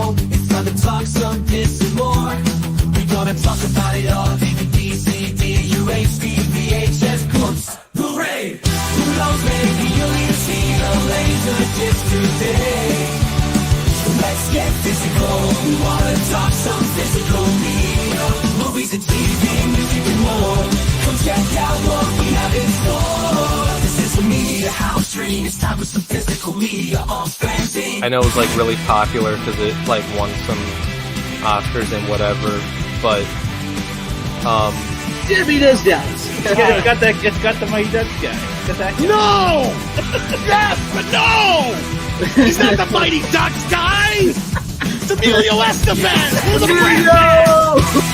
home. It's time to talk some piss and more. We gonna talk about it all. DVD, CD, UHD, VHS, clips. Hooray! Who knows, maybe you'll even see the laser disc today. Let's get physical. We wanna talk some physical media. Movies and TV, music and more. Come check out what we have in store. This is the Media House Stream. It's time for some physical media on FanZcene. I know it was like really popular because it like won some Oscars and whatever, but Jimmy does dance. It's got the Mighty Ducks guy. Got that guy. No! Yes, but no! He's not the Mighty Ducks guy! It's Emilio Estevez! For the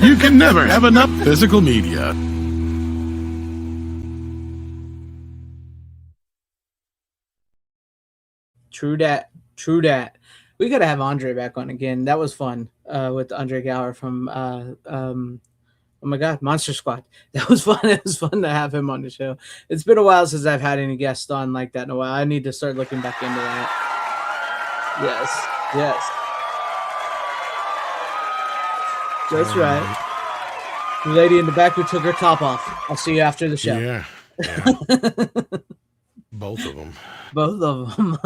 You can never have enough physical media. True that. True that. We gotta have Andre back on again. That was fun with Andre Gower from oh my God, Monster Squad. That was fun. It was fun to have him on the show. It's been a while since I've had any guests on like that in a while. I need to start looking back into that. Yes. Yes. That's right. The lady in the back who took her top off. I'll see you after the show. Yeah. Both of them. Both of them.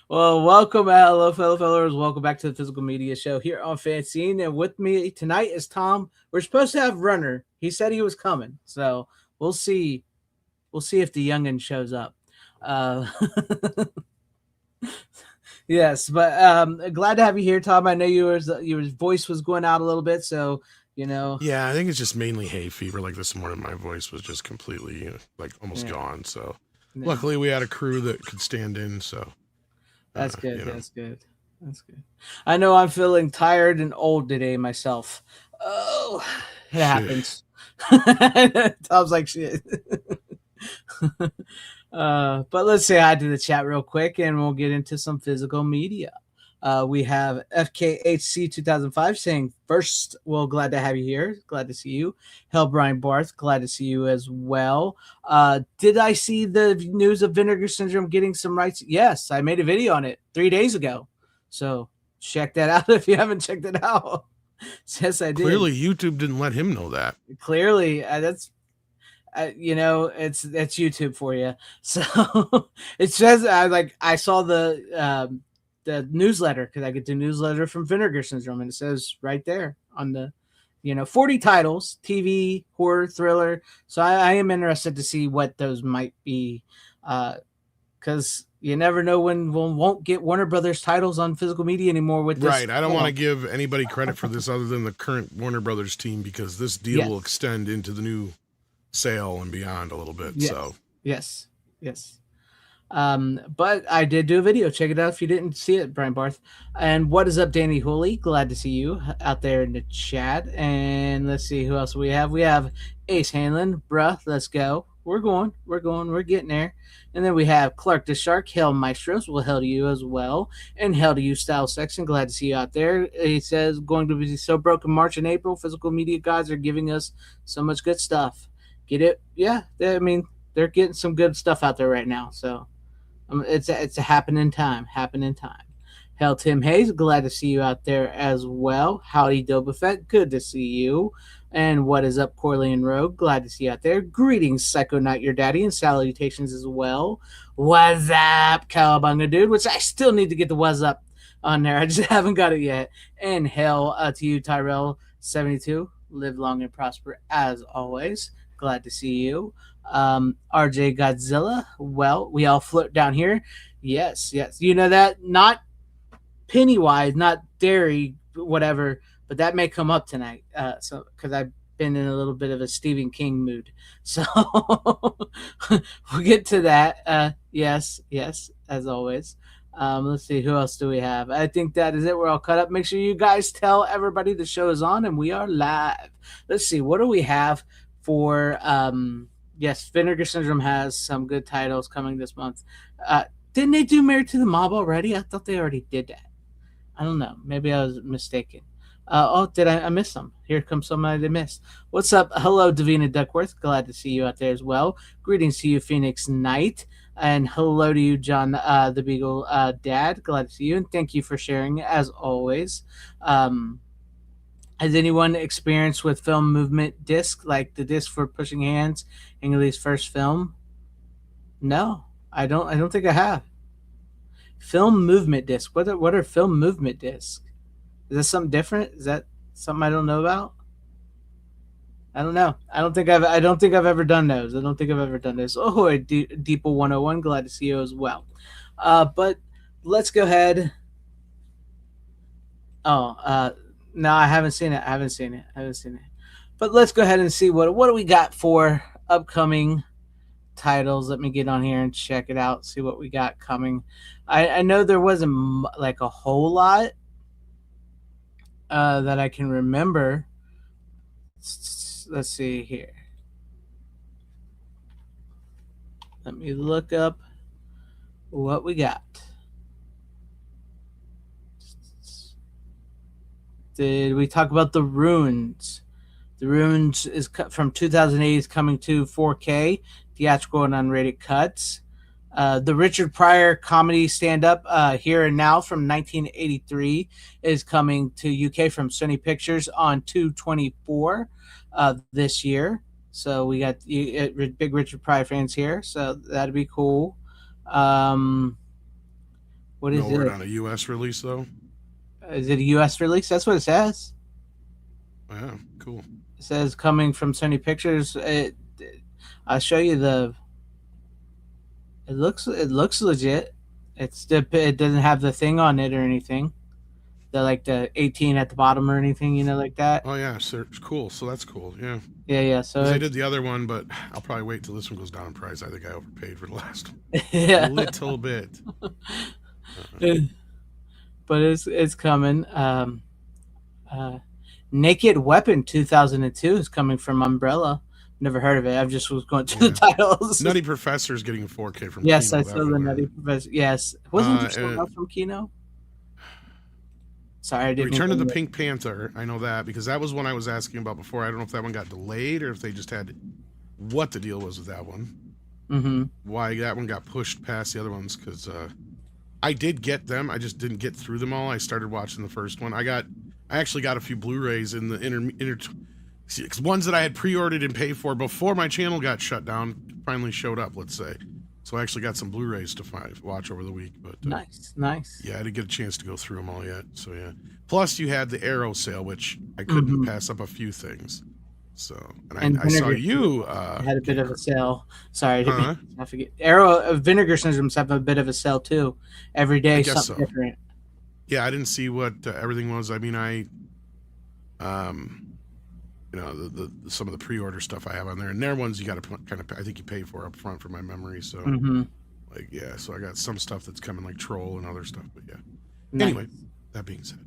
Well, welcome, hello, fellow fellers. Welcome back to the Physical Media Show here on FanZcene. And with me tonight is Tom. We're supposed to have Runner. He said he was coming, so we'll see. We'll see if the youngin shows up. Yes, but glad to have you here, Tom. I know your voice was going out a little bit, so you know. Yeah, I think it's just mainly hay fever. Like this morning, my voice was just completely like almost gone. So luckily, we had a crew that could stand in. So. That's good. You know. That's good. That's good. I know I'm feeling tired and old today myself. Oh, it happens. Tom's like shit. But let's say hi to the chat real quick, and we'll get into some physical media. We have FKHC 2005 saying, first, well, glad to have you here. Glad to see you. Hell, Brian Barth, glad to see you as well. Did I see the news of Vinegar Syndrome getting some rights? Yes, I made a video on it 3 days ago. So check that out if you haven't checked it out. Yes, I did. Clearly, YouTube didn't let him know that. Clearly, that's... you know, that's YouTube for you. So it says I saw the newsletter because I get the newsletter from Vinegar Syndrome, and it says right there on the 40 titles, TV, horror, thriller. So I am interested to see what those might be, because you never know when we won't get Warner Brothers titles on physical media anymore with this. Right. I don't want to give anybody credit for this other than the current Warner Brothers team, because this deal will extend into the new sale and beyond a little bit. Yes. So yes. But I did do a video. Check it out if you didn't see it, Brian Barth. And what is up, Danny Hooley? Glad to see you out there in the chat. And let's see who else we have. We have Ace Hanlon, bruh. Let's go. We're getting there. And then we have Clark the Shark, Hell Maestros. Well, hell to you as well. And hell to you, Style Section. Glad to see you out there. He says, going to be so broken March and April. Physical media guys are giving us so much good stuff. Get it? Yeah. I mean, they're getting some good stuff out there right now. So it's a happening time. Hell, Tim Hayes, glad to see you out there as well. Howdy, Dobafett, good to see you. And what is up, Corley and Rogue? Glad to see you out there. Greetings, Psycho Knight, your daddy, and salutations as well. What's up, Cowabunga dude? Which I still need to get the what's up on there. I just haven't got it yet. And hell to you, Tyrell72. Live long and prosper as always. Glad to see you. RJ Godzilla. Well, we all float down here. Yes. You know that? Not Pennywise, not Derry, whatever, but that may come up tonight. So because I've been in a little bit of a Stephen King mood. So we'll get to that. Yes, as always. Let's see, who else do we have? I think that is it. We're all cut up. Make sure you guys tell everybody the show is on and we are live. Let's see, what do we have for yes, Vinegar Syndrome has some good titles coming this month. Didn't they do Married to the Mob already? I thought they already did that. I don't know. Maybe I was mistaken. Did I miss some? Here comes somebody I missed. What's up? Hello, Davina Duckworth. Glad to see you out there as well. Greetings to you, Phoenix Knight. And hello to you, John the Beagle Dad. Glad to see you. And thank you for sharing, as always. Has anyone experienced with film movement disc, like the disc for Pushing Hands, Ang Lee's first film? No, I don't. I don't think I have. Film movement disc. What are film movement discs? Is that something different? Is that something I don't know about? I don't know. I don't think I've ever done those. I don't think I've ever done this. Oh, Deeple 101. Glad to see you as well. But let's go ahead. Oh, no, I haven't seen it. I haven't seen it. But let's go ahead and see what do we got for upcoming titles. Let me get on here and check it out. See what we got coming. I know there wasn't like a whole lot that I can remember. Let's see here. Let me look up what we got. Did we talk about The Ruins? The Ruins is from 2008, is coming to 4K, theatrical and unrated cuts. The Richard Pryor comedy stand-up Here and Now from 1983 is coming to UK from Sony Pictures on 2/24 this year. So we got big Richard Pryor fans here, so that'd be cool. What is No word it? on a U.S. release though. Is it a U.S. release? That's what it says. Yeah, cool. It says coming from Sony Pictures. I'll show you the. It looks legit. It doesn't have the thing on it or anything. The 18 at the bottom or anything, like that. Oh yeah, so cool. So that's cool. Yeah. Yeah. So 'Cause they did the other one, but I'll probably wait till this one goes down in price. I think I overpaid for the last one. yeah, A little bit. but it's coming. Naked Weapon 2002 is coming from Umbrella. Never heard of it. I just was going through the titles. Nutty Professor is getting a 4K from Yes, Kino. I saw the Nutty Professor. Yes, wasn't there something else from Kino? Sorry, I didn't. Return of the Pink Panther. I know that because that was one I was asking about before. I don't know if that one got delayed or if they just had what the deal was with that one. Mm-hmm. Why that one got pushed past the other ones? Because I did get them. I just didn't get through them all. I started watching the first one. I actually got a few Blu-rays in the ones that I had pre-ordered and paid for before my channel got shut down finally showed up. Let's say. So I actually got some Blu-rays to watch over the week. But Nice. Yeah, I didn't get a chance to go through them all yet. So yeah. Plus, you had the Arrow sale, which I couldn't pass up a few things. So, and I saw you had a bit of a sale. Sorry, I forget. Arrow Vinegar Syndrome's have a bit of a sale too. Every day, something different. Yeah, I didn't see what everything was. I mean, some of the pre-order stuff I have on there, and their ones you got to kind of, I think you pay for up front for my memory. So, so I got some stuff that's coming like Troll and other stuff. But yeah. Nice. Anyway, that being said,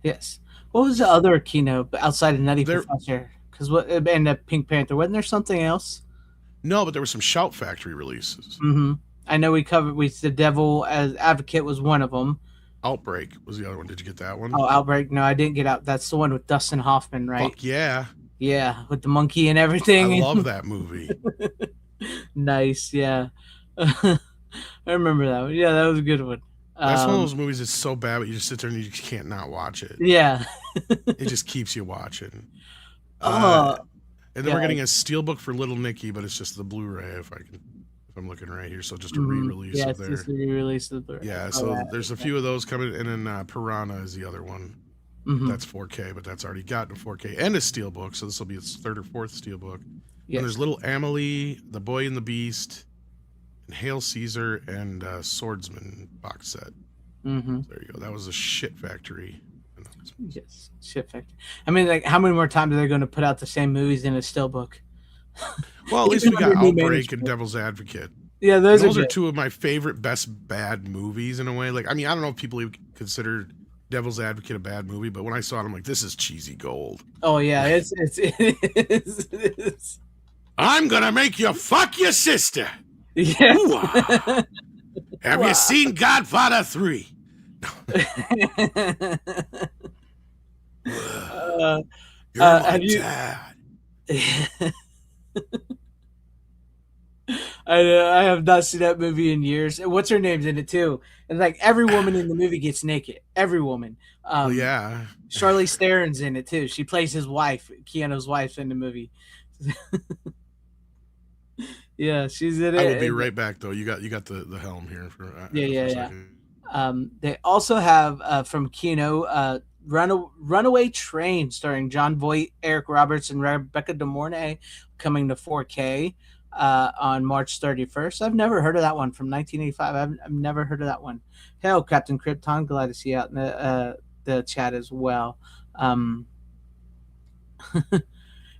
yes. What was the other Kino outside of Nutty Professor? And the Pink Panther, wasn't there something else? No, but there were some Shout Factory releases. Mm-hmm. I know the Devil as Advocate was one of them. Outbreak was the other one. Did you get that one? Oh, Outbreak. No, I didn't get out. That's the one with Dustin Hoffman, right? Fuck yeah. Yeah, with the monkey and everything. I love that movie. Nice, yeah. I remember that one. Yeah, that was a good one. That's one of those movies that's so bad, but you just sit there and you just can't not watch it. Yeah. It just keeps you watching. And then we're getting a steelbook for Little Nicky, but it's just the Blu-ray if I'm looking right here. So just a re-release of there. Just a re-release of the Blu-ray. Yeah, so there's a few of those coming, and then Piranha is the other one. That's 4K, but that's already gotten a 4K and a steelbook, so this will be its third or fourth steelbook. Yes. And there's Little Amelie, The Boy and the Beast, and Hail Caesar, and Swordsman box set. Mm-hmm. There you go. That was a Shit Factory. Yes, Shit Factory. I mean, like, how many more times are they going to put out the same movies in a steelbook? Well, at least we got Outbreak and Devil's Advocate. Yeah, those are two of my favorite best bad movies in a way. Like, I mean, I don't know if people even consider Devil's Advocate a bad movie, but when I saw it, I'm like, this is cheesy gold. Oh yeah, it is. I'm gonna make you fuck your sister. Yeah. Have you seen Godfather 3? Uh, You're my have you? dad. I have not seen that movie in years. And what's her name's in it too? And like every woman in the movie gets naked. Every woman. Well, yeah. Charlize Theron's in it too. She plays his wife, Keanu's wife in the movie. Yeah, she's in it. I will be and- right back though. You got the helm here for Yeah, for yeah, a yeah. second. They also have from Kino Runaway Train starring John Voight, Eric Roberts, and Rebecca De Mornay coming to 4K on March 31st. I've never heard of that one from 1985. I've never heard of that one. Hell, Captain Krypton, glad to see you out in the chat as well.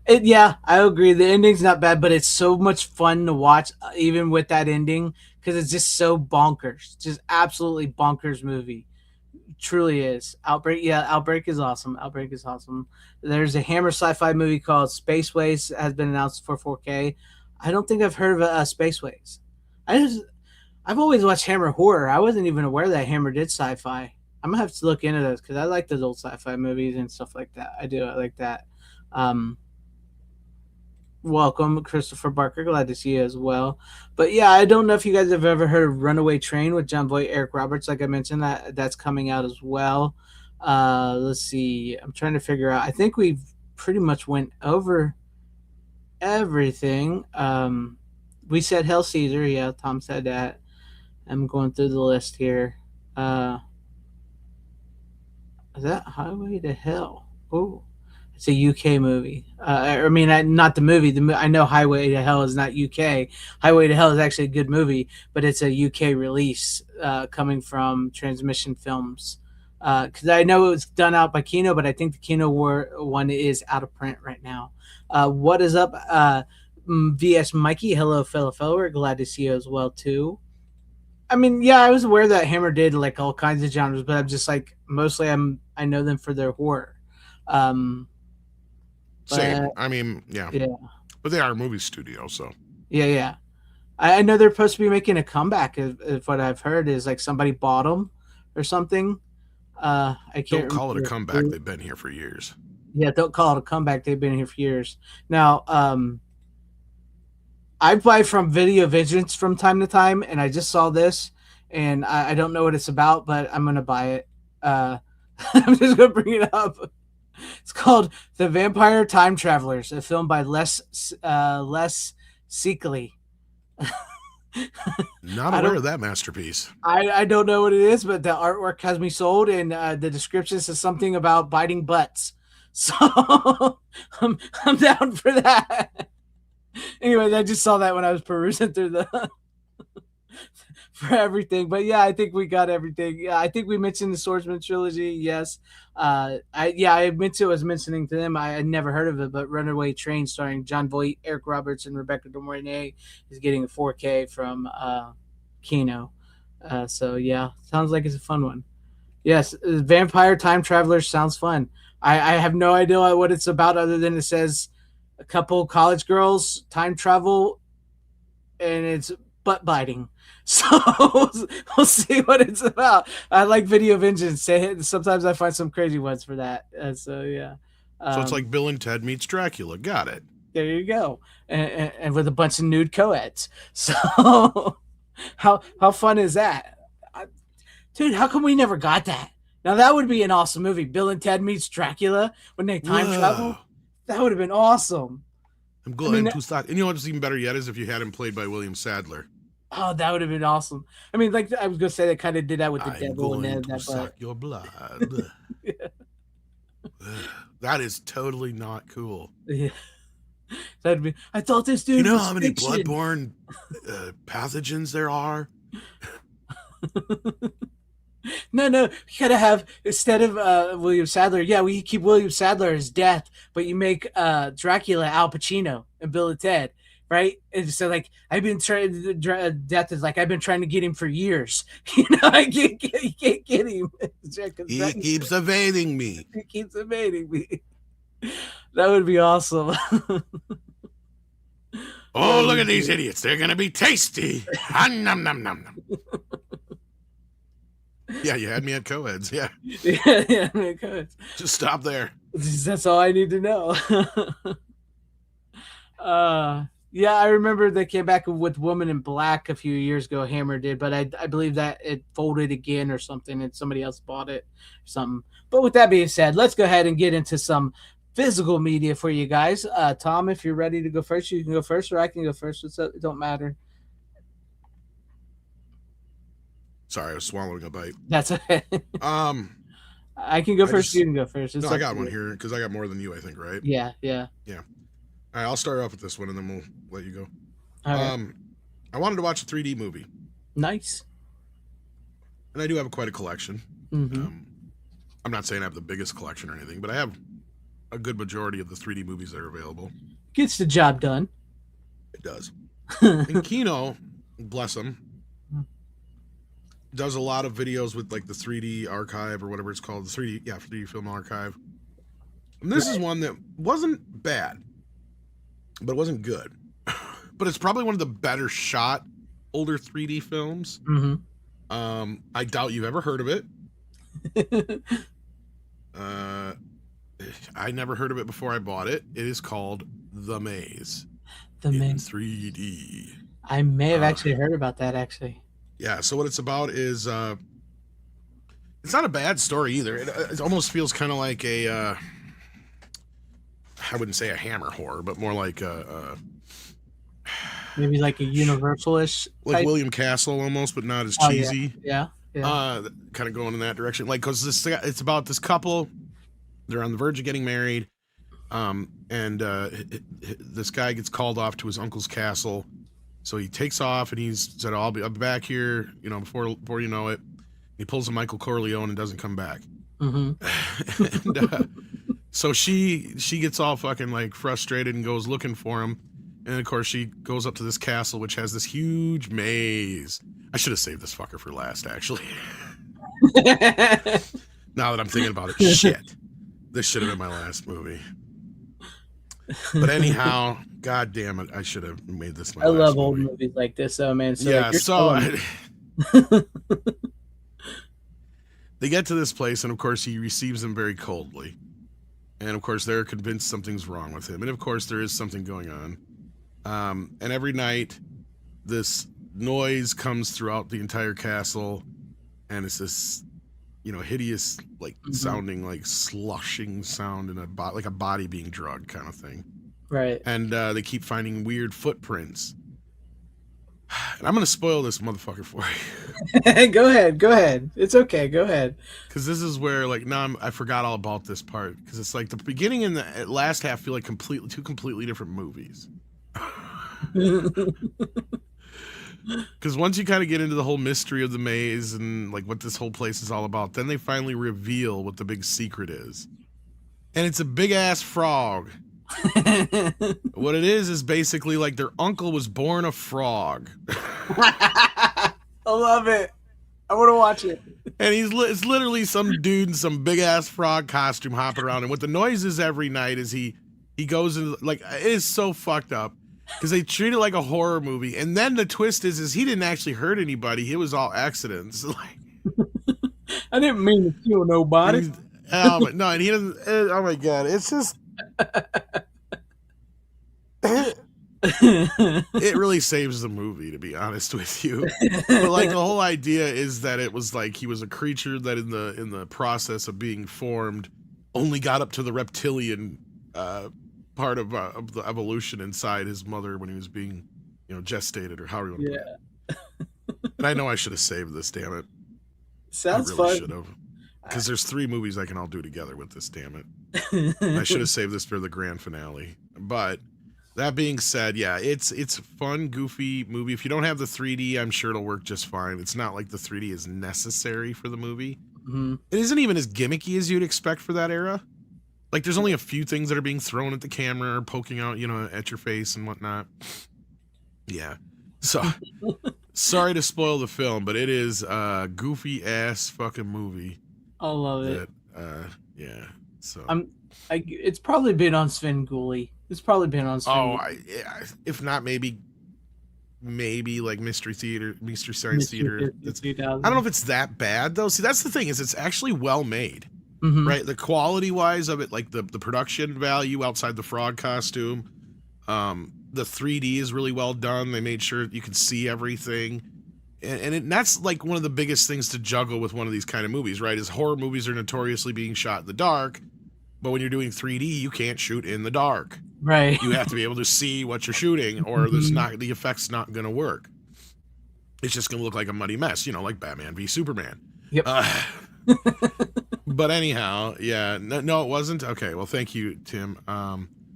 Yeah, I agree. The ending's not bad, but it's so much fun to watch, even with that ending, because it's just so bonkers. Just absolutely bonkers movie. Truly is. Outbreak, yeah, Outbreak is awesome. Outbreak is awesome. There's a Hammer sci-fi movie called Spaceways has been announced for 4K. I don't think I've heard of Spaceways. I've always watched Hammer horror. I wasn't even aware that Hammer did sci-fi. I'm gonna have to look into those because I like those old sci-fi movies and stuff like that. I do. I like that. Welcome, Christopher Barker. Glad to see you as well. But yeah, I don't know if you guys have ever heard of Runaway Train with John Voight, Eric Roberts. Like I mentioned, that's coming out as well. Let's see. I'm trying to figure out. I think we've pretty much went over everything. We said Hell Caesar. Yeah, Tom said that. I'm going through the list here. Is that Highway to Hell? Oh. It's a UK movie. I mean, not the movie. I know Highway to Hell is not UK. Highway to Hell is actually a good movie, but it's a UK release coming from Transmission Films. Because I know it was done out by Kino, but I think the Kino one is out of print right now. What is up, VS Mikey? Hello, fellow follower. Glad to see you as well too. I mean, yeah, I was aware that Hammer did like all kinds of genres, but I'm just like mostly I know them for their horror. Same. I mean, yeah. Yeah. But they are a movie studio, so. Yeah. I know they're supposed to be making a comeback. If what I've heard is like somebody bought them or something. I can't. Don't call it a comeback. Who. They've been here for years. Yeah, don't call it a comeback. They've been here for years. Now, I buy from Video Visions from time to time, and I just saw this, and I don't know what it's about, but I'm gonna buy it. I'm just gonna bring it up. It's called The Vampire Time Travelers, a film by Les Seekley. Not aware of that masterpiece. I don't know what it is, but the artwork has me sold, and the description says something about biting butts. So I'm down for that. Anyways, I just saw that when I was perusing through the for everything. But yeah, I think we got everything. Yeah, I think we mentioned the Swordsman trilogy. Yes. I was mentioning to them. I had never heard of it, but Runaway Train starring John Voight, Eric Roberts, and Rebecca De Mornay is getting a 4K from Kino. So yeah, sounds like it's a fun one. Yes, Vampire Time Travelers sounds fun. I have no idea what it's about other than it says a couple college girls time travel and it's butt biting. So we'll see what it's about. I like Video Vengeance. Sometimes I find some crazy ones for that. So yeah. So it's like Bill and Ted meets Dracula. Got it. There you go. And with a bunch of nude co-eds. So how fun is that? Dude, how come we never got that? Now that would be an awesome movie. Bill and Ted meets Dracula when they time travel. That would have been awesome. I'm glad to start. And you know what's even better yet is if you had him played by William Sadler. Oh, that would have been awesome. I mean, like I was gonna say, they kind of did that with the devil and going that. to suck your blood. Yeah. That is totally not cool. Yeah. That'd be. I thought this dude. You know was how many fiction. bloodborne pathogens there are? No, you gotta have instead of William Sadler. Yeah, we keep William Sadler as Death, but you make Dracula Al Pacino and Bill and Ted, right? And so like I've been trying. Death is like I've been trying to get him for years. You know, you can't get him. He keeps evading me. He keeps evading me. That would be awesome. Oh, look at these idiots. They're going to be tasty. Nom, nom, nom, nom. Yeah, you had me at co-eds. Yeah, Yeah, it could. just stop there. That's all I need to know. Yeah, I remember they came back with Woman in Black a few years ago. Hammer did, but I believe that it folded again or something, and somebody else bought it or something. But with that being said, let's go ahead and get into some physical media for you guys. Tom, if you're ready to go first, you can go first, or I can go first. It don't matter. Sorry, I was swallowing a bite. That's okay. I can go I first. just- You can go first. It's No, I up got to one you. here because I got more than you, I think, right? Yeah, yeah. All right, I'll start off with this one and then we'll let you go. All right. I wanted to watch a 3D movie, Nice. and I do have quite a collection. Mm-hmm. I'm not saying I have the biggest collection or anything, but I have a good majority of the 3D movies that are available. Gets the job done. It does. And Kino, bless him, does a lot of videos with like the 3D archive or whatever it's called, the 3D film archive. And this is one that wasn't bad, but it wasn't good. But it's probably one of the better shot older 3D films. Mm-hmm. I doubt you've ever heard of it. I never heard of it before I bought it. It is called The Maze The in man. 3D. I may have actually heard about that. Actually. Yeah, so what it's about is it's not a bad story either. It almost feels kind of like a I wouldn't say a Hammer horror, but more like Maybe like a Universal-ish. like type? William Castle almost, but not as Oh, yeah. cheesy. Yeah. Yeah. Kind of going in that direction. Like, cause it's about this couple. They're on the verge of getting married, and this guy gets called off to his uncle's castle. So he takes off and he's said, "I'll be back here," before you know it. He pulls a Michael Corleone and doesn't come back. Mm-hmm. And so she gets all fucking like frustrated and goes looking for him. And of course she goes up to this castle which has this huge maze. I should have saved this fucker for last, actually. Now that I'm thinking about it, shit. This should have been my last movie. But anyhow, god damn it, I should have made this my I last love old movie. movies like this, though, man. So Yeah, like, so they get to this place, and of course he receives them very coldly. And of course they're convinced something's wrong with him. And of course there is something going on. And every night this noise comes throughout the entire castle, and it's this, hideous, like sounding like slushing sound in like a body being drugged kind of thing. right. And they keep finding weird footprints. And I'm gonna spoil this motherfucker for you. Go ahead. It's okay. Go ahead. Because this is where, like, now I forgot all about this part. Because it's like the beginning and the last half feel like two completely different movies. Because once you kind of get into the whole mystery of the maze and like what this whole place is all about, then they finally reveal what the big secret is. And it's a big ass frog. What it is basically like their uncle was born a frog. I love it. I want to watch it. And it's literally some dude in some big ass frog costume hopping around. And what the noise is every night is he goes into, like, it is so fucked up because they treat it like a horror movie. And then the twist is he didn't actually hurt anybody. It was all accidents. Like, I didn't mean to kill nobody. oh, but no, and he doesn't. Oh my god, it's just. It really saves the movie, to be honest with you. But like the whole idea is that it was like he was a creature that in the process of being formed only got up to the reptilian part of the evolution inside his mother when he was being gestated, or however you want to put it. And I know I should have saved this, damn it. Sounds I really fun. should have, because there's 3 movies I can all do together with this, damn it. And I should have saved this for the grand finale. But that being said, yeah, it's a fun, goofy movie. If you don't have the 3D, I'm sure it'll work just fine. It's not like the 3D is necessary for the movie. Mm-hmm. It isn't even as gimmicky as you'd expect for that era. Like, there's only a few things that are being thrown at the camera or poking out, at your face and whatnot. Yeah. So, sorry to spoil the film, but it is a goofy ass fucking movie. I love it. Yeah. So. It's probably been on Svengoolie. It's probably been on Svengoolie. If not, maybe maybe like Mystery Science Theater. That's, I 2000. don't know if it's that bad though. See, that's the thing is it's actually well made, Mhm. right? The quality wise of it, like the production value outside the frog costume, the 3D is really well done. They made sure you could see everything. And that's like one of the biggest things to juggle with one of these kind of movies, right? Is horror movies are notoriously being shot in the dark, but when you're doing 3D, you can't shoot in the dark. Right. You have to be able to see what you're shooting, or the effect's not going to work. It's just going to look like a muddy mess, like Batman v Superman. Yep. But anyhow, yeah, no, it wasn't. Okay, well, thank you, Tim.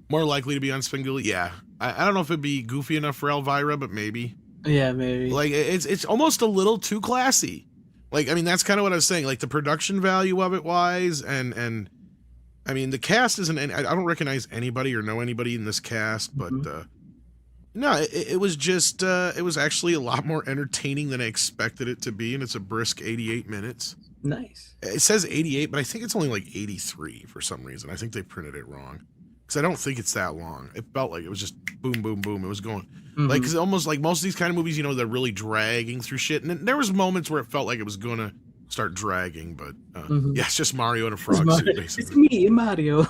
More likely to be on Svengoolie, yeah. I don't know if it'd be goofy enough for Elvira, but maybe. Yeah, maybe. Like it's almost a little too classy. Like, I mean, that's kind of what I was saying. Like the production value of it wise, and I mean the cast isn't. I don't recognize anybody or know anybody in this cast, but no, it was just it was actually a lot more entertaining than I expected it to be, and it's a brisk 88 minutes. Nice. It says 88, but I think it's only like 83 for some reason. I think they printed it wrong. Because I don't think it's that long. It felt like it was just boom, boom, boom. It was going like, because almost like most of these kind of movies, they're really dragging through shit. And there was moments where it felt like it was going to start dragging. But yeah, it's just Mario in a frog suit, basically. It's me, Mario.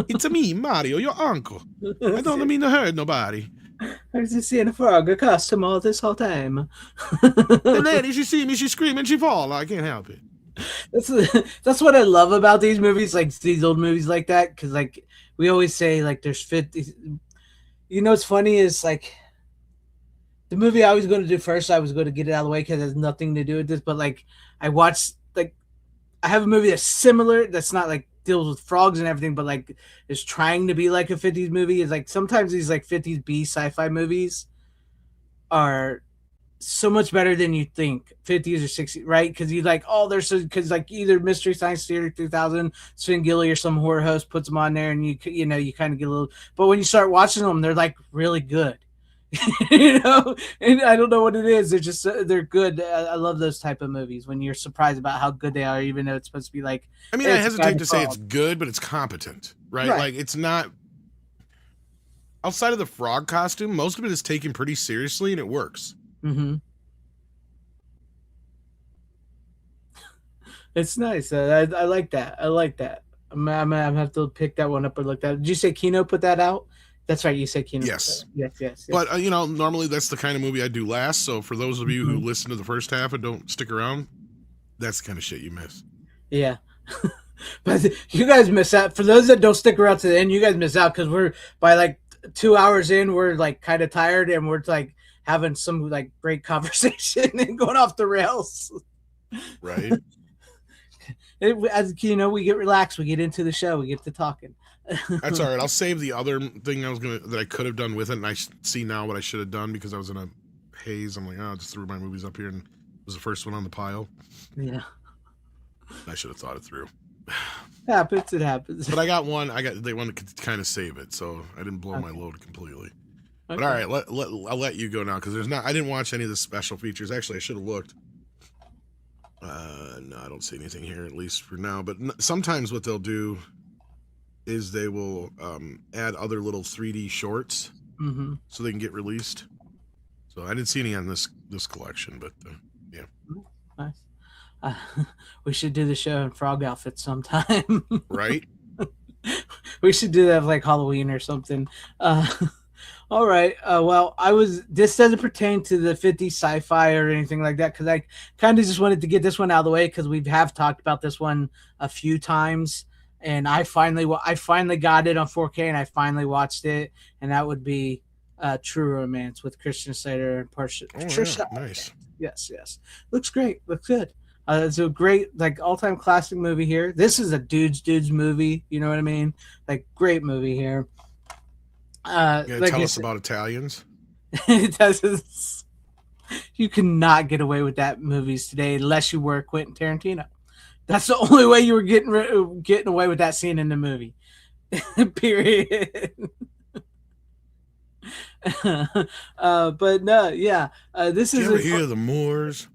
It's me, Mario, your uncle. I don't mean to hurt nobody. I was just seeing a frog costume all this whole time. The lady, she see me, she scream and she fall. I can't help it. That's what I love about these movies, like these old movies like that, because like we always say, like there's 50. What's funny is like the movie I was going to do first. I was going to get it out of the way because it has nothing to do with this. But like I watched, like I have a movie that's similar. That's not like deals with frogs and everything, but like is trying to be like a 50s movie. Is like sometimes these like 50s B sci-fi movies are so much better than you think, 50s or 60s, right? Because you like, oh, there's because like either Mystery Science Theater 2000, Svengoolie, or some horror host puts them on there, and you kind of get a little. But when you start watching them, they're like really good, and I don't know what it is. They're just they're good. I love those type of movies when you're surprised about how good they are, even though it's supposed to be like. I mean, I hesitate to say it's good, but it's competent, right? Like it's not. Outside of the frog costume, most of it is taken pretty seriously, and it works. Mm-hmm. It's nice. I like that. I like that. I'm gonna have to pick that one up and look at it. Did you say Kino put that out? That's right. You said Kino. Yes. Yes. But normally that's the kind of movie I do last. So for those of you who listen to the first half and don't stick around, that's the kind of shit you miss. Yeah. But you guys miss out. For those that don't stick around to the end, you guys miss out because we're by like 2 hours in, we're like kind of tired and we're like having some like great conversation and going off the rails. Right. As we get relaxed, we get into the show, we get to talking. That's all right. I'll save the other thing that I could have done with it, and I see now what I should have done because I was in a haze. I'm like, I'll just throw my movies up here, and it was the first one on the pile. Yeah. I should have thought it through. Happens. It happens. But I got one. They wanted to kind of save it, so I didn't blow my load completely. Okay. But all right, I'll let you go now because I didn't watch any of the special features. Actually, I should have looked. No, I don't see anything here, at least for now. But sometimes what they'll do is they will add other little 3D shorts so they can get released. So I didn't see any on this collection, but yeah. Nice. We should do the show in frog outfits sometime. Right? We should do that like Halloween or something. All right. Well, this doesn't pertain to the 50 sci-fi or anything like that because I kind of just wanted to get this one out of the way because we have talked about this one a few times, and I finally got it on 4K and I finally watched it, and that would be True Romance with Christian Slater and Patricia. Yeah, nice. Yes. Looks great. Looks good. It's a great like all-time classic movie here. This is a dudes movie. You know what I mean? Like great movie here. You gonna tell us about Italians? It does. You cannot get away with that movies today unless you were Quentin Tarantino. That's the only way you were getting away with that scene in the movie. Period. But no, yeah. This is. Did you ever hear the Moors?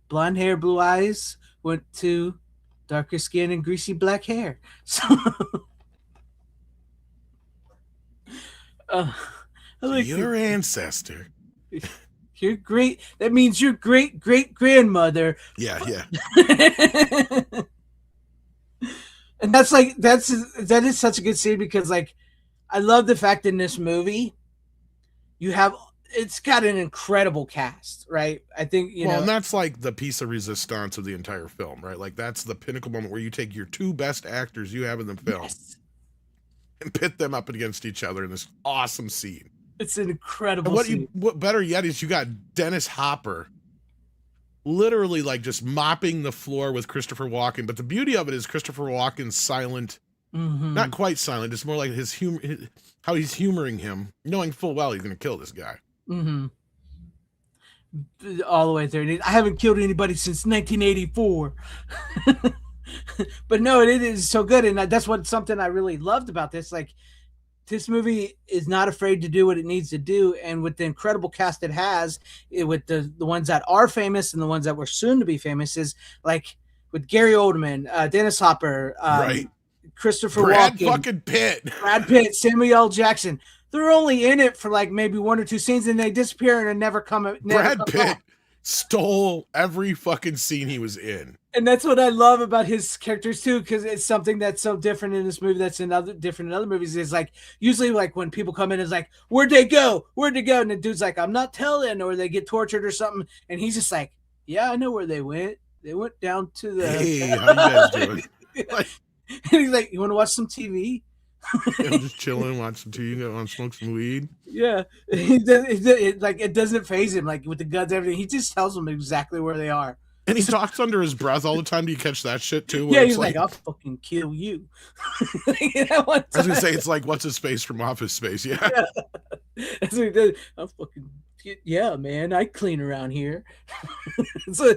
Blonde hair, blue eyes, went to darker skin and greasy black hair. So. I like Your ancestor. your great. That means your great great grandmother. Yeah, yeah. And that is such a good scene because like I love the fact in this movie you have it's got an incredible cast, right? I think Well, and that's like the piece of resistance of the entire film, right? Like that's the pinnacle moment where you take your two best actors you have in the film yes, and pit them up against each other in this awesome scene. it's an incredible And scene. what better yet is you got Dennis Hopper literally like just mopping the floor with Christopher Walken. But the beauty of it is Christopher Walken's silent, not quite silent. It's more like his humor, how he's humoring him, knowing full well he's going to kill this guy. All the way through. I haven't killed anybody since 1984. But no, it is so good, and that's what something I really loved about this. Like, this movie is not afraid to do what it needs to do, and with the incredible cast it has, with the ones that are famous and the ones that were soon to be famous, is like with Gary Oldman, Dennis Hopper, Right. Christopher Brad Walken, fucking Pitt. Brad Pitt, Samuel L. Jackson. They're only in it for like maybe one or two scenes, and they disappear and never come. Brad Pitt stole every fucking scene he was in. And that's what I love about his characters too, because it's something that's so different in this movie that's different in other movies. Is like usually like when people come in, it's like, where'd they go? Where'd they go? And the dude's like, I'm not telling, or they get tortured or something, and he's just like, yeah, I know where they went. They went down to the. Hey, how you guys doing? Like, and he's like, you want to watch some TV? I'm just chilling, watching TV, want to smoke some weed. Yeah, it doesn't phase him like with the guns, everything. He just tells them exactly where they are. And he talks under his breath all the time. Do you catch that shit too? Yeah, he's like, I'll fucking kill you. I was gonna say it's like what's his face from Office Space. Yeah. That's what he does. I'll fucking yeah, man. I clean around here. So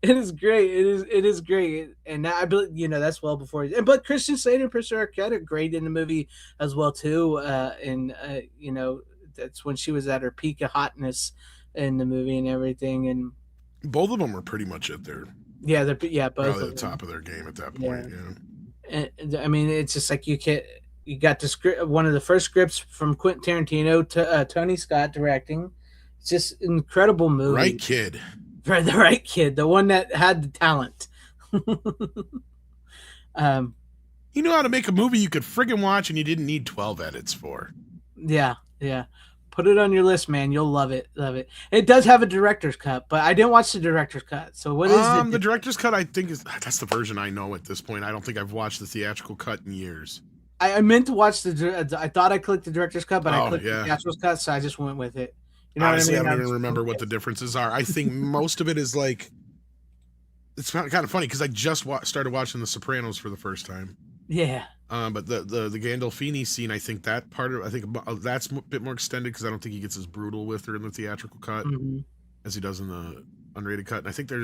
it is great. It is great, and I believe that's well before. But Christian Slater and Patricia Arquette are great in the movie as well too. And that's when she was at her peak of hotness in the movie and everything. And both of them were pretty much at their both probably of the them. top of their game at that point. Yeah. And I mean, it's just like you got the script, one of the first scripts from Quentin Tarantino to Tony Scott directing. It's just an incredible movie. Right kid. For the right kid, the one that had the talent. You know how to make a movie you could friggin' watch and you didn't need 12 edits for. Yeah. Put it on your list, man. You'll love it. Love it. It does have a director's cut, but I didn't watch the director's cut. So what is the director's cut? I think that's the version I know at this point. I don't think I've watched the theatrical cut in years. I meant to watch I thought I clicked the director's cut, but I clicked yeah. the theatrical cut, so I just went with it. You know Honestly, what I mean? I don't even remember what the differences are. I think most of it is like, it's kind of funny because I just started watching The Sopranos for the first time. Yeah. But the Gandolfini scene, I think that's a bit more extended because I don't think he gets as brutal with her in the theatrical cut as he does in the unrated cut. And I think I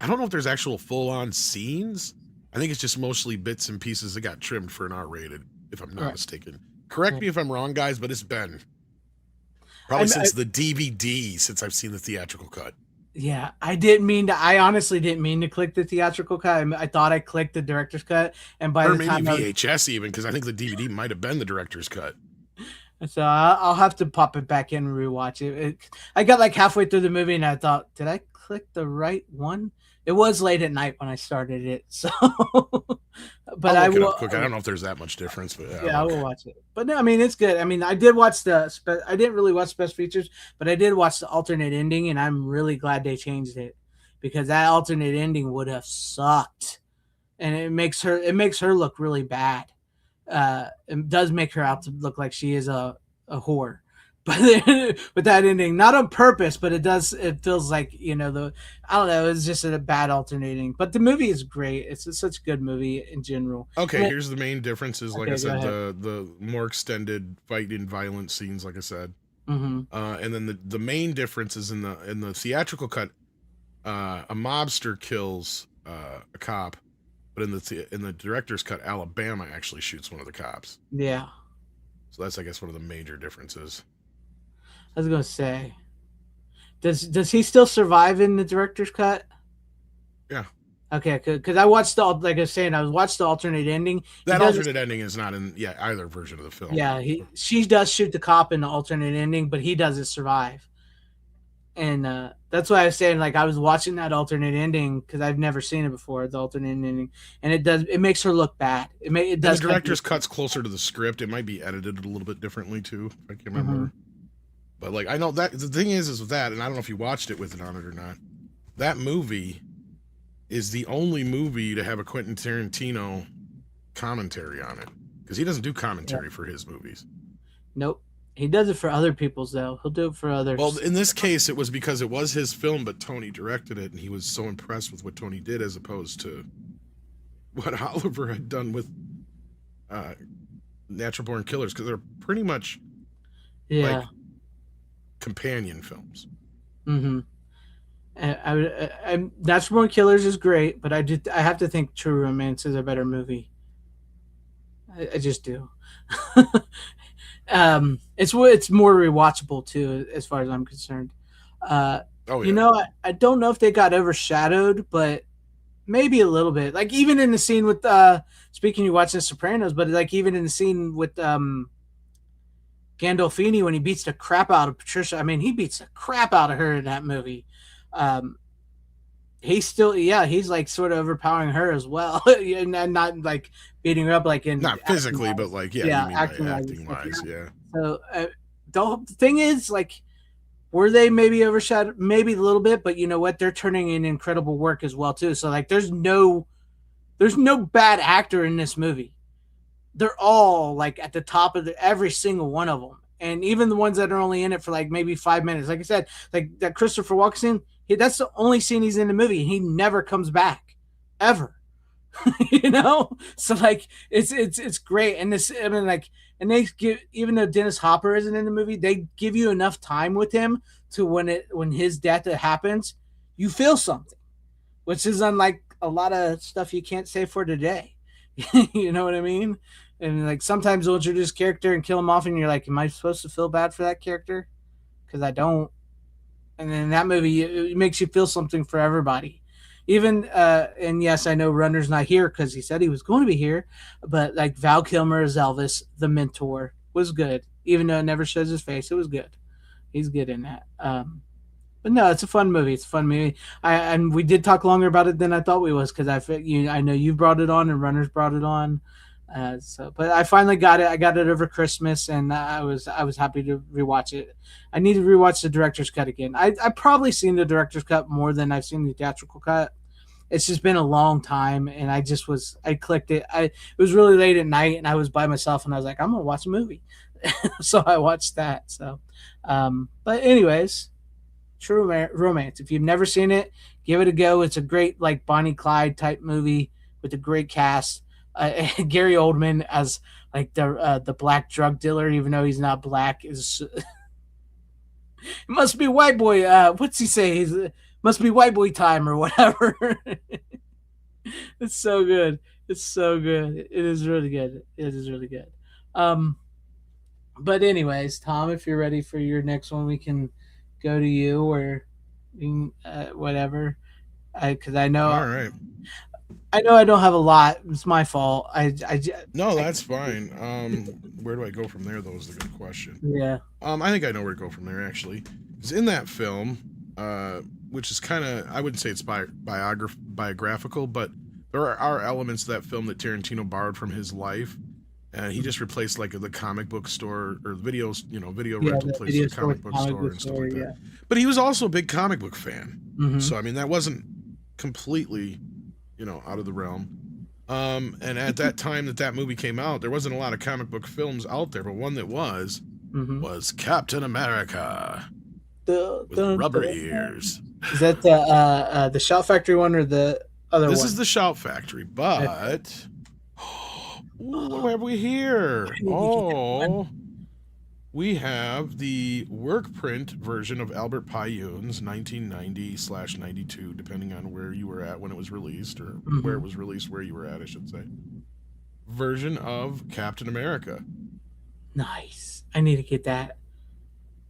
don't know if there's actual full-on scenes. I think it's just mostly bits and pieces that got trimmed for an R-rated, if I'm not mistaken. Correct me if I'm wrong, guys, but it's been probably since the DVD since I've seen the theatrical cut. Yeah, I honestly didn't mean to click the theatrical cut. I thought I clicked the director's cut, and by or the time maybe VHS even, because I think the DVD might have been the director's cut. So I'll have to pop it back in and rewatch it. I got like halfway through the movie and I thought, did I click the right one? It was late at night when I started it, so. But I'll look it up quick. I don't know if there's that much difference, but yeah, I will watch it. But no, I mean it's good. I mean, I did watch I didn't really watch special features, but I did watch the alternate ending, and I'm really glad they changed it because that alternate ending would have sucked, and it makes her look really bad. It does make her out to look like she is a whore. But with that ending, not on purpose, but it feels like, I don't know, it's just a bad alternating. But the movie is great. It's such a good movie in general. Okay, here's the main differences. Like I said, the more extended fight and violent scenes, like I said. And then the main difference is in the theatrical cut, a mobster kills a cop, but in the director's cut, Alabama actually shoots one of the cops. Yeah. So that's, I guess, one of the major differences. I was gonna say, does he still survive in the director's cut? Yeah. Okay, because I watched the like I was saying, I watched the alternate ending. That alternate ending is not in either version of the film. Yeah, she does shoot the cop in the alternate ending, but he doesn't survive. And that's why I was saying, like, I was watching that alternate ending because I've never seen it before, the alternate ending, and it makes her look bad. It does. The director's cut's closer to the script. It might be edited a little bit differently too. I can't remember. But like, I know that the thing is with that, and I don't know if you watched it with it on it or not. That movie is the only movie to have a Quentin Tarantino commentary on it, because he doesn't do commentary for his movies. Nope. He does it for other people's, though. He'll do it for others. Well, in this case, it was because it was his film, but Tony directed it, and he was so impressed with what Tony did as opposed to what Oliver had done with Natural Born Killers, because they're pretty much like companion films. Mm-hmm. I Natural Born Killers is great, but I have to think True Romance is a better movie. I just do. It's more rewatchable too, as far as I'm concerned. You know, I don't know if they got overshadowed, but maybe a little bit. Like even in the scene with speaking, you watching Sopranos, but like even in the scene with Gandolfini when he beats the crap out of Patricia. I mean, he beats the crap out of her in that movie. He's still, he's like sort of overpowering her as well, and not like beating her up like in not physically, but like acting wise. So the thing is, like, were they maybe overshadowed, maybe a little bit, but you know what? They're turning in incredible work as well too. So like, there's no bad actor in this movie. They're all like at the top of every single one of them, and even the ones that are only in it for like maybe 5 minutes. Like I said, like that Christopher Walken scene. That's the only scene he's in the movie. He never comes back, ever. You know, so like it's great. And this, I mean, like, and they give, even though Dennis Hopper isn't in the movie, they give you enough time with him to when his death happens, you feel something, which is unlike a lot of stuff you can't say for today. You know what I mean? And like sometimes they'll introduce character and kill him off, and you're like, am I supposed to feel bad for that character? Because I don't. And in that movie, it makes you feel something for everybody. Even, and yes, I know Runner's not here because he said he was going to be here, but like Val Kilmer as Elvis, the mentor, was good. Even though it never shows his face, it was good. He's good in that. But no, it's a fun movie. It's a fun movie. And we did talk longer about it than I thought we was because I know you brought it on and Runners brought it on. But I finally got it. I got it over Christmas, and I was happy to rewatch it. I need to rewatch the director's cut again. I've probably seen the director's cut more than I've seen the theatrical cut. It's just been a long time, and I clicked it. It was really late at night, and I was by myself, and I was like, I'm gonna watch a movie. So I watched that. So, but anyways, True Romance. If you've never seen it, give it a go. It's a great like Bonnie Clyde type movie with a great cast. Gary Oldman as like the black drug dealer, even though he's not black, is it must be white boy. What's he say? Must be white boy time or whatever. It's so good. It's so good. It is really good. It is really good. But anyways, Tom, if you're ready for your next one, we can go to you or whatever. Because I know. All right. I know I don't have a lot. It's my fault. No, that's fine. Where do I go from there, though, is the good question. Yeah. I think I know where to go from there, actually. Because in that film, which is kind of, I wouldn't say it's biographical, but there are elements of that film that Tarantino borrowed from his life. And he just replaced like the comic book store or video rental place with a comic book store and stuff like that. Yeah. But he was also a big comic book fan. Mm-hmm. So, I mean, that wasn't completely, out of the realm. And at that time that movie came out, there wasn't a lot of comic book films out there, but one that was Captain America with rubber ears. Is that the Shout Factory one or the other one? This is the Shout Factory, but what have we here? Oh, we have the work print version of Albert Pyun's 1990/92, depending on where you were at when it was released, or where it was released, where you were at, I should say. Version of Captain America. Nice. I need to get that.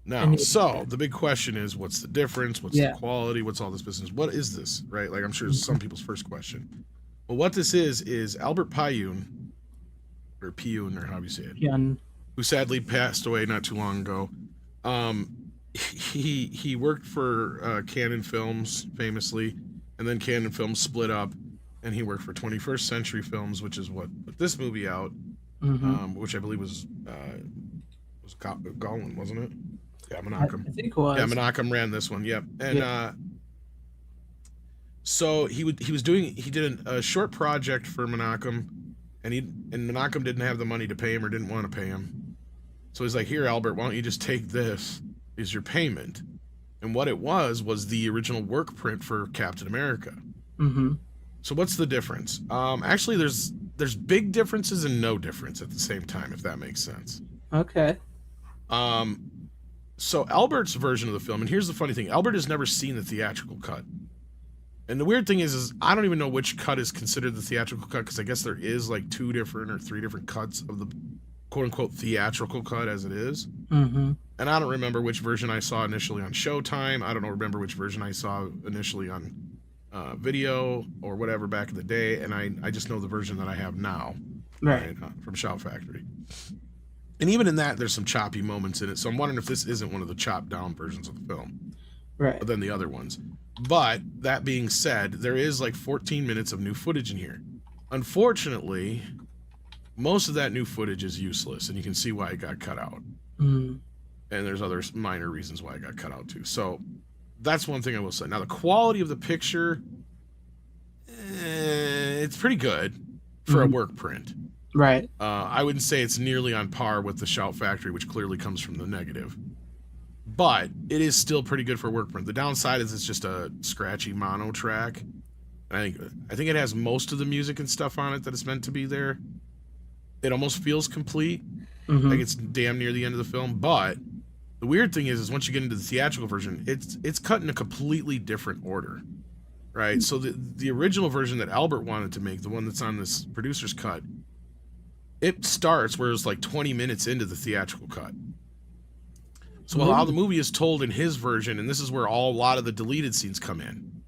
Now, so the big question is, what's the difference? What's Yeah. the quality? What's all this business? What is this, right? Like, I'm sure it's some people's first question. Well, what this is Albert Payun, or Piyun, or how you say it, Young. who sadly passed away not too long ago. He worked for Canon Films famously, and then Canon Films split up, and he worked for 21st Century Films, which is what put this movie out, which I believe was Golan, wasn't it? Yeah, Menachem. I think it was. Yeah, Menachem ran this one. Yep, and so he did a short project for Menachem, and Menachem didn't have the money to pay him or didn't want to pay him, so he's like, "Here, Albert, why don't you just take this as your payment?" And what it was the original work print for Captain America. So what's the difference? Actually, there's big differences and no difference at the same time, if that makes sense. Okay. So Albert's version of the film, and here's the funny thing, Albert has never seen the theatrical cut. And the weird thing is I don't even know which cut is considered the theatrical cut, because I guess there is like 2 different or 3 different cuts of the quote-unquote theatrical cut as it is. And I don't remember which version I saw initially on Showtime. I don't remember which version I saw initially on video or whatever back in the day, and I just know the version that I have now, right, from Shout Factory. And even in that, there's some choppy moments in it, so I'm wondering if this isn't one of the chopped down versions of the film, right, than the other ones. But that being said, there is like 14 minutes of new footage in here. Unfortunately, most of that new footage is useless, and you can see why it got cut out. And there's other minor reasons why it got cut out too. So that's one thing I will say. Now, the quality of the picture, it's pretty good for a work print. Right. I wouldn't say it's nearly on par with the Shout Factory, which clearly comes from the negative. But it is still pretty good for work print. The downside is it's just a scratchy mono track. I think it has most of the music and stuff on it that is meant to be there. It almost feels complete. Like it's damn near the end of the film. But the weird thing is once you get into the theatrical version, it's cut in a completely different order. Right? So the original version that Albert wanted to make, the one that's on this producer's cut, it starts where it's like 20 minutes into the theatrical cut. So how the movie is told in his version, and this is where a lot of the deleted scenes come in.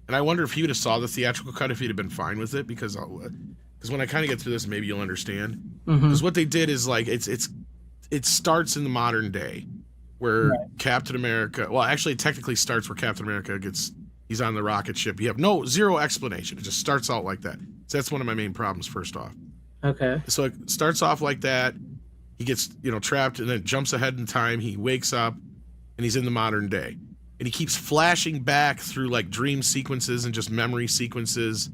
And I wonder if he would have saw the theatrical cut, if he'd have been fine with it, because when I kind of get through this, maybe you'll understand. Because what they did is like it starts in the modern day, where Captain America. Well, actually, it technically starts where Captain America he's on the rocket ship. You have zero explanation. It just starts out like that. So that's one of my main problems. First off. Okay. So it starts off like that. He gets, trapped, and then jumps ahead in time. He wakes up, and he's in the modern day. And he keeps flashing back through, like, dream sequences and just memory sequences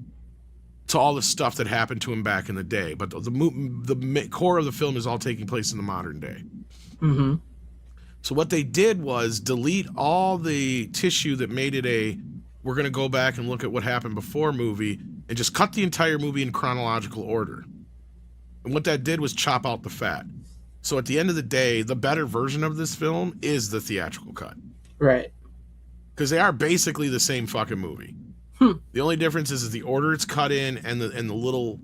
to all the stuff that happened to him back in the day. But the core of the film is all taking place in the modern day. So what they did was delete all the tissue that made it we're going to go back and look at what happened before movie, and just cut the entire movie in chronological order. And what that did was chop out the fat. So at the end of the day, the better version of this film is the theatrical cut. Right. Because they are basically the same fucking movie. The only difference is the order it's cut in, and the little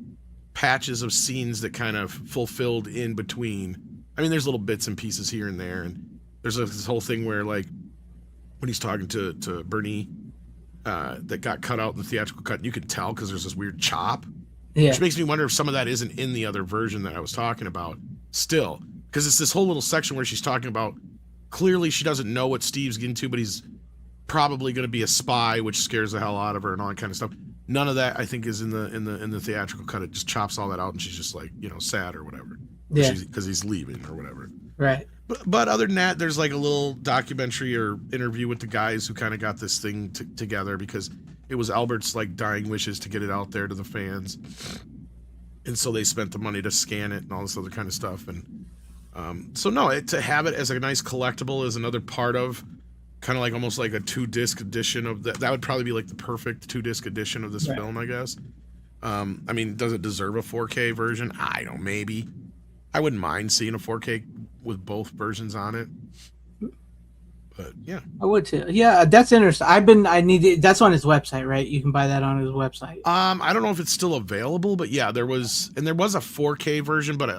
patches of scenes that kind of fulfilled in between. I mean, there's little bits and pieces here and there, and there's this whole thing where, like, when he's talking to Bernie, that got cut out in the theatrical cut, you can tell because there's this weird chop. Yeah. Which makes me wonder if some of that isn't in the other version that I was talking about still. Because it's this whole little section where she's talking about, clearly she doesn't know what Steve's getting to, but he's probably going to be a spy, which scares the hell out of her and all that kind of stuff. None of that, I think, is in the theatrical cut. It just chops all that out, and she's just like, sad or whatever. Yeah. Because he's leaving or whatever. Right. But other than that, there's like a little documentary or interview with the guys who kind of got this thing together, because it was Albert's like dying wishes to get it out there to the fans. And so they spent the money to scan it and all this other kind of stuff. And to have it as a nice collectible is another part of kind of like almost like a 2-disc edition of that. That would probably be like the perfect 2-disc edition of this film, I guess. I mean, does it deserve a 4K version? I don't know, maybe. I wouldn't mind seeing a 4K with both versions on it. But yeah, I would too. Yeah, that's interesting. That's on his website, right? You can buy that on his website. I don't know if it's still available, but yeah, there was a 4K version, but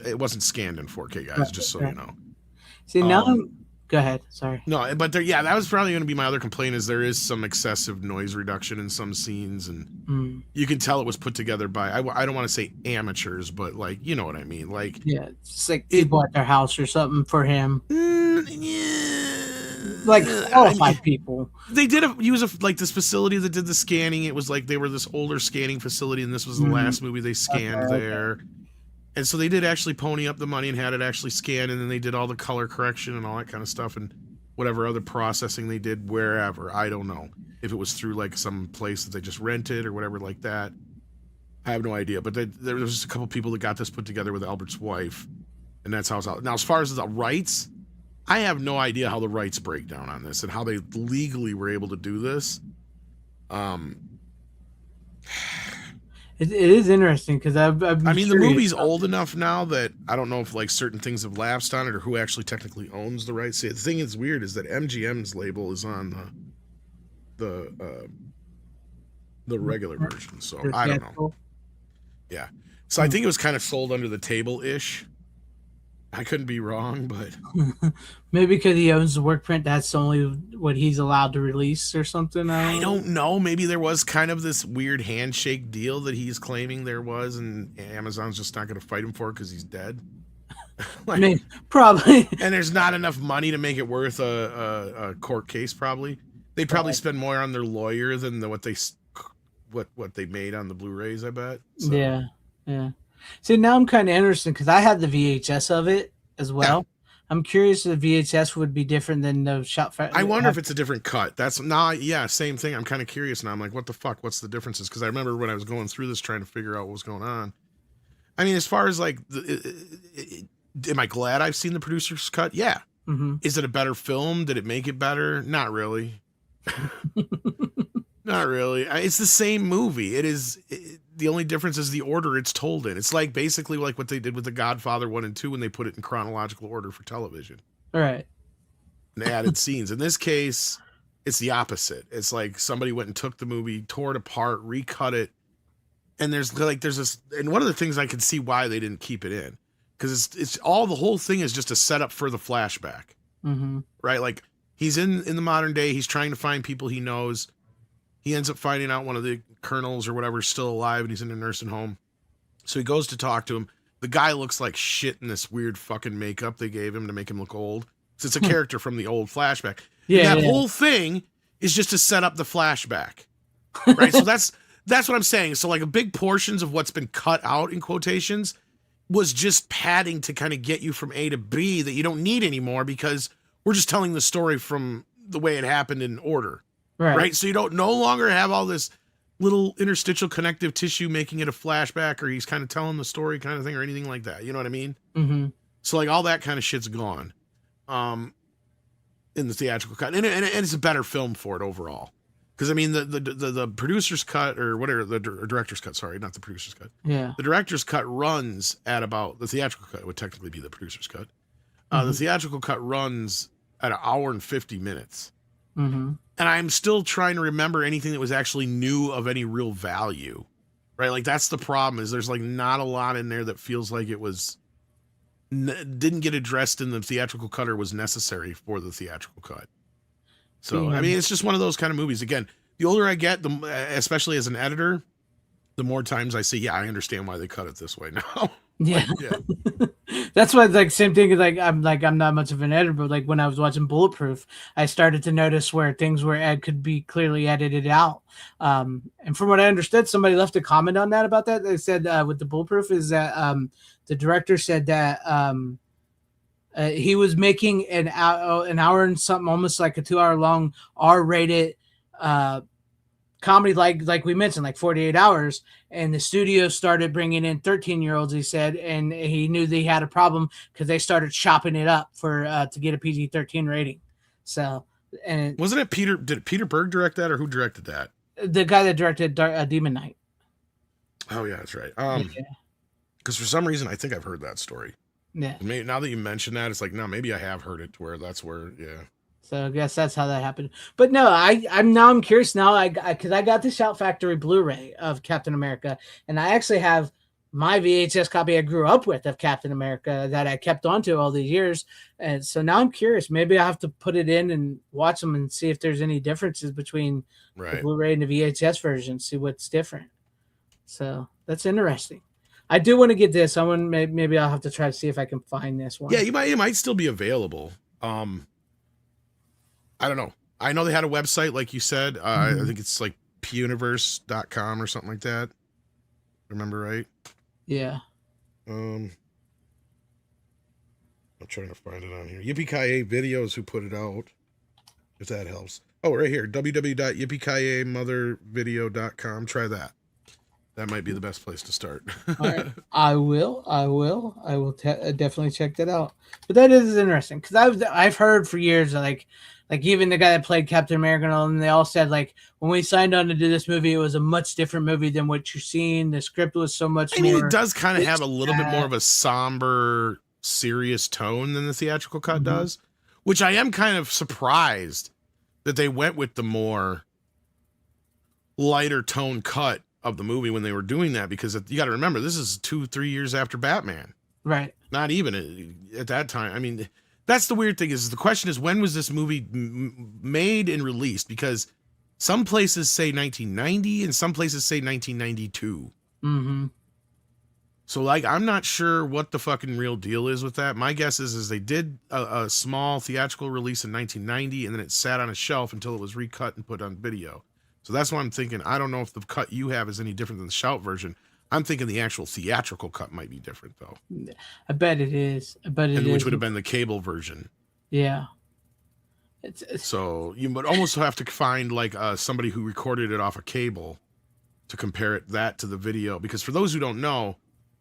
it wasn't scanned in 4K, guys. Just so you know. See, now Go ahead. Sorry. No, but that was probably going to be my other complaint. Is there is some excessive noise reduction in some scenes, and you can tell it was put together by I don't want to say amateurs, but like you know what I mean. Like Yeah, it's like people at their house or something for him. Yeah, Like qualified I mean, people. they did use like this facility that did the scanning. It was like they were this older scanning facility, and this was the last movie they scanned there. And so they did actually pony up the money and had it actually scanned, and then they did all the color correction and all that kind of stuff and whatever other processing they did wherever. I don't know if it was through like some place that they just rented or whatever like that. I have no idea. But there was just a couple people that got this put together with Albert's wife, and that's how it's out. Now, as far as the rights, I have no idea how the rights break down on this and how they legally were able to do this. It is interesting because I mean, the movie's old enough now that I don't know if like certain things have lapsed on it or who actually technically owns the rights. See, the thing that's weird is that MGM's label is on the regular version, so I don't know. Yeah, so I think it was kind of sold under the table ish. I couldn't be wrong, but maybe because he owns the work print, that's only what he's allowed to release or something. I don't know. Maybe there was kind of this weird handshake deal that he's claiming there was, and Amazon's just not going to fight him for it because he's dead. Like, I mean, probably. And there's not enough money to make it worth a court case. Probably they'd probably spend more on their lawyer than what they made on the Blu-rays. I bet. So. Yeah. See, now I'm kind of interested because I had the VHS of it as well. Yeah. I'm curious if the VHS would be different than the shot. I wonder if it's a different cut. That's not, same thing. I'm kind of curious now. I'm like, what the fuck? What's the differences? Because I remember when I was going through this trying to figure out what was going on. I mean, as far as like, am I glad I've seen the producer's cut? Yeah. Mm-hmm. Is it a better film? Did it make it better? Not really. Not really. It's the same movie. It is. The only difference is the order it's told in. It's like basically like what they did with The Godfather 1 and 2 when they put it in chronological order for television. All right. And they added scenes. In this case, it's the opposite. It's like somebody went and took the movie, tore it apart, recut it. And there's this, and one of the things I can see why they didn't keep it in, because it's all, the whole thing is just a setup for the flashback. Mm-hmm. Right? Like he's in the modern day, he's trying to find people he knows. He ends up finding out one of the colonels or whatever is still alive, and he's in a nursing home. So he goes to talk to him. The guy looks like shit in this weird fucking makeup they gave him to make him look old. So it's a character from the old flashback. Yeah, and that whole thing is just to set up the flashback. Right? So that's what I'm saying. So like a big portions of what's been cut out in quotations was just padding to kind of get you from A to B that you don't need anymore because we're just telling the story from the way it happened in order. Right. So you don't no longer have all this little interstitial connective tissue making it a flashback or he's kind of telling the story kind of thing or anything like that. You know what I mean? Mm-hmm. So like all that kind of shit's gone in the theatrical cut. And it's a better film for it overall. Because I mean the producer's cut or whatever, the director's cut, sorry, not the producer's cut. Yeah. The director's cut runs at about, the theatrical cut would technically be the producer's cut. The theatrical cut runs at 1 hour and 50 minutes. Mm-hmm. And I'm still trying to remember anything that was actually new of any real value, right? Like that's the problem is there's like not a lot in there that feels like it was, didn't get addressed in the theatrical cut or was necessary for the theatrical cut. So, I mean, it's just one of those kind of movies. Again, the older I get, especially as an editor, the more times I see, I understand why they cut it this way now. Yeah. That's why it's like same thing as I'm not much of an editor, but like when I was watching Bulletproof, I started to notice where things could be clearly edited out. And from what I understood, somebody left a comment on that about that. They said with the Bulletproof is that the director said that he was making an hour and something, almost like a 2 hour long R-rated comedy, like we mentioned, like 48 Hours, and the studio started bringing in 13-year-olds, he said, and he knew they had a problem because they started chopping it up for to get a PG-13 rating. So, and wasn't it did Peter Berg direct that, or who directed that? The guy that directed Demon Knight. Oh yeah, that's right. Because for some reason I think I've heard that story. Yeah. Maybe, now that you mention that, it's like, no, maybe I have heard it to where that's where, yeah. So I guess that's how that happened. But no, I'm curious now. Because I got the Shout Factory Blu-ray of Captain America, and I actually have my VHS copy I grew up with of Captain America that I kept onto all these years. And so now I'm curious. Maybe I have to put it in and watch them and see if there's any differences between the Right. Blu-ray and the VHS version, see what's different. So that's interesting. I do want to get this. Maybe I'll have to try to see if I can find this one. Yeah, it might still be available. I don't know. I know they had a website, like you said. I think it's like puniverse.com or something like that. Remember right? Yeah. I'm trying to find it on here. Yippee-ki-yay Videos who put it out, if that helps. Oh, right here, www.yippee-ki-yay-mothervideo.com. Try that. That might be the best place to start. All right. I will definitely check that out. But that is interesting because I've heard for years like even the guy that played Captain America and they all said like when we signed on to do this movie, it was a much different movie than what you're seeing. The script was so much more. It does kind of have a little bit more of a somber, serious tone than the theatrical cut does, which I am kind of surprised that they went with the more lighter tone cut of the movie when they were doing that, because you got to remember this is 2-3 years after Batman, right? Not even at that time. I mean, that's the weird thing is the question is when was this movie made and released, because some places say 1990 and some places say 1992. So like I'm not sure what the fucking real deal is with that. My guess is they did a small theatrical release in 1990 and then it sat on a shelf until it was recut and put on video. So that's why I'm thinking, I don't know if the cut you have is any different than the Shout version. I'm thinking the actual theatrical cut might be different, though. I bet it is. Which would have been the cable version. Yeah. So you would almost have to find like somebody who recorded it off a cable to compare that to the video. Because for those who don't know,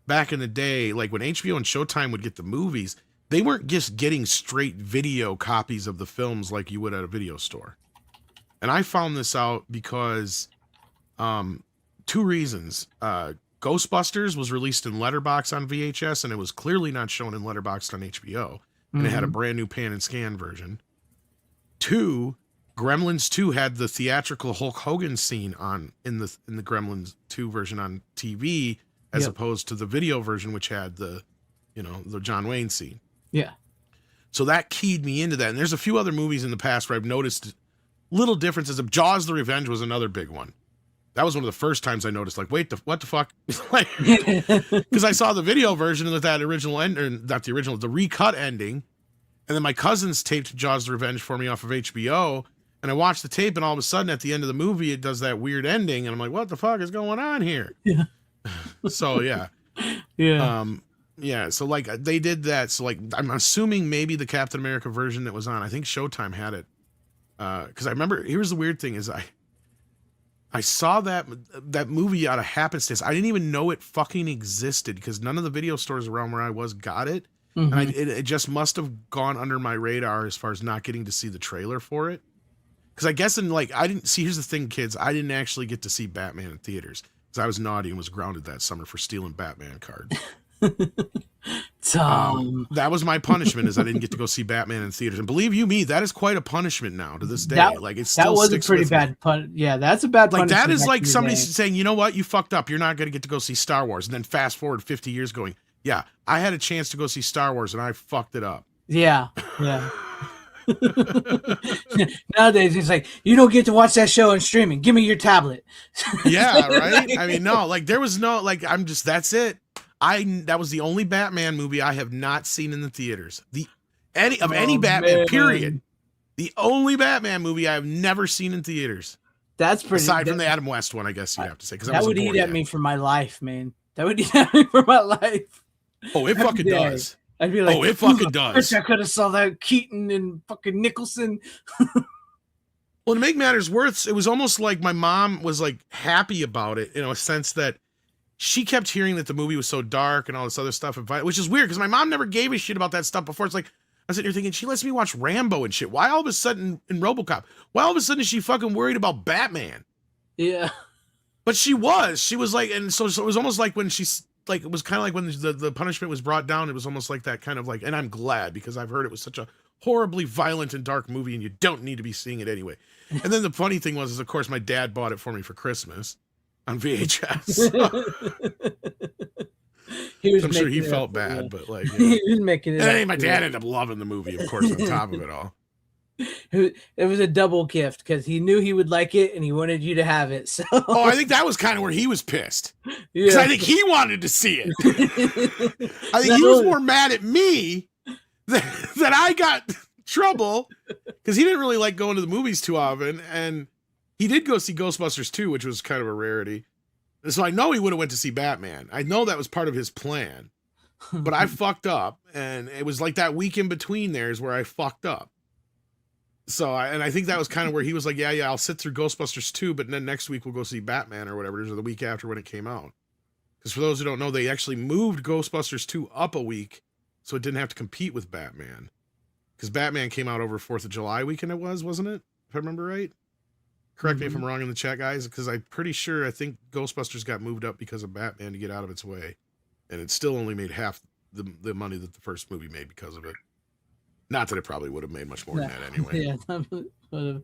back in the day, like when HBO and Showtime would get the movies, they weren't just getting straight video copies of the films like you would at a video store. And I found this out because 2 reasons. Ghostbusters was released in Letterbox on VHS, and it was clearly not shown in Letterbox on HBO. And it had a brand new pan and scan version. 2, Gremlins 2 had the theatrical Hulk Hogan scene in the Gremlins 2 version on TV, as opposed to the video version, which had the John Wayne scene. Yeah. So that keyed me into that. And there's a few other movies in the past where I've noticed little differences. Of Jaws: The Revenge was another big one. That was one of the first times I noticed, like, wait, what the fuck? Like, because I saw the video version with that original end, or not the original, the recut ending. And then my cousins taped Jaws: The Revenge for me off of HBO. And I watched the tape, and all of a sudden at the end of the movie, it does that weird ending. And I'm like, what the fuck is going on here? Yeah. So, yeah. Yeah. Yeah. So, like, they did that. So, like, I'm assuming maybe the Captain America version that was on, I think Showtime had it. Because I remember, here's the weird thing is I saw that movie out of happenstance. I didn't even know it fucking existed because none of the video stores around where I was got it. And it just must have gone under my radar as far as not getting to see the trailer for it. Because I guess here's the thing, kids, I didn't actually get to see Batman in theaters because I was naughty and was grounded that summer for stealing Batman cards. That was my punishment, is I didn't get to go see Batman in theaters. And believe you me, that is quite a punishment now to this day. It still was sticks a pretty with me. bad yeah, that's a bad punishment. That is like somebody saying, you know what, you fucked up, you're not going to get to go see Star Wars, and then fast forward 50 years going, yeah, I had a chance to go see Star Wars and I fucked it up. Yeah. Nowadays it's like, you don't get to watch that show on streaming, give me your tablet. Yeah, right. I mean, no, like there was no, like, that's it. That was the only Batman movie I have not seen in the theaters. Any Batman, period. The only Batman movie I have never seen in theaters. That's pretty. Aside from the Adam West one, I guess you'd have to say, because that would eat at me for my life, man. That would eat at me for my life. Oh, it fucking does. I'd be like, oh, it fucking does. I could have saw that Keaton and fucking Nicholson. Well, to make matters worse, it was almost like my mom was like happy about it, in a sense that she kept hearing that the movie was so dark and all this other stuff, which is weird because my mom never gave a shit about that stuff before. It's like, I was sitting here thinking, she lets me watch Rambo and shit. Why all of a sudden in RoboCop? Why all of a sudden is she fucking worried about Batman? Yeah. But she was like, and so it was almost like when she's like, it was kind of like when the punishment was brought down, it was almost like that kind of like, and I'm glad because I've heard it was such a horribly violent and dark movie and you don't need to be seeing it anyway. And then the funny thing was, of course, my dad bought it for me for Christmas on VHS. I'm sure he making it felt up for you. bad, but like, He was making it and up then my for dad you. ended up loving the movie, of course, on top of it all. It was a double gift because he knew he would like it and he wanted you to have it. So Oh, I think that was kind of where he was pissed because yeah. I think he wanted to see it. I think Not he was only- more mad at me that I got trouble because he didn't really like going to the movies too often, and he did go see Ghostbusters 2, which was kind of a rarity. And so I know he would have went to see Batman. I know that was part of his plan, but I fucked up, and it was like that week in between there is where I fucked up. So I think that was kind of where he was like, yeah, I'll sit through Ghostbusters 2, but then next week we'll go see Batman or whatever it is, or the week after when it came out. Because for those who don't know, they actually moved Ghostbusters 2 up a week so it didn't have to compete with Batman. Because Batman came out over 4th of July weekend wasn't it? If I remember right. Correct me if I'm wrong in the chat, guys, because I'm pretty sure I think Ghostbusters got moved up because of Batman to get out of its way. And it still only made half the money that the first movie made because of it. Not that it probably would have made much more than that anyway. Yeah.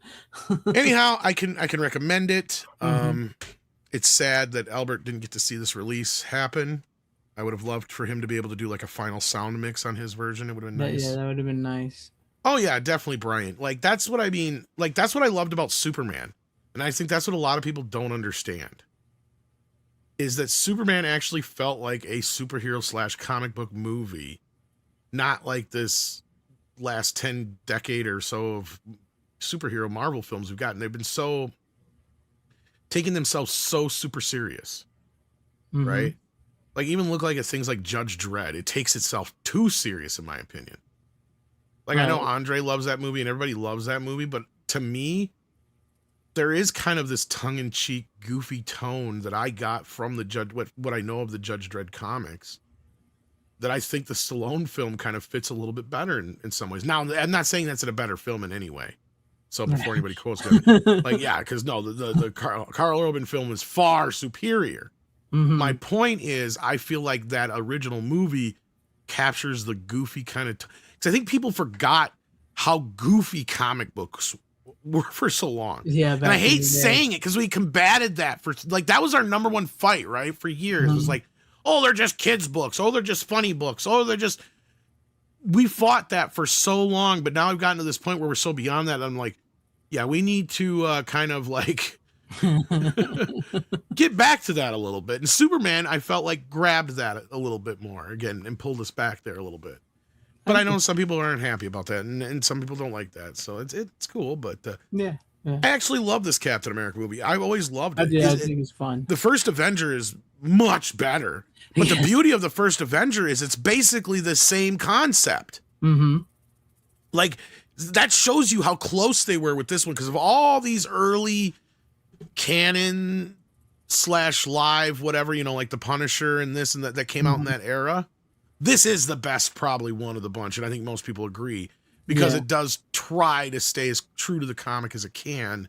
Anyhow, I can recommend it. It's sad that Albert didn't get to see this release happen. I would have loved for him to be able to do like a final sound mix on his version. It would have been nice. Yeah, that would have been nice. Oh yeah, definitely Brian. Like that's what I mean. Like that's what I loved about Superman. And I think that's what a lot of people don't understand. Is that Superman actually felt like a superhero / comic book movie, not like this last 10 decade or so of superhero Marvel films we've gotten. They've been so taking themselves so super serious, right? Like even look like at things like Judge Dredd. It takes itself too serious, in my opinion. Like I know Andre loves that movie and everybody loves that movie, but to me, there is kind of this tongue-in-cheek, goofy tone that I got from the Judge, what I know of the Judge Dredd comics, that I think the Stallone film kind of fits a little bit better in some ways. Now, I'm not saying that's a better film in any way. So before anybody quotes me, like, yeah, because no, the Carl Urban film is far superior. My point is, I feel like that original movie captures the goofy kind of, because I think people forgot how goofy comic books were for so long. Yeah, and I hate saying it because we combated that for like that was our number one fight, right? For years, it was like, oh, they're just kids' books. Oh, they're just funny books. Oh, they're just. We fought that for so long, but now I've gotten to this point where we're so beyond that. I'm like, yeah, we need to kind of like get back to that a little bit. And Superman, I felt like grabbed that a little bit more again and pulled us back there a little bit. But I know some people aren't happy about that, and some people don't like that. So it's cool. But yeah. I actually love this Captain America movie. I've always loved it. I think it's fun. The first Avenger is much better. But the beauty of the first Avenger is it's basically the same concept. Like, that shows you how close they were with this one because of all these early canon / live, whatever, you know, like The Punisher and this and that came out in that era. This is the best, probably one of the bunch, and I think most people agree because it does try to stay as true to the comic as it can,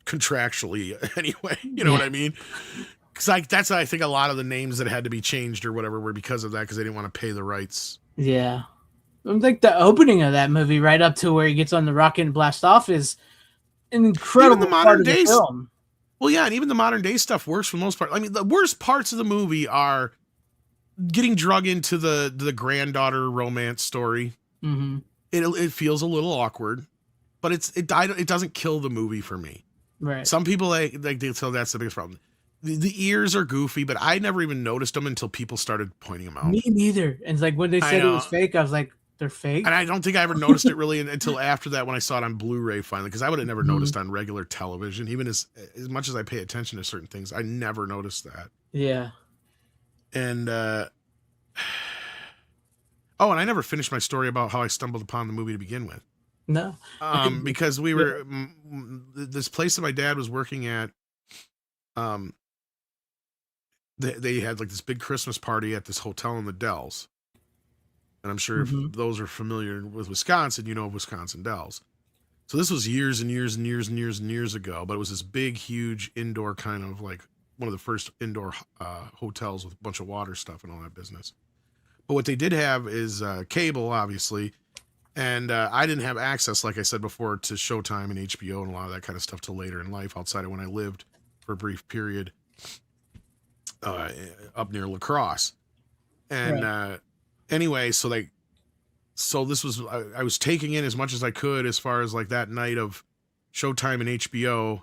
contractually anyway. You know what I mean? Because that's I think a lot of the names that had to be changed or whatever were because of that because they didn't want to pay the rights. Yeah, like the opening of that movie, right up to where he gets on the rocket and blast off, is an incredible even the modern day film. Well, yeah, and even the modern day stuff works for the most part. I mean, the worst parts of the movie are getting drug into the granddaughter romance story. It feels a little awkward, but it doesn't kill the movie for me. Right. Some people like they tell that's the biggest problem. The ears are goofy, but I never even noticed them until people started pointing them out. Me neither. And it's like when they said it was fake, I was like, they're fake. And I don't think I ever noticed it really until after that when I saw it on Blu-ray finally, because I would have never noticed on regular television, even as much as I pay attention to certain things, I never noticed that. Yeah. And and I never finished my story about how I stumbled upon the movie to begin with. No. Because we were this place that my dad was working at. They had like this big Christmas party at this hotel in the Dells. And I'm sure if those are familiar with Wisconsin, you know of Wisconsin Dells. So this was years and years and years and years and years ago, but it was this big, huge indoor kind of like one of the first indoor hotels with a bunch of water stuff and all that business. But what they did have is cable, obviously. And I didn't have access, like I said before, to Showtime and HBO and a lot of that kind of stuff till later in life outside of when I lived for a brief period up near La Crosse. And anyway, so this was I was taking in as much as I could as far as like that night of Showtime and HBO,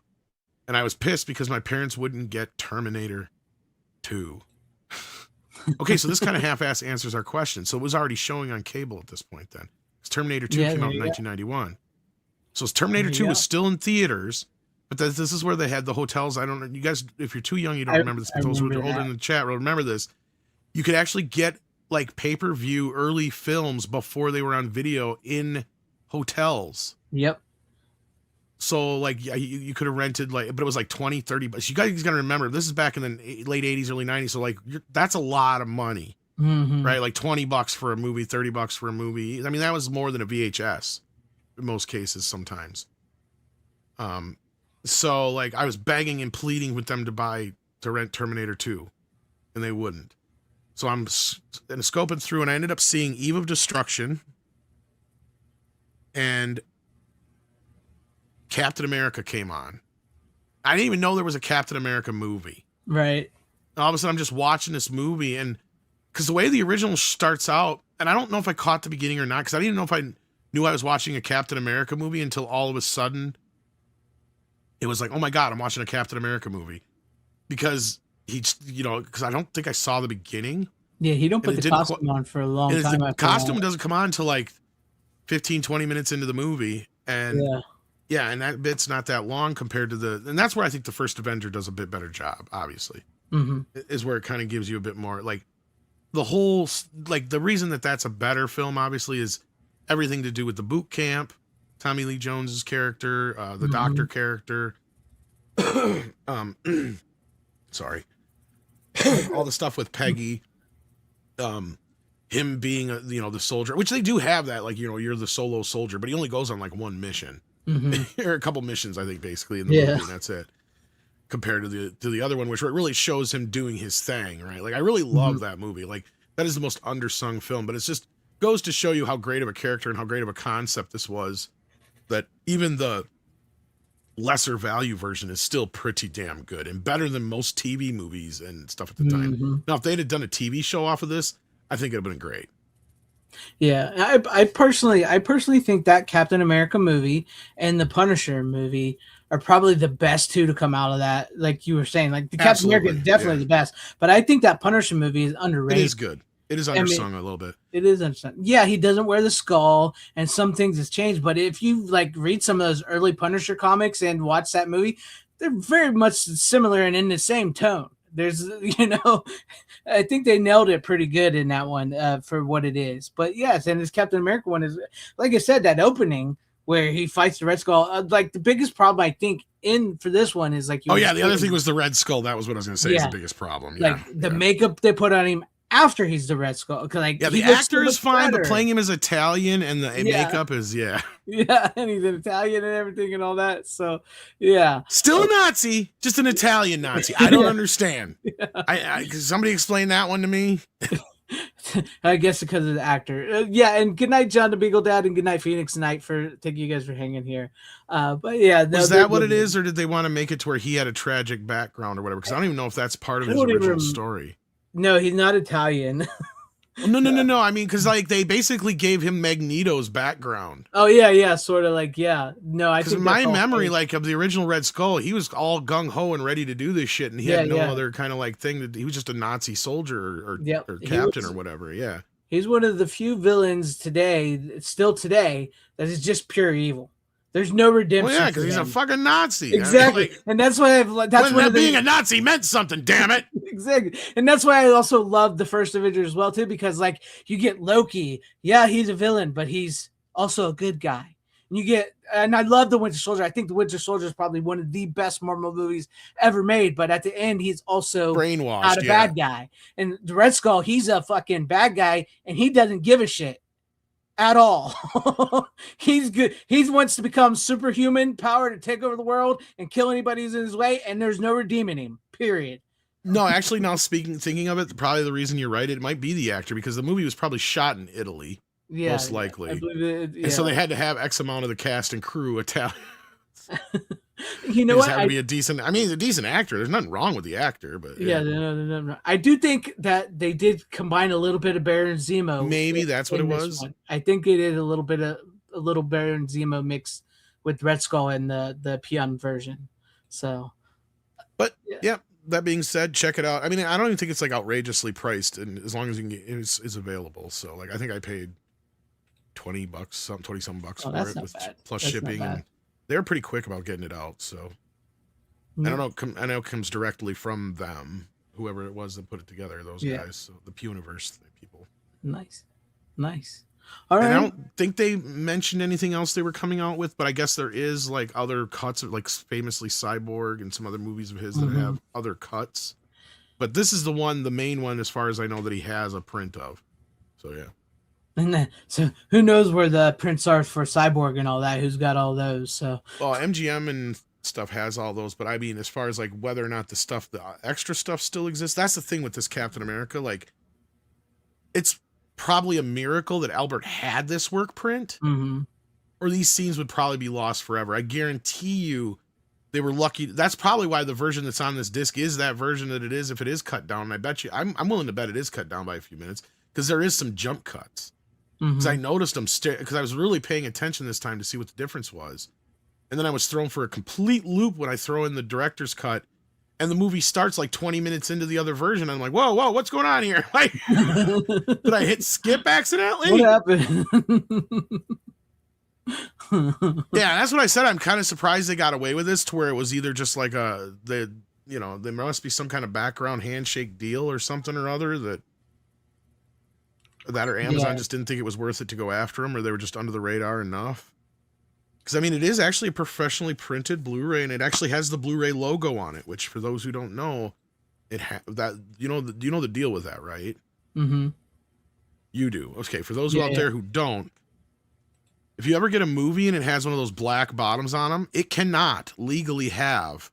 and I was pissed because my parents wouldn't get Terminator 2. Okay, so this kind of half-ass answers our question. So it was already showing on cable at this point then. Because Terminator 2 came out in 1991. So Terminator 2 was still in theaters, but this is where they had the hotels. I don't know. You guys, if you're too young, you don't remember this. But those who are older in the chat will remember this. You could actually get like pay-per-view early films before they were on video in hotels. Yep. So like you could have rented like, but it was like 20, 30 bucks. You guys got to remember, this is back in the late 80s, early 90s. So like that's a lot of money, right? Like $20 for a movie, $30 for a movie. I mean, that was more than a VHS in most cases sometimes. So like I was begging and pleading with them to rent Terminator 2, and they wouldn't. So I'm scoping through, and I ended up seeing Eve of Destruction and Captain America came on. I didn't even know there was a Captain America movie. Right. And all of a sudden I'm just watching this movie, and because the way the original starts out, and I don't know if I caught the beginning or not, because I didn't even know if I knew I was watching a Captain America movie until all of a sudden it was like, oh my God, I'm watching a Captain America movie. Because because I don't think I saw the beginning. Yeah, he don't put the costume on for a long time. The costume doesn't come on until like 15, 20 minutes into the movie. And yeah, and that bit's not that long compared to and that's where I think the first Avenger does a bit better job, obviously. Is where it kind of gives you a bit more, like, the whole, like, the reason that's a better film, obviously, is everything to do with the boot camp, Tommy Lee Jones's character, the doctor character, sorry, all the stuff with Peggy, him being, the soldier, which they do have that, like, you're the solo soldier, but he only goes on, like, one mission. Or a couple missions, I think, basically in the movie, and that's it. Compared to the other one, which really shows him doing his thing, right? Like I really love that movie. Like that is the most undersung film, but it's just goes to show you how great of a character and how great of a concept this was. That even the lesser value version is still pretty damn good and better than most TV movies and stuff at the time. Now, if they'd have done a TV show off of this, I think it'd have been great. Yeah, I personally think that Captain America movie and the Punisher movie are probably the best two to come out of that. Like you were saying, like the Captain America is definitely the best, but I think that Punisher movie is underrated. It is good. It is undersung a little bit. It is undersung. Yeah, he doesn't wear the skull, and some things has changed. But if you like read some of those early Punisher comics and watch that movie, they're very much similar and in the same tone. There's, I think they nailed it pretty good in that one for what it is. But yes, and this Captain America one is, like I said, that opening where he fights the Red Skull. Like the biggest problem I think for this one is like, the other thing was the Red Skull. That was what I was going to say is the biggest problem. Yeah, like the makeup they put on him after he's the Red Skull. Like, the actor is fine, but playing him as Italian and the makeup is yeah, and he's an Italian and everything and all that. So yeah, still a Nazi, just an Italian Nazi. I don't understand. I somebody explain that one to me. I guess because of the actor. And good night, John the Beagle Dad, and good night, Phoenix Knight. Thank you guys for hanging here. But yeah, was that what it is, or did they want to make it to where he had a tragic background or whatever? Because I don't even know if that's part of his original story. No, he's not Italian. No. I mean, because like they basically gave him Magneto's background. Oh yeah, sort of like No, I think in my memory, like of the original Red Skull, he was all gung ho and ready to do this shit, and he had no other kind of like thing. That he was just a Nazi soldier or captain or whatever. Yeah, he's one of the few villains still today, that is just pure evil. There's no redemption. Well, yeah, because he's a fucking Nazi. Exactly, and that's why being a Nazi meant something. Damn it. Exactly, and that's why I also love the first Avenger as well too, because like you get Loki. Yeah, he's a villain, but he's also a good guy. And I love the Winter Soldier. I think the Winter Soldier is probably one of the best Marvel movies ever made. But at the end, he's also brainwashed, not a bad guy. And the Red Skull, he's a fucking bad guy, and he doesn't give a shit at all. He's good. He wants to become superhuman power to take over the world and kill anybody who's in his way, and there's no redeeming him. Period. No, actually, now thinking of it, probably the reason you're right, it might be the actor, because the movie was probably shot in Italy, most likely. I believe and so they had to have X amount of the cast and crew Italian. You know He just what? happened to be a decent. I mean, he's a decent actor. There's nothing wrong with the actor, but Yeah, no. I do think that they did combine a little bit of Baron Zemo. maybe that's what it in this was. one. I think they did a little Baron Zemo mix with Red Skull and the Peon version. So, But yeah. yeah, that being said, check it out. I mean, I don't even think it's like outrageously priced, and as long as you can get, is available. So like, I think I paid $20, some 20 some bucks Oh, for that's it not with bad. plus That's not shipping, bad. and they're pretty quick about getting it out. So I don't know. I know it comes directly from them, whoever it was that put it together. Those Yeah. guys, so the Puniverse people. Nice. All And I right. don't think they mentioned anything else they were coming out with, but I guess there is like other cuts of like famously Cyborg and some other movies of his that have other cuts. But this is the main one, as far as I know, that he has a print of. So yeah. And then, so who knows where the prints are for Cyborg and all that? Who's got all those? So Well, MGM and stuff has all those, but I mean, as far as like whether or not the extra stuff still exists, that's the thing with this Captain America. Like, it's probably a miracle that Albert had this work print, or these scenes would probably be lost forever. I guarantee you they were lucky. That's probably why the version that's on this disc is that version that it is, if it is cut down. And I bet you, I'm willing to bet it is cut down by a few minutes, because there is some jump cuts. Because I noticed them, because I was really paying attention this time to see what the difference was. And then I was thrown for a complete loop when I throw in the director's cut, and the movie starts like 20 minutes into the other version. I'm like, whoa, what's going on here? Like, did I hit skip accidentally? what happened? Yeah, that's what I said. I'm kind of surprised they got away with this, to where it was either just like there must be some kind of background handshake deal or something or other that or Amazon just didn't think it was worth it to go after them, or they were just under the radar enough. Because I mean, it is actually a professionally printed Blu-ray, and it actually has the Blu-ray logo on it. Which, for those who don't know, you know the deal with that, right? You do. Okay, for those out there who don't, if you ever get a movie and it has one of those black bottoms on them, it cannot legally have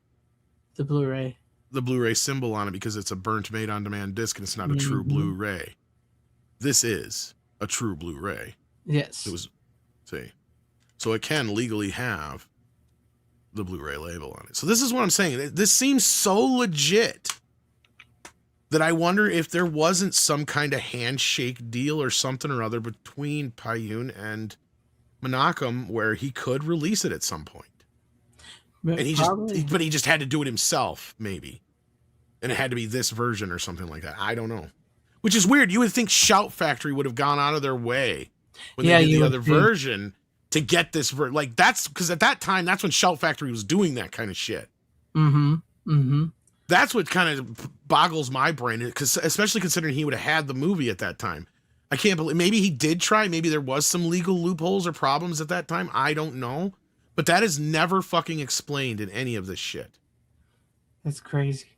the Blu-ray symbol on it, because it's a burnt made on demand disc and it's not a true Blu-ray. This is a true Blu-ray. Yes. It was, so it can legally have the Blu-ray label on it. So this is what I'm saying. This seems so legit that I wonder if there wasn't some kind of handshake deal or something or other between Payun and Menachem, where he could release it at some point. And he just had to do it himself, maybe. And it had to be this version or something like that. I don't know. Which is weird. You would think Shout Factory would have gone out of their way when they did the other version to get this like, that's because at that time, that's when Shout Factory was doing that kind of shit. That's what kind of boggles my brain, because especially considering he would have had the movie at that time. I can't believe, maybe he did try, maybe there was some legal loopholes or problems at that time. I don't know. But that is never fucking explained in any of this shit. That's crazy.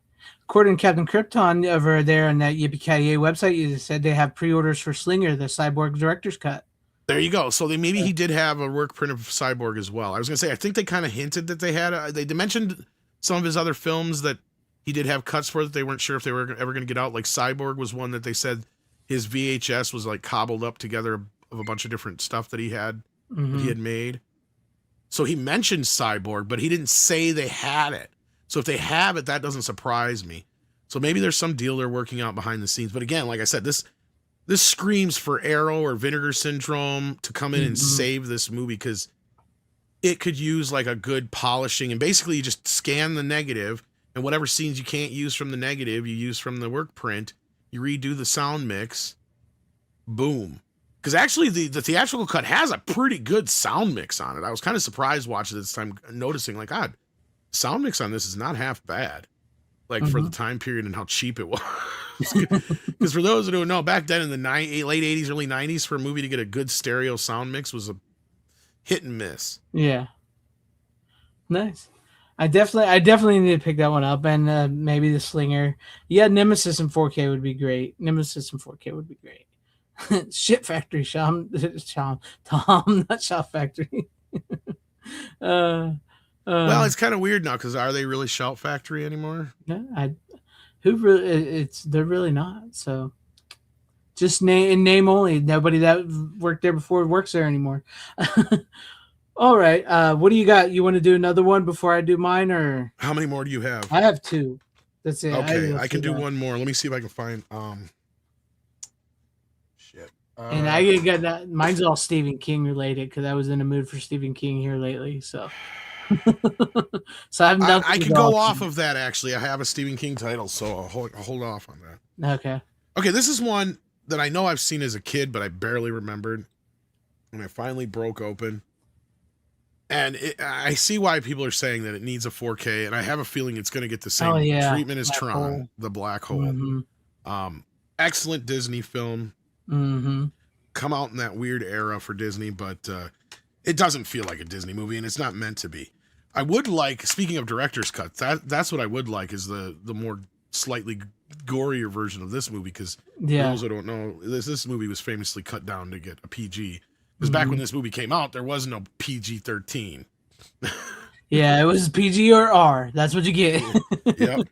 According to Captain Krypton over there on that Yippee-Ki-Yay website, you said they have pre-orders for Slinger, the Cyborg director's cut. There you go. So maybe he did have a work print of Cyborg as well. I was going to say, I think they kind of hinted that they had, they mentioned some of his other films that he did have cuts for that they weren't sure if they were ever going to get out. Like Cyborg was one that they said his VHS was like cobbled up together of a bunch of different stuff that he had made. So he mentioned Cyborg, but he didn't say they had it. So if they have it, that doesn't surprise me. So maybe there's some deal they're working out behind the scenes. But again, like I said, this screams for Arrow or Vinegar Syndrome to come in and save this movie, because it could use like a good polishing. And basically you just scan the negative, and whatever scenes you can't use from the negative, you use from the work print. You redo the sound mix. Boom. Because actually the theatrical cut has a pretty good sound mix on it. I was kind of surprised watching it this time, noticing like, God, sound mix on this is not half bad. Like for the time period and how cheap it was. Because for those who don't know, back then in the late 80s, early 90s, for a movie to get a good stereo sound mix was a hit and miss. Yeah. Nice. I definitely need to pick that one up, and maybe the Slinger. Yeah, Nemesis in 4K would be great. Shit Factory, Tom, not Shout Factory. Well, it's kind of weird now, because are they really Shout Factory anymore? No, they're really not. So just name only. Nobody that worked there before works there anymore. All right. What do you got? You want to do another one before I do mine, or How many more do you have? I have two. That's it. Okay, have I can two do left. one more. Let me see if I can find. Shit. And I got that. Mine's all Stephen King related because I was in the mood for Stephen King here lately. So, so I have nothing. I to can go go off of that. Actually, I have a Stephen King title, so I'll hold off on that. Okay. Okay, this is one that I know I've seen as a kid, but I barely remembered, and I finally broke open. And I see why people are saying that it needs a 4K, and I have a feeling it's going to get the same treatment as Black Tron, Hole. the Black Hole. Mm-hmm. Excellent Disney film. Mm-hmm. Come out in that weird era for Disney, but it doesn't feel like a Disney movie, and it's not meant to be. I would like, speaking of director's cut, that's what I would like is the more slightly gorier version of this movie, because for those who don't know, this movie was famously cut down to get a PG. Because back when this movie came out, there was no PG-13. Yeah, it was PG or R. That's what you get. Yep.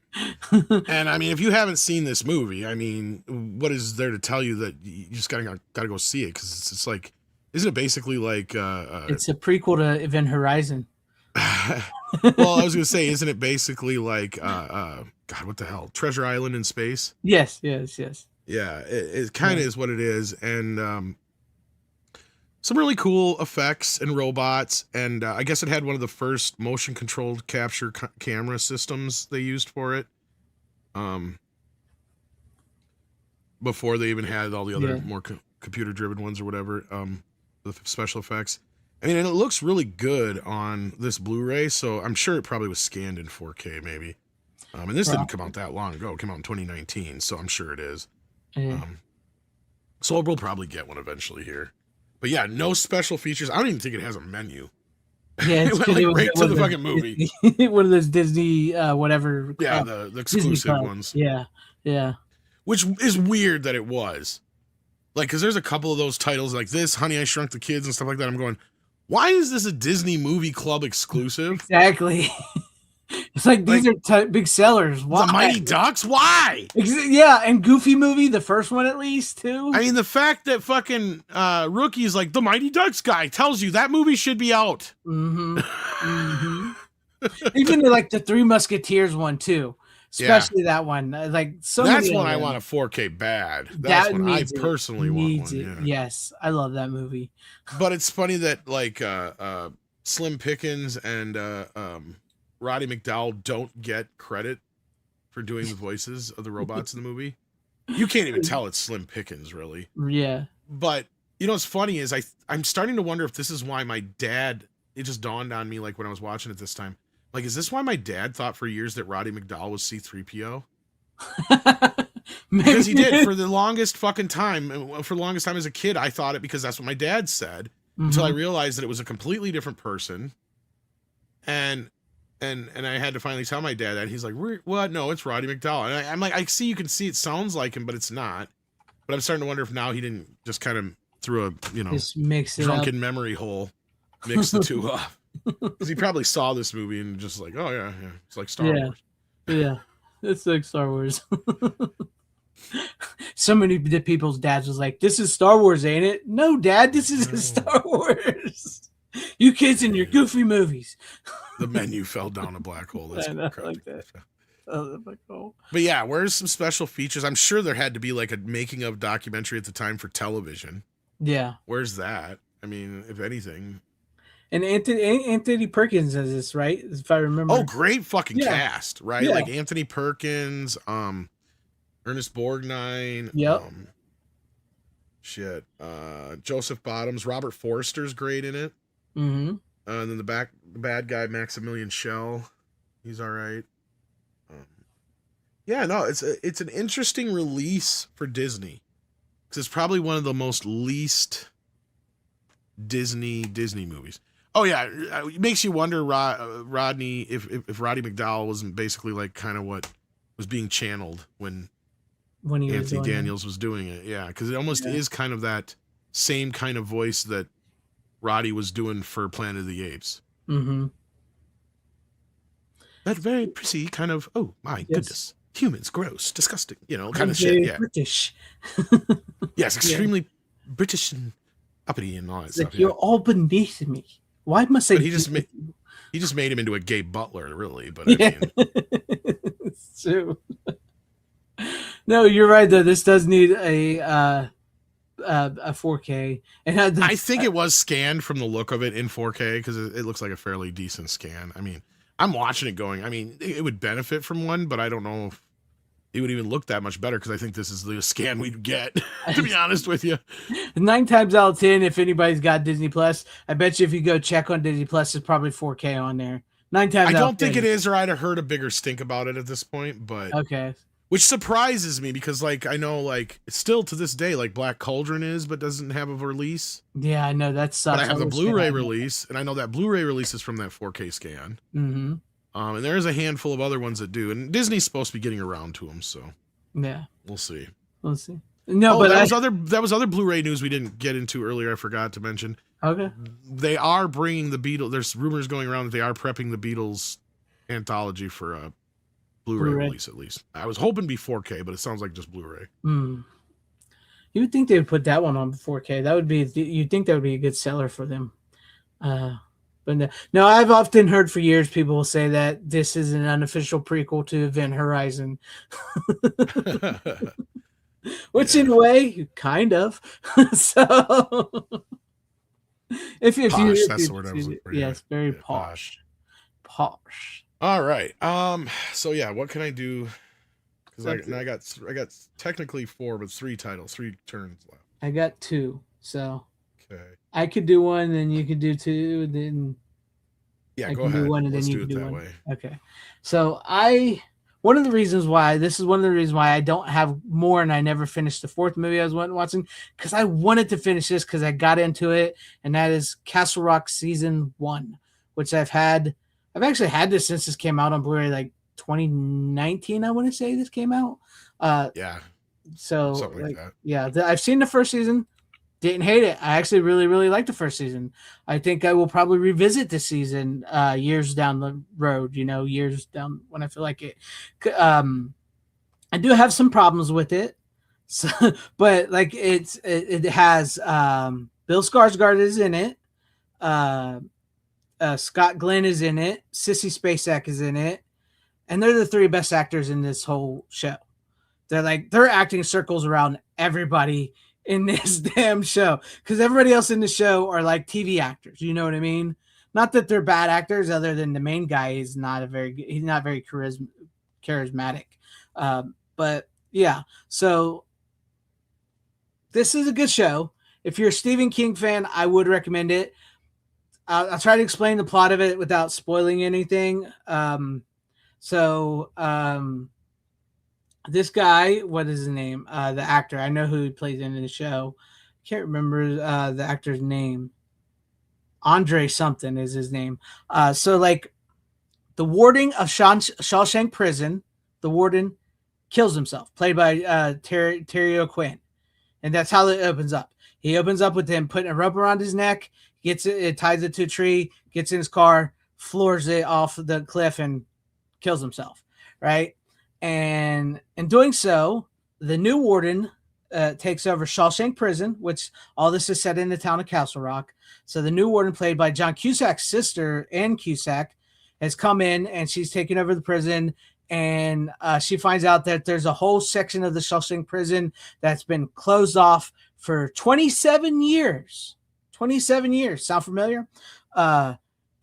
And I mean, if you haven't seen this movie, I mean, what is there to tell you that you just gotta go see it? Because it's like, isn't it basically like? It's a prequel to Event Horizon. Well, I was gonna say, isn't it basically like, God, what the hell, Treasure Island in space? Yes. Yeah, it kind of is what it is, and some really cool effects and robots, and I guess it had one of the first motion controlled capture camera systems they used for it. Before they even had all the other more computer driven ones or whatever, the special effects. I mean, and it looks really good on this Blu-ray, so I'm sure it probably was scanned in 4K maybe. And this didn't come out that long ago. It came out in 2019, so I'm sure it is. Yeah. So we'll probably get one eventually here. But yeah, no special features. I don't even think it has a menu. Yeah, it went like right to the fucking movie. One of those Disney, whatever. Yeah, the exclusive ones. Yeah. Which is weird that it was. Like, because there's a couple of those titles like this, Honey, I Shrunk the Kids and stuff like that. I'm going, why is this a Disney Movie Club exclusive? Exactly. It's like these are big sellers. Why? The Mighty Ducks? Why? Yeah, and Goofy movie, the first one at least, too. I mean, the fact that fucking Rookie's like, the Mighty Ducks guy tells you that movie should be out. Mm-hmm. Even like the Three Musketeers one, too. Especially that one. Like, so that's when I want a 4K bad. That's when I personally want one. Yeah. Yes, I love that movie. But it's funny that, like, Slim Pickens and Roddy McDowall don't get credit for doing the voices of the robots in the movie. You can't even tell it's Slim Pickens, really. Yeah. But you know what's funny is I'm starting to wonder if this is why my dad. It just dawned on me, like when I was watching it this time. Like, is this why my dad thought for years that Roddy McDowall was C-3PO? Because he did for the longest fucking time. For the longest time as a kid, I thought it because that's what my dad said. Until I realized that it was a completely different person. And I had to finally tell my dad that. And he's like, what? No, it's Roddy McDowall. And I'm like, I see, you can see it sounds like him, but it's not. But I'm starting to wonder if now he didn't just kind of through a, just mix it drunken up. Memory hole, mix the two up. Because he probably saw this movie and just like, oh yeah, it's like Star Wars. Yeah, it's like Star Wars. So many people's dads was like, this is Star Wars, ain't it? No, Dad, this is Star Wars. You kids in your goofy movies. The menu fell down a black hole. That's like that. But yeah, where's some special features? I'm sure there had to be like a making of documentary at the time for television. Yeah. Where's that? I mean, if anything. And Anthony Perkins does this, right? If I remember. Oh, great fucking cast, right? Yeah. Like Anthony Perkins, Ernest Borgnine. Yep. Joseph Bottoms. Robert Forster's great in it. Mm-hmm. And then the bad guy, Maximilian Schell. He's all right. Yeah, no, it's an interesting release for Disney. Because it's probably one of the most least Disney movies. Oh yeah, it makes you wonder, Rodney, if Roddy McDowall wasn't basically like kind of what was being channeled when Anthony Daniels was doing it. Yeah, because it almost is kind of that same kind of voice that Roddy was doing for Planet of the Apes. Mm-hmm. That very pretty kind of, oh my goodness, humans, gross, disgusting, kind of shit. Yeah, British. Yes, extremely British and uppity and all that stuff. Like, you're all beneath me. Why must I? But he just made him into a gay butler, really. But Yeah, I mean, it's true. No, you're right though. This does need a 4K, and I think it was scanned from the look of it in 4K because it looks like a fairly decent scan. I mean, I'm watching it going. I mean, it would benefit from one, but I don't know if it would even look that much better because I think this is the scan we'd get. To be honest with you, 9 times out of 10, if anybody's got Disney Plus, I bet you if you go check on Disney Plus, it's probably 4K on there. 9 times. I don't think it is, or I'd have heard a bigger stink about it at this point. But okay. Which surprises me because, like, I know, like, still to this day, like, Black Cauldron is, but doesn't have a release. Yeah, I know that sucks. But I have the Blu-ray release, and I know that Blu-ray release is from that 4K scan. Mm-hmm. And there is a handful of other ones that do, and Disney's supposed to be getting around to them, so yeah, we'll see. We'll see. No, but that was other Blu-ray news we didn't get into earlier. I forgot to mention. Okay. They are bringing the Beatles. There's rumors going around that they are prepping the Beatles anthology for a Blu-ray release, at least. I was hoping to be 4K, but it sounds like just Blu-ray. You would think they would put that one on 4K. That would be. You'd think that would be a good seller for them. But no, I've often heard for years people will say that this is an unofficial prequel to Event Horizon, which in a way, kind of. So, if posh, you, that's the word I was looking for. Yes, very yeah, posh. All right. So yeah, what can I do? Because I got technically 4, but 3 titles, 3 turns left. I got 2, so okay. I could do 1, then you could do 2, then yeah, go ahead. Do 1, and Let's then you do can it do that 1. way. Okay. So one of the reasons why I don't have more, and I never finished the 4th movie I was watching, because I wanted to finish this because I got into it, and that is Castle Rock Season 1, which I've actually had this since this came out on Blu-ray, like 2019. I want to say this came out. Yeah. So something like that. Yeah, I've seen the first season. Didn't hate it. I actually really, really liked the first season. I think I will probably revisit the season years down the road, years down when I feel like it. I do have some problems with it. So, but like it has Bill Skarsgård is in it. Scott Glenn is in it. Sissy Spacek is in it. And they're the 3 best actors in this whole show. They're acting circles around everybody in this damn show, because everybody else in the show are like TV actors. You know what I mean? Not that they're bad actors, other than the main guy is not very charismatic. But yeah, so this is a good show. If you're a Stephen King fan, I would recommend it. I'll try to explain the plot of it without spoiling anything. This guy, what is his name? The actor. I know who he plays in the show. I can't remember the actor's name. Andre something is his name. So like the warden of Shawshank Prison, the warden kills himself, played by Terry O'Quinn. And that's how it opens up. He opens up with him putting a rope around his neck, gets it, ties it to a tree, gets in his car, floors it off the cliff, and kills himself. Right. And in doing so, the new warden takes over Shawshank Prison, which all this is set in the town of Castle Rock. So the new warden, played by John Cusack's sister, Ann Cusack, has come in, and she's taken over the prison. And she finds out that there's a whole section of the Shawshank Prison that's been closed off for 27 years. 27 years. Sound familiar?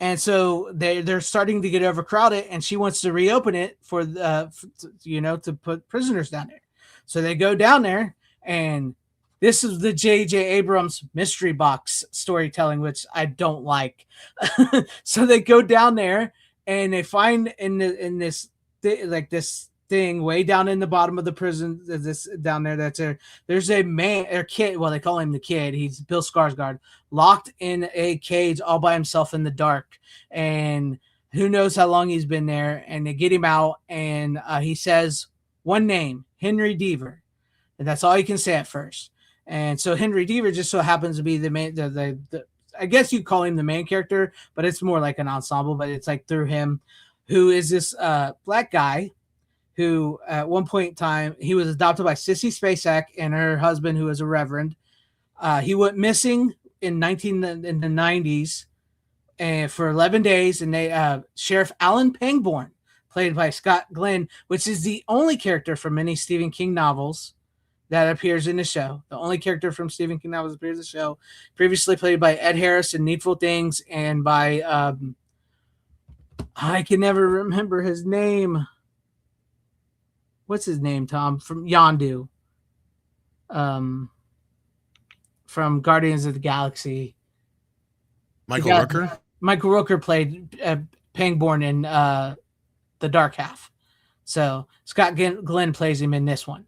And so they're starting to get overcrowded, and she wants to reopen it to put prisoners down there. So they go down there, and this is the J.J. Abrams mystery box storytelling, which I don't like. So they go down there, and they find in this thing way down in the bottom of the prison, this down there, there's a man or kid. Well, they call him the kid. He's Bill Skarsgård, locked in a cage all by himself in the dark, and who knows how long he's been there. And they get him out, and he says one name, Henry Deaver, and that's all he can say at first. And so Henry Deaver just so happens to be the main, I guess you call him the main character, but it's more like an ensemble. But it's like through him, who is this black guy who at one point in time, he was adopted by Sissy Spacek and her husband, who is a reverend. He went missing in the 90s and for 11 days, and they Sheriff Alan Pangborn, played by Scott Glenn, which is the only character from many Stephen King novels that appears in the show. The only character from Stephen King novels appears in the show. Previously played by Ed Harris in Needful Things, and by I can never remember his name. What's his name, Tom? From Yondu. From Guardians of the Galaxy. Michael Rooker? Michael Rooker played Pangborn in The Dark Half. So Scott Glenn plays him in this one.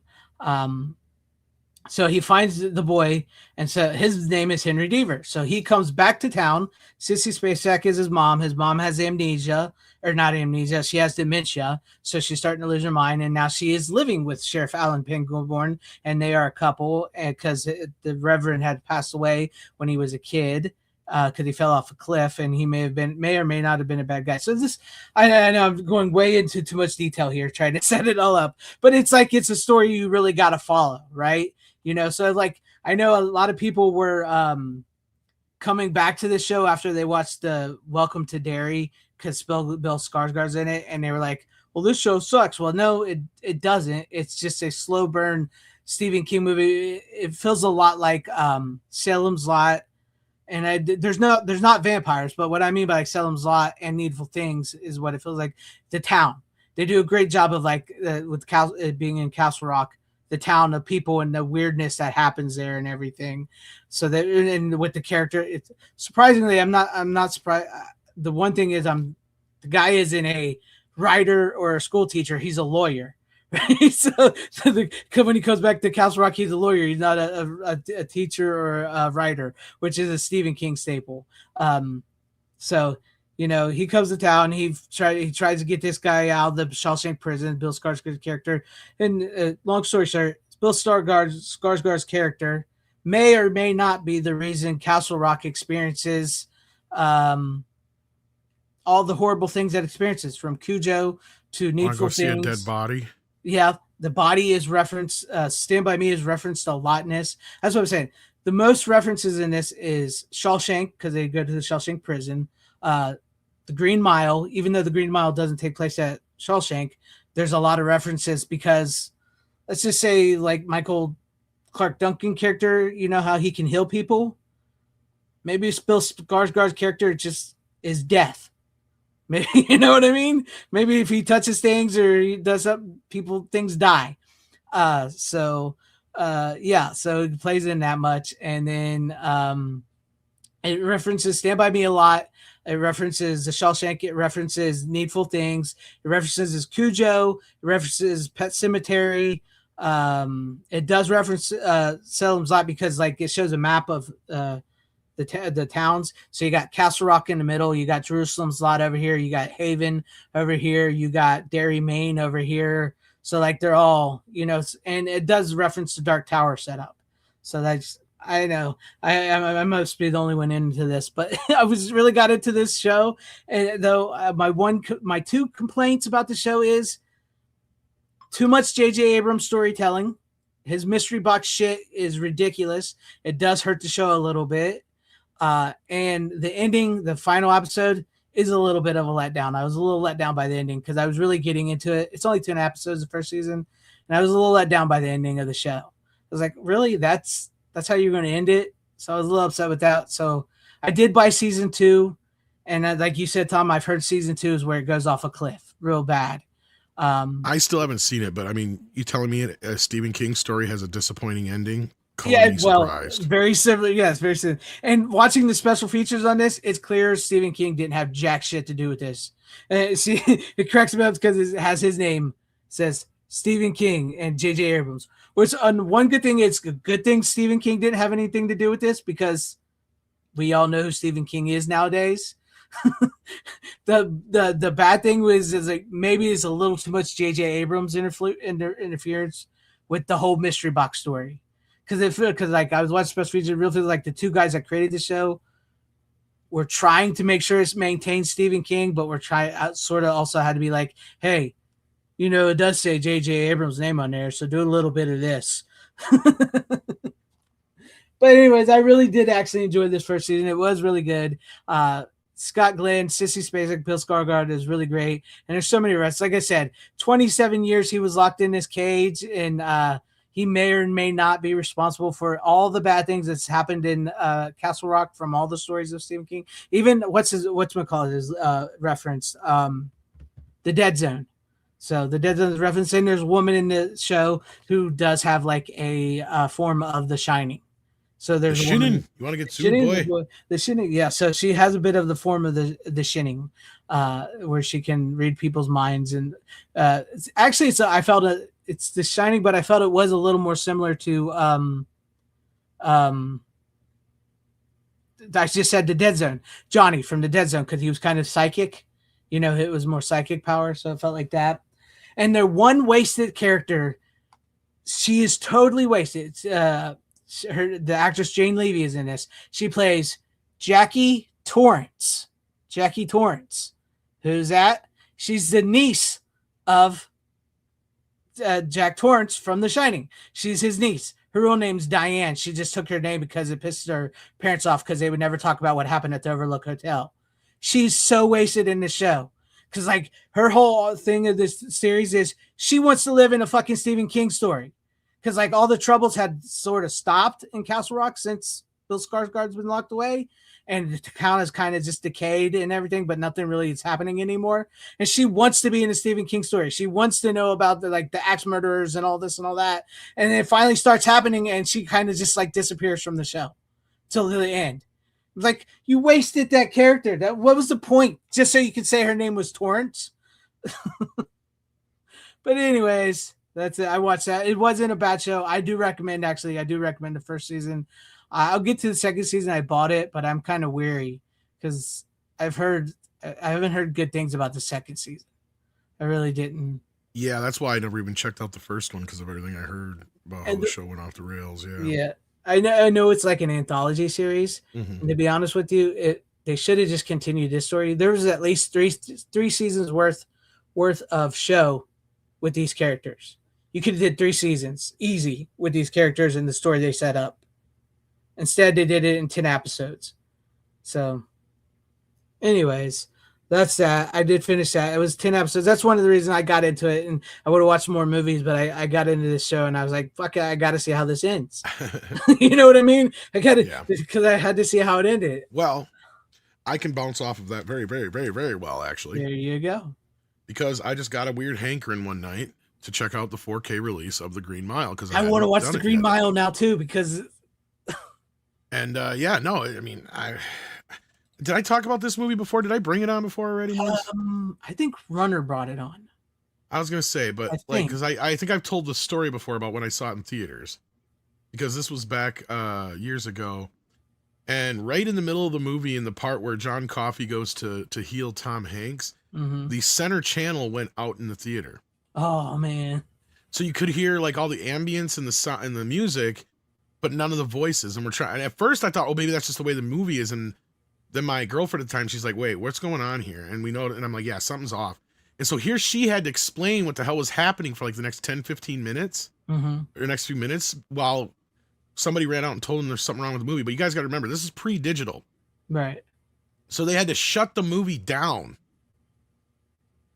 So he finds the boy, and so his name is Henry Deaver. So he comes back to town. Sissy Spacek is his mom. His mom has amnesia, or not amnesia. She has dementia. So she's starting to lose her mind, and now she is living with Sheriff Alan Pangborn, and they are a couple. And because the Reverend had passed away when he was a kid, because he fell off a cliff, and he may or may not have been a bad guy. So this, I know I'm going way into too much detail here, trying to set it all up, but it's like it's a story you really got to follow, right? You know, so like I know a lot of people were coming back to the show after they watched the Welcome to Derry because Bill Skarsgård's in it, and they were like, "Well, this show sucks." Well, no, it doesn't. It's just a slow burn Stephen King movie. It feels a lot like Salem's Lot. And there's not vampires, but what I mean by like Salem's Lot and Needful Things is what it feels like. The town, they do a great job of like with being in Castle Rock, the town of people and the weirdness that happens there and everything. So that, and with the character, it's surprisingly, I'm not surprised. The one thing is the guy isn't a writer or a school teacher. He's a lawyer. Right? So when he comes back to Castle Rock, he's a lawyer. He's not a teacher or a writer, which is a Stephen King staple. So you know, he comes to town. He tries to get this guy out of the Shawshank prison. Bill Skarsgård's character, and long story short, Bill Skarsgård's character may or may not be the reason Castle Rock experiences all the horrible things that it experiences, from Cujo to Needful Things. See a dead body. Yeah, the body is referenced. Stand By Me is referenced a lot in this. That's what I'm saying. The most references in this is Shawshank, because they go to the Shawshank prison. The Green Mile, even though the Green Mile doesn't take place at Shawshank, there's a lot of references because, let's just say, like Michael Clark Duncan character, you know how he can heal people? Maybe Bill Skarsgård's character just is death. Maybe, you know what I mean? Maybe if he touches things or he does something, things die. So it plays in that much. And then it references Stand By Me a lot. It references the Shawshank. It references Needful Things. It references Cujo. It references Pet Cemetery. It does reference Salem's Lot because like it shows a map of the towns. So you got Castle Rock in the middle, you got Jerusalem's Lot over here, you got Haven over here, you got Derry, Maine over here. So like they're all, you know, and it does reference the Dark Tower setup. So that's, I know I must be the only one into this, but I was really got into this show. And though my two complaints about the show is too much J.J. Abrams storytelling. His mystery box shit is ridiculous. It does hurt the show a little bit. And the ending, the final episode, is a little bit of a letdown. I was a little let down by the ending because I was really getting into it. It's only 10 episodes the first season, and I was a little let down by the ending of the show. I was like, really? That's how you're going to end it? So I was a little upset with that. So I did buy season 2, and like you said, Tom, I've heard season 2 is where it goes off a cliff real bad. I still haven't seen it, but I mean, you telling me a Stephen King story has a disappointing ending? Very similar. Yes, very similar. And watching the special features on this, it's clear Stephen King didn't have jack shit to do with this. See, it cracks me up because it has his name, says Stephen King and J.J. Abrams. Which on one good thing, it's a good thing Stephen King didn't have anything to do with this because we all know who Stephen King is nowadays. The bad thing is like maybe it's a little too much J.J. Abrams interference with the whole mystery box story. Because like I was watching special features, it really feels like the two guys that created the show were trying to make sure it's maintained Stephen King, but we're trying sort of also had to be like, hey, you know, it does say J.J. Abrams' name on there, so do a little bit of this. But anyways, I really did actually enjoy this first season. It was really good. Scott Glenn, Sissy Spacek, Bill Skarsgård is really great, and there's so many rest. Like I said, 27 years he was locked in this cage, and he may or may not be responsible for all the bad things that's happened in Castle Rock from all the stories of Stephen King. Even what's his reference, the Dead Zone. So the Dead Zone is referencing there's a woman in the show who does have like a form of The Shining. So there's The a woman. Shinin. You want to get sued, boy? The Shining, yeah. So she has a bit of the form of the Shining, where she can read people's minds, and actually, I felt it's The Shining, but I felt it was a little more similar to I just said the Dead Zone, Johnny from the Dead Zone, because he was kind of psychic. You know, it was more psychic power, so it felt like that. And the one wasted character, she is totally wasted. It's, the actress Jane Levy is in this. She plays Jackie Torrance. Jackie Torrance. Who's that? She's the niece of Jack Torrance from The Shining. She's his niece. Her real name's Diane. She just took her name because it pissed her parents off because they would never talk about what happened at the Overlook Hotel. She's so wasted in the show. Because, like, her whole thing of this series is she wants to live in a fucking Stephen King story. Because, like, all the troubles had sort of stopped in Castle Rock since Bill Skarsgård's been locked away. And the town has kind of just decayed and everything, but nothing really is happening anymore. And she wants to be in a Stephen King story. She wants to know about the axe murderers and all this and all that. And then it finally starts happening, and she kind of just, like, disappears from the show till the end. Like, you wasted that character. What was the point? Just so you could say her name was Torrance? But anyways, that's it. I watched that. It wasn't a bad show. I do recommend the first season. I'll get to the second season. I bought it, but I'm kind of weary because I haven't heard good things about the second season. I really didn't. Yeah, that's why I never even checked out the first one because of everything I heard about how the show went off the rails. Yeah. Yeah. I know it's like an anthology series. Mm-hmm. And to be honest with you, they should have just continued this story. There was at least three seasons worth of show with these characters. You could have did 3 seasons easy with these characters and the story they set up. Instead, they did it in 10 episodes. So, anyways, that's that. I did finish that. It was 10 episodes. That's one of the reasons I got into it. And I would have watched more movies, but I got into this show and I was like, fuck it, I got to see how this ends. You know what I mean? Because I had to see how it ended. Well, I can bounce off of that very, very, very, very well, actually. There you go. Because I just got a weird hankering one night to check out the 4K release of The Green Mile. Because I want to watch The Green Mile now, too, because... And, yeah, no, I mean, did I talk about this movie before? Did I bring it on before already once? I think Runner brought it on. I was going to say, but because I think I've told the story before about when I saw it in theaters. Because this was back years ago. And right in the middle of the movie, in the part where John Coffey goes to heal Tom Hanks, the center channel went out in the theater. Oh, man. So you could hear like all the ambience and the music, but none of the voices. And we're trying. And at first I thought, oh, maybe that's just the way the movie is. And then my girlfriend at the time, she's like, wait, what's going on here? And we know, and I'm like, yeah, something's off. And so here she had to explain what the hell was happening for like the next 10, 15 minutes, or the next few minutes, while somebody ran out and told them there's something wrong with the movie. But you guys got to remember, this is pre-digital. Right. So they had to shut the movie down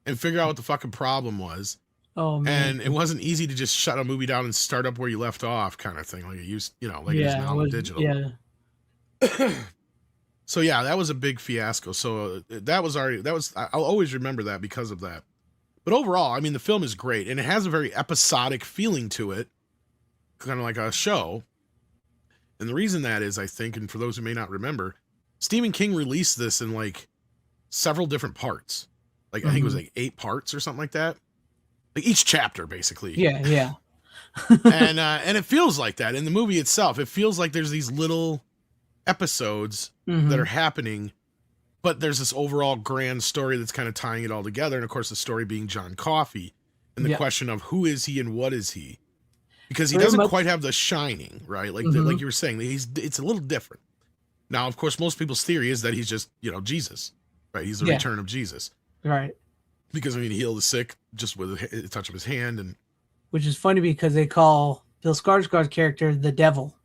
and figure out what the fucking problem was. Oh, man. And it wasn't easy to just shut a movie down and start up where you left off, kind of thing. Like it used, like it is now with digital. Yeah. So yeah, that was a big fiasco. So I'll always remember that because of that. But overall, I mean, the film is great and it has a very episodic feeling to it, kind of like a show. And the reason that is, I think, and for those who may not remember, Stephen King released this in like several different parts. Like I think it was like 8 parts or something like that. Like each chapter, basically. Yeah. And it feels like that in the movie itself. It feels like there's these little episodes that are happening, but there's this overall grand story that's kind of tying it all together. And of course, the story being John Coffey and the question of who is he and what is he? Because he doesn't quite have the shining, right? Like like you were saying, it's a little different. Now, of course, most people's theory is that he's just, Jesus, right? He's the return of Jesus. Right. Because he healed the sick just with a touch of his hand. And which is funny because they call Bill Skarsgård's character the devil.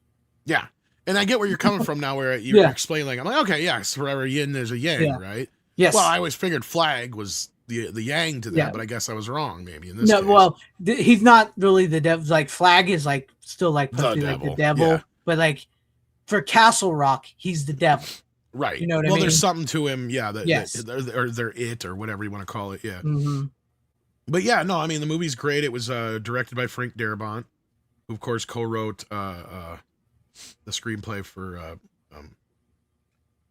Yeah. And I get where you're coming from now, where you're Yeah. explaining, like, I'm like, okay, yes, forever yin, there's a yang, Yeah. right? Yes. Well, I always figured flag was the yang to that, Yeah. but I guess I was wrong, maybe, in this No, case. well, he's not really the devil. Like Flag is like still like The supposed to be like the devil, devil, yeah. but like for Castle Rock, he's the devil. Right. You know what I well, mean? there's something to him, yeah, Yes. or they're it, or whatever you want to call it, yeah. Mm-hmm. But yeah, no, I mean, the movie's great. It was directed by Frank Darabont, who, of course, co-wrote the screenplay for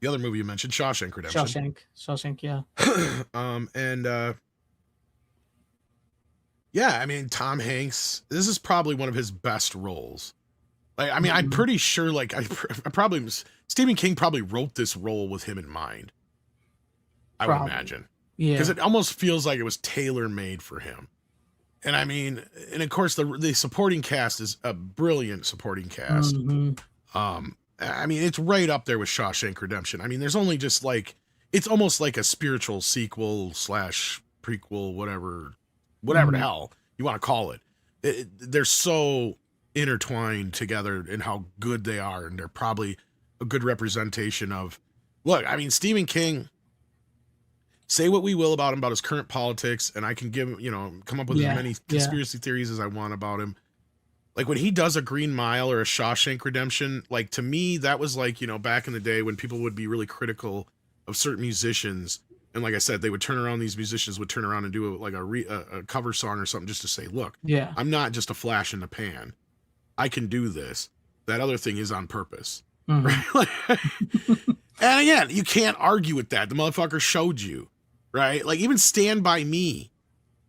the other movie you mentioned, Shawshank Redemption. Shawshank, yeah. Yeah, I mean, Tom Hanks, this is probably one of his best roles. Like, I mean, I'm pretty sure, like, I probably, Stephen King probably wrote this role with him in mind. I would imagine. Yeah. Because it almost feels like it was tailor-made for him. And I mean, and of course, the supporting cast is a brilliant supporting cast. I mean, it's right up there with Shawshank Redemption. I mean, there's only just like, it's almost like a spiritual sequel / prequel, whatever the hell you want to call it. They're so intertwined together in how good they are, and they're probably a good representation of, look, I mean, Stephen King, say what we will about him, about his current politics, and I can come up with as many conspiracy theories as I want about him. Like, when he does a Green Mile or a Shawshank Redemption, like, to me, that was like, back in the day when people would be really critical of certain musicians. And like I said, these musicians would turn around and do a cover song or something just to say, look, I'm not just a flash in the pan. I can do this. That other thing is on purpose. Right? And again, you can't argue with that. The motherfucker showed you, right? Like, even Stand By Me,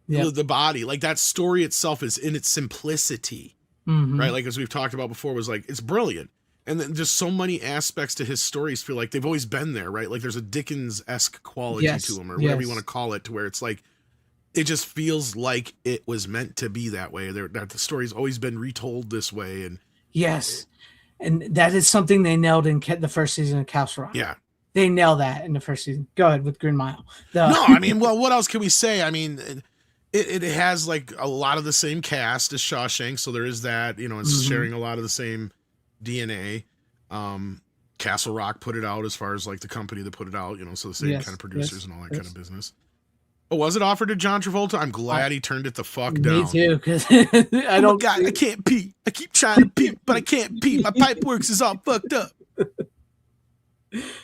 the body, like, that story itself is in its simplicity. Right, like, as we've talked about before, was like, it's brilliant, and then just so many aspects to his stories feel like they've always been there, right? Like, there's a Dickens-esque quality to them, or whatever you want to call it, to where it's like, it just feels like it was meant to be that way. That the story's always been retold this way, and and that is something they nailed in the first season of Castle Rock. Yeah, they nail that in the first season. Go ahead with Green Mile. No, I mean, well, what else can we say? I mean, it has like a lot of the same cast as Shawshank, so there is that, it's sharing a lot of the same DNA. Castle Rock put it out, as far as like the company that put it out, so the same kind of producers and all that kind of business. Oh, was it offered to John Travolta? I'm glad he turned it the fuck down. Me too, because I don't. God, I can't pee. I keep trying to pee, but I can't pee. My pipe works is all fucked up.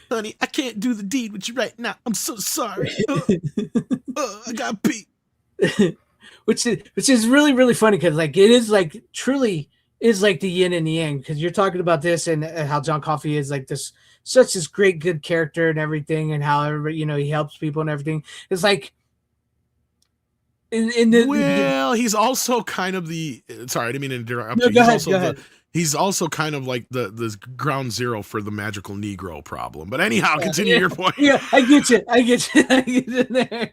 Honey, I can't do the deed with you right now. I'm so sorry. I gotta pee. which is really, really funny, because like it is like truly is like the yin and the yang, because you're talking about this and how John Coffey is like such this great good character and everything, and how everybody, he helps people and everything. It's like he's also kind of the, sorry, I didn't mean to interrupt you. No, Go ahead. He's also kind of like the ground zero for the magical Negro problem. But anyhow, continue your point. Yeah, I get you there.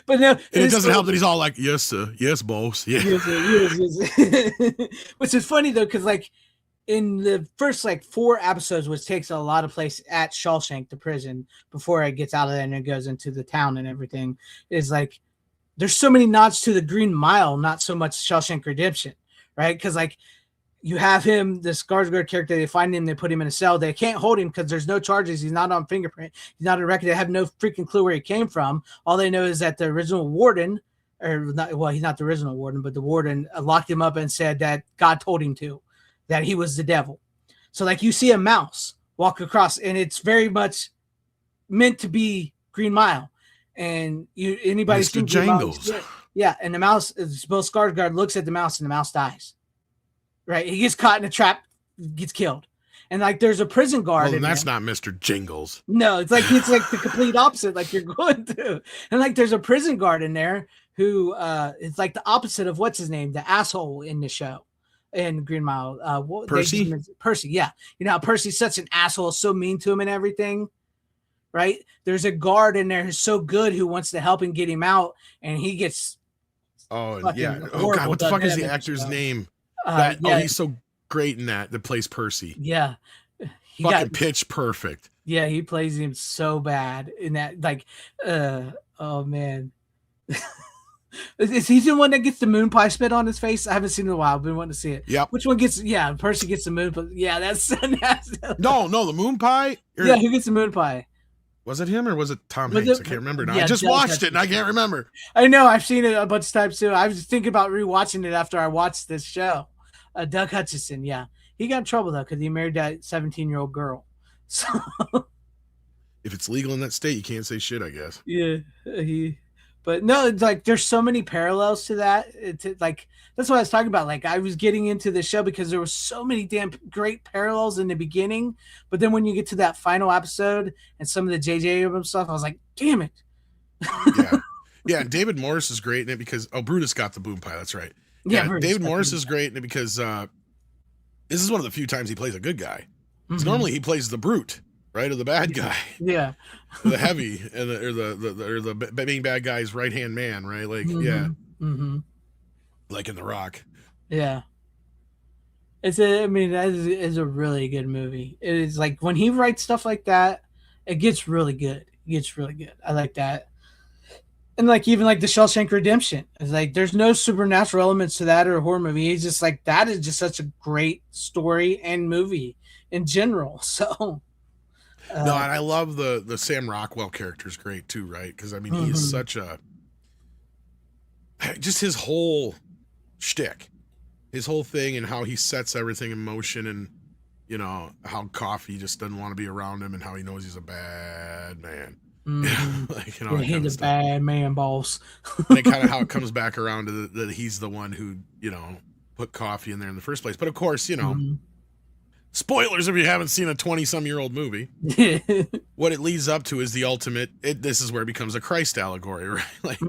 But no, it doesn't help that he's all like, yes, sir. Yes, boss. Yeah. Yes. Which is funny, though, because like in the first like 4 episodes, which takes a lot of place at Shawshank, the prison, before it gets out of there and it goes into the town and everything, is like there's so many nods to the Green Mile, not so much Shawshank Redemption, right? Because like, you have him, this Skarsgård character, they find him, they put him in a cell. They can't hold him because there's no charges. He's not on fingerprint. He's not a record. They have no freaking clue where he came from. All they know is that the original warden, he's not the original warden, but the warden locked him up and said that God told him to, that he was the devil. So like you see a mouse walk across, and it's very much meant to be Green Mile. And anybody's Mr. Jangles. Yeah, and the mouse, Bill Skarsgård looks at the mouse, and the mouse dies. Right, he gets caught in a trap, gets killed, and like there's a prison guard. Well, that's not Mr. Jingles. No, it's like the complete opposite. Like you're going to, and like there's a prison guard in there who is like the opposite of what's his name, the asshole in the show, in Green Mile. Percy. Percy, yeah. You know how Percy's such an asshole, so mean to him and everything. Right, there's a guard in there who's so good, who wants to help him get him out, and he gets. Oh yeah. Oh god, what the fuck is the actor's name? He's so great in that plays Percy. Yeah. Fucking pitch perfect. Yeah, he plays him so bad in that, like, oh man. Is he the one that gets the moon pie spit on his face? I haven't seen it in a while. I've been wanting to see it. Yep. Which one gets? Yeah, Percy gets the moon. But yeah, that's No, the moon pie. Yeah, who gets the moon pie? Was it him or was it Tom Was Hanks? it- I can't remember now. yeah, I just Doug watched it Hutchins. and I can't remember. I know. I've seen it a bunch of times too. I was thinking about rewatching it after I watched this show. Doug Hutchison. Yeah, he got in trouble though because he married that 17-year-old girl. So If it's legal in that state, you can't say shit, I guess. yeah, but no, it's like there's so many parallels to that. It's like that's what I was talking about. Like I was getting into the show because there were so many damn great parallels in the beginning, but then when you get to that final episode and some of the J.J. Abrams stuff, I was like, damn it. Yeah. Yeah, and David Morris is great in it because Brutus got the boom pie, that's right. Yeah, Yeah, David Morris is great in it because this is one of the few times he plays a good guy. Because normally he plays the brute, right, or the bad guy, Yeah. the heavy, and the main bad guy's right hand man, right? Like like in The Rock. Yeah. I mean, that is a really good movie. It is like when he writes stuff like that, it gets really good. It gets really good. I like that. And like even like the Shawshank Redemption, it's like there's no supernatural elements to that or a horror movie. It's just like that is just such a great story and movie in general. So No, and I love the Sam Rockwell character is great too, right? Because I mean, he is such a just his whole shtick, his whole thing, and how he sets everything in motion, and you know how Coffee just doesn't want to be around him, and how he knows he's a bad man. Like, you know, he's a bad man, boss. And kind of how it comes back around to that he's the one who, you know, put Coffee in there in the first place. But of course, you know, spoilers if you haven't seen a 20-some-year-old movie. What it leads up to is the ultimate. This is where it becomes a Christ allegory, right? Like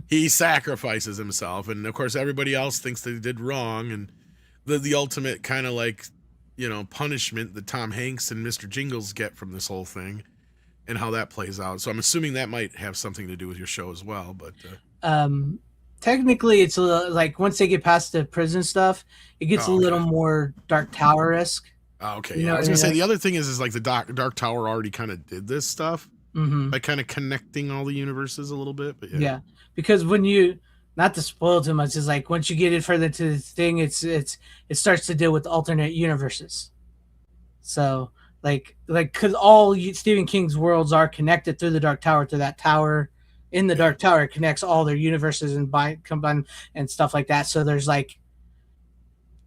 he sacrifices himself, and of course, everybody else thinks that he did wrong, and the ultimate kind of like, you know, punishment that Tom Hanks and Mr. Jingles get from this whole thing. And how that plays out. So I'm assuming that might have something to do with your show as well. But technically, it's a little, like once they get past the prison stuff, it gets a little more Dark Tower-esque. Oh, okay. You Yeah, know, I was gonna say the other thing is like the Dark Tower already kind of did this stuff by kind of connecting all the universes a little bit. But yeah, because when you not to spoil too much, is like once you get it further to the thing, it starts to deal with alternate universes. So. Like, because all Stephen King's worlds are connected through the Dark Tower to that tower. In the Dark Tower, it connects all their universes and combine and stuff like that. So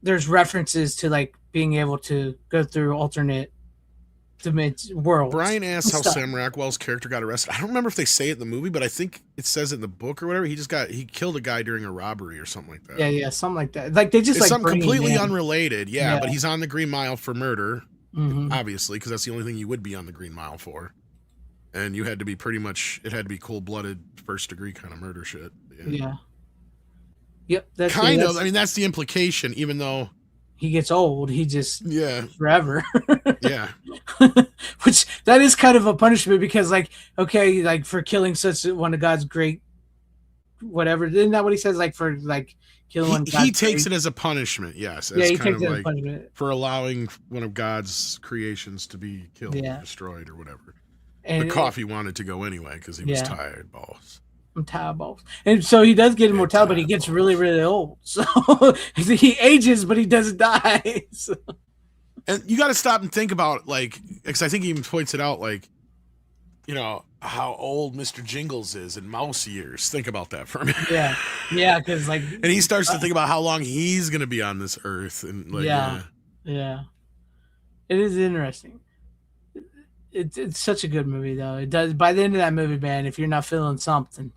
there's references to like being able to go through alternate worlds. Brian asks how Sam Rockwell's character got arrested. I don't remember if they say it in the movie, but I think it says it in the book or whatever. He killed a guy during a robbery or something like that. Yeah, something like that. Like they just it's like something completely him. unrelated. Yeah, but he's on the Green Mile for murder. Obviously, because that's the only thing you would be on the Green Mile for, and you had to be it had to be cold-blooded, first-degree kind of murder shit. Yeah. Yep. That's kind of. I mean, that's the implication. Even though he gets old, he just forever. Yeah. Which that is kind of a punishment because, like, okay, like for killing such one of God's great, whatever. Isn't that what he says? Like for like. He takes it as a punishment, yes. Yeah, he kind takes of it as like a punishment. for allowing one of God's creations to be killed or destroyed or whatever. And but Coffee wanted to go anyway because he was tired, boss. I'm tired, boss. And so he does get immortality, but he gets really, really old. So he ages, but he doesn't die. So. And you got to stop and think about, like, because I think he even points it out, like, you know, how old Mr. Jingles is in mouse years. Think about that for a minute. Yeah, because like, and he starts to think about how long he's gonna be on this earth, and like, yeah, it is interesting. It's such a good movie though. It does by the end of that movie, man. If you're not feeling something,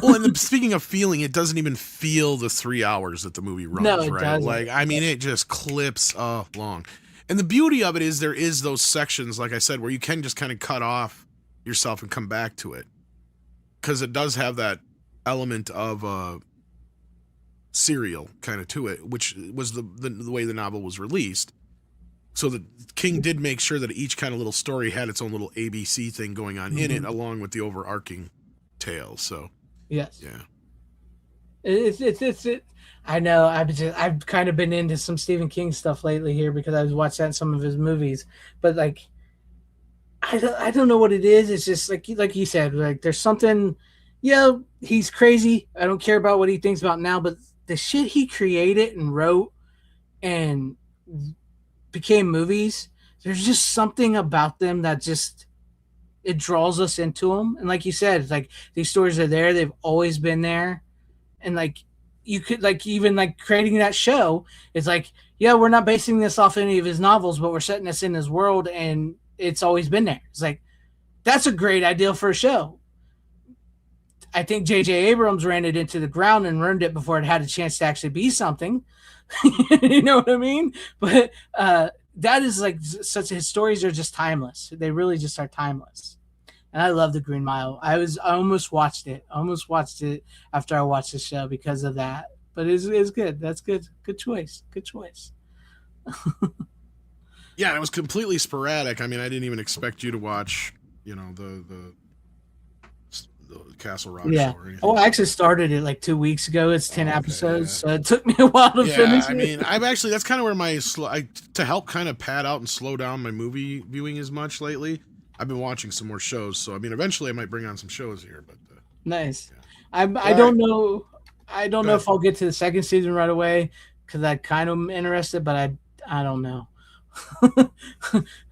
well, and speaking of feeling, it doesn't even feel the 3 hours that the movie runs. No, it right? doesn't. Like, I mean, it just clips long. And the beauty of it is there is those sections, like I said, where you can just kind of cut off yourself and come back to it, because it does have that element of serial kind of to it, which was the way the novel was released. So the King did make sure that each kind of little story had its own little ABC thing going on in it, along with the overarching tale. So yes, yeah, it's I know I've kind of been into some Stephen King stuff lately here because I was watching some of his movies, but like. I don't know what it is. It's just like you said, like there's something, yeah, he's crazy. I don't care about what he thinks about now, but the shit he created and wrote and became movies, there's just something about them that just it draws us into them. And like you said, it's like these stories are there; they've always been there, and like you could like even like creating that show. It's like, yeah, we're not basing this off any of his novels, but we're setting this in his world, and it's always been there. It's like that's a great idea for a show. I think J.J. Abrams ran it into the ground and ruined it before it had a chance to actually be something. You know what I mean? But that is like such. His stories are just timeless. They really just are timeless. And I love the Green Mile. I almost watched it. Almost watched it after I watched the show because of that. But it's good. That's good. Good choice. Good choice. Yeah, it was completely sporadic. I mean, I didn't even expect you to watch, the Castle Rock show or anything. Oh, I actually started it like 2 weeks ago. It's 10 episodes, so it took me a while to finish it. I mean, that's kind of where to help kind of pad out and slow down my movie viewing as much lately, I've been watching some more shows. So, I mean, eventually I might bring on some shows here, but nice. Yeah. I don't know. I don't know if I'll get to the second season right away because I kind of am interested, but I don't know.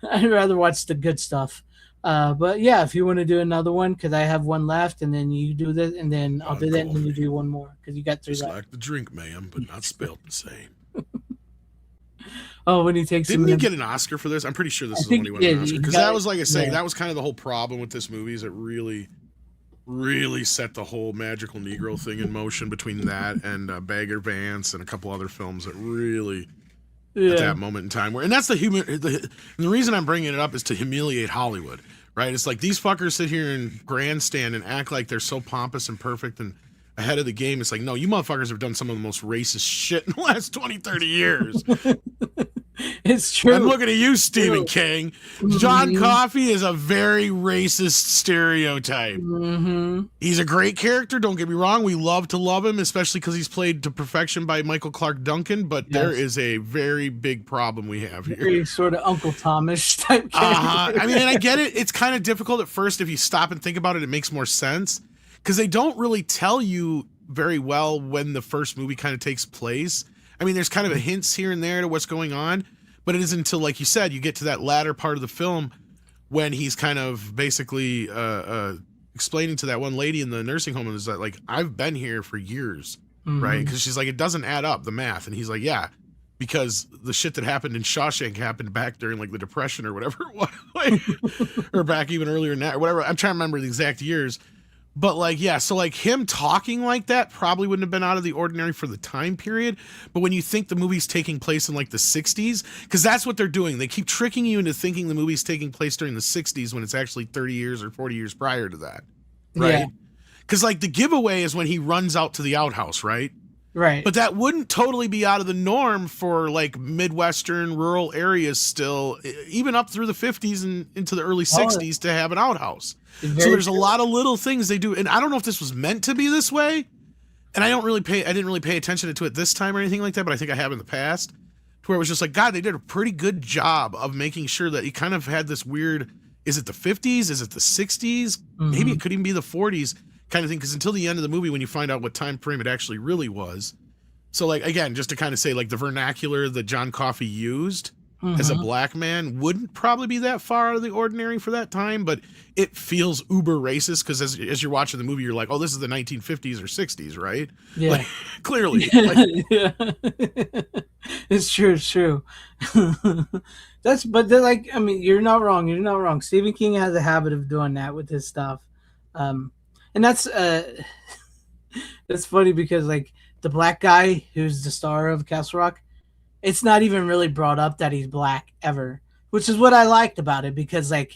I'd rather watch the good stuff. But yeah, if you want to do another one, because I have one left, and then you do this, and then I'll do that, and then you do one more because you got three left. Like the drink, ma'am, but not spelled the same. Oh, when he takes. Didn't he get an Oscar for this? I'm pretty sure this is the one he won an Oscar because that was like I say, that was kind of the whole problem with this movie. Is it really set the whole magical Negro thing in motion between that and Bagger Vance and a couple other films that really. At that moment in time, and that's the reason I'm bringing it up is to humiliate Hollywood, right? It's like these fuckers sit here and grandstand and act like they're so pompous and perfect and ahead of the game. It's like, no, you motherfuckers have done some of the most racist shit in the last 20, 30 years. It's true. I'm looking at you, Stephen King. John Coffey is a very racist stereotype. Mm-hmm. He's a great character, don't get me wrong. We love to love him, especially because he's played to perfection by Michael Clark Duncan, but there is a very big problem we have here. Very sort of Uncle Thomas type character. I mean, and I get it. It's kind of difficult at first. If you stop and think about it, it makes more sense because they don't really tell you very well when the first movie kind of takes place. I mean, there's kind of a hints here and there to what's going on, but it isn't until, like you said, you get to that latter part of the film when he's kind of basically explaining to that one lady in the nursing home is that, like, I've been here for years, right? Because she's like, it doesn't add up, the math. And he's like, yeah, because the shit that happened in Shawshank happened back during, like, the Depression or whatever it was, like, or back even earlier than that, or whatever. I'm trying to remember the exact years. But, like, yeah, so, like, him talking like that probably wouldn't have been out of the ordinary for the time period. But when you think the movie's taking place in, like, the 60s, because that's what they're doing. They keep tricking you into thinking the movie's taking place during the 60s when it's actually 30 years or 40 years prior to that, right? Because, like, the giveaway is when he runs out to the outhouse, right? Right. But that wouldn't totally be out of the norm for, like, Midwestern rural areas still, even up through the 50s and into the early 60s to have an outhouse. So there's a lot of little things they do. And I don't know if this was meant to be this way. And I didn't really pay attention to it this time or anything like that, but I think I have in the past. To where it was just like, God, they did a pretty good job of making sure that he kind of had this weird, is it the 50s? Is it the 60s? Maybe it could even be the 40s kind of thing. Because until the end of the movie, when you find out what time frame it actually really was. So, like, again, just to kind of say, like, the vernacular that John Coffey used as a black man wouldn't probably be that far out of the ordinary for that time, but it feels uber racist because as you're watching the movie, you're like, oh, this is the 1950s or 60s, right? Yeah. Like, clearly. Like, yeah. It's true. But they're like, I mean, you're not wrong. Stephen King has a habit of doing that with his stuff. And that's funny because, like, the black guy who's the star of Castle Rock, it's not even really brought up that he's black ever, which is what I liked about it because I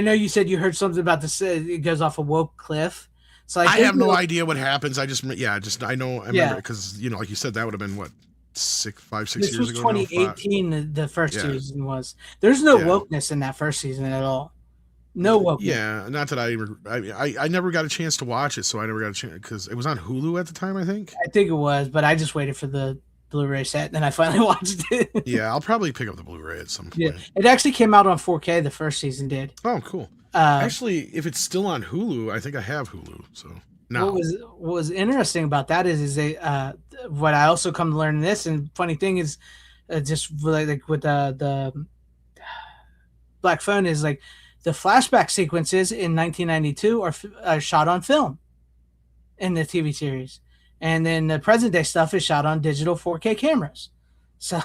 know you said you heard something about this. It goes off a woke cliff. So I have no idea what happens. I remember because, you know, like you said, that would have been what, 5, 6 years ago. This was 2018. The first season was. There's no wokeness in that first season at all. No wokeness. Yeah, not that I never got a chance to watch it, so I never got a chance because it was on Hulu at the time. I think it was, but I just waited for the Blu-ray set, and then I finally watched it. Yeah, I'll probably pick up the Blu-ray at some point. Yeah, it actually came out on 4K. The first season did. Oh, cool. Actually, if it's still on Hulu, I think I have Hulu. So now, what was interesting about that is they what I also come to learn in this, and funny thing is, just like with the Black Phone is like the flashback sequences in 1992 are shot on film in the TV series, and then the present day stuff is shot on digital 4K cameras. So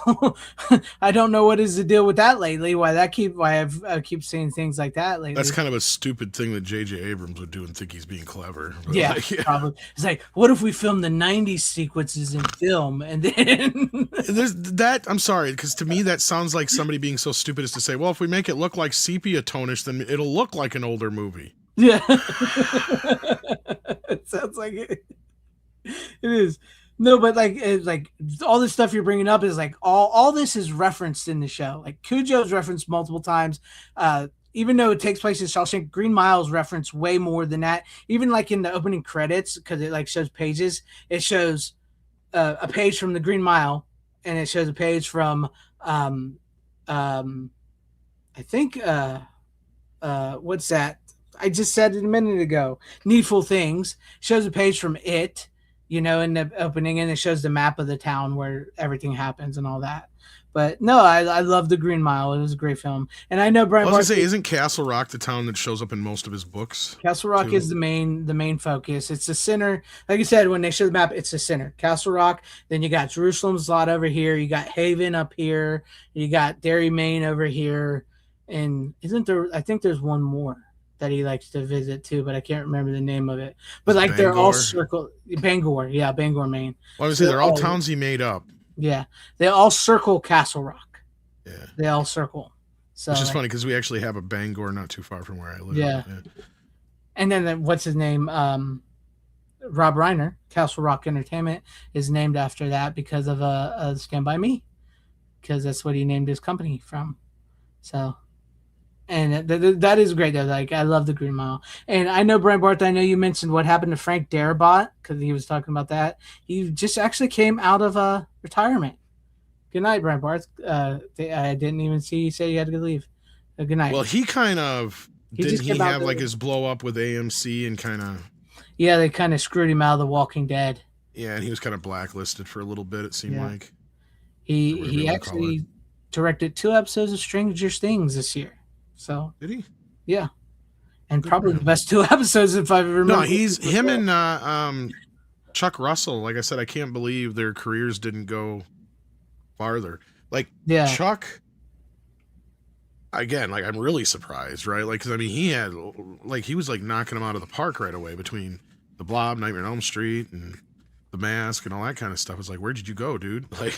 I don't know what is the deal with that lately. Why I keep seeing things like that lately. that's kind of a stupid thing that J.J. Abrams would do and think he's being clever. But Yeah, like, yeah. probably. It's like, what if we filmed the 90s sequences in film and then There's that. I'm sorry, because to me that sounds like somebody being so stupid as to say, well, if we make it look like sepia tonish, then it'll look like an older movie. Yeah. It sounds like it. It is. No, but like all this stuff you're bringing up is like all this is referenced in the show. Like Cujo's referenced multiple times. Even though it takes place in Shawshank, Green Mile's referenced way more than that. Even like in the opening credits, because it like shows pages, it shows a page from the Green Mile, and it shows a page from I think what's that? I just said it a minute ago. Needful Things shows a page from It, in the opening, and it shows the map of the town where everything happens and all that. But no, I love the Green Mile. It was a great film, and I know Brian. I was gonna say, isn't Castle Rock the town that shows up in most of his books? Castle Rock is the main focus. It's the center. Like you said, when they show the map, it's the center. Castle Rock. Then you got Jerusalem's lot over here. You got Haven up here. You got Derry, Maine over here. And isn't there? I think there's one more that he likes to visit too, but I can't remember the name of it. But like Bangor? They're all circle Bangor, yeah, Bangor, Maine. Well, I was say they're all towns he made up. Yeah, they all circle Castle Rock. Yeah, they all circle. So, which is funny because we actually have a Bangor not too far from where I live. Yeah. And then what's his name? Rob Reiner, Castle Rock Entertainment, is named after that because of Stand By Me, because that's what he named his company from. So. And that is great though. Like I love the Green Mile, and I know Brian Barth. I know you mentioned what happened to Frank Darabont because he was talking about that. He just actually came out of retirement. Good night, Brian Barth. I didn't even see you say you had to leave. Good night. Well, he kind of didn't he have like his blow up with AMC and kind of. Yeah, they kind of screwed him out of The Walking Dead. Yeah, and he was kind of blacklisted for a little bit. It seemed like he actually directed 2 episodes of Stranger Things this year. So did he? Yeah, and probably the best 2 episodes if I remember. No, he's him and Chuck Russell. Like I said, I can't believe their careers didn't go farther. Like Chuck, again, like I'm really surprised, right? Like, because I mean, he was like knocking them out of the park right away between The Blob, Nightmare on Elm Street, and The Mask, and all that kind of stuff. It's like, where did you go, dude? Like,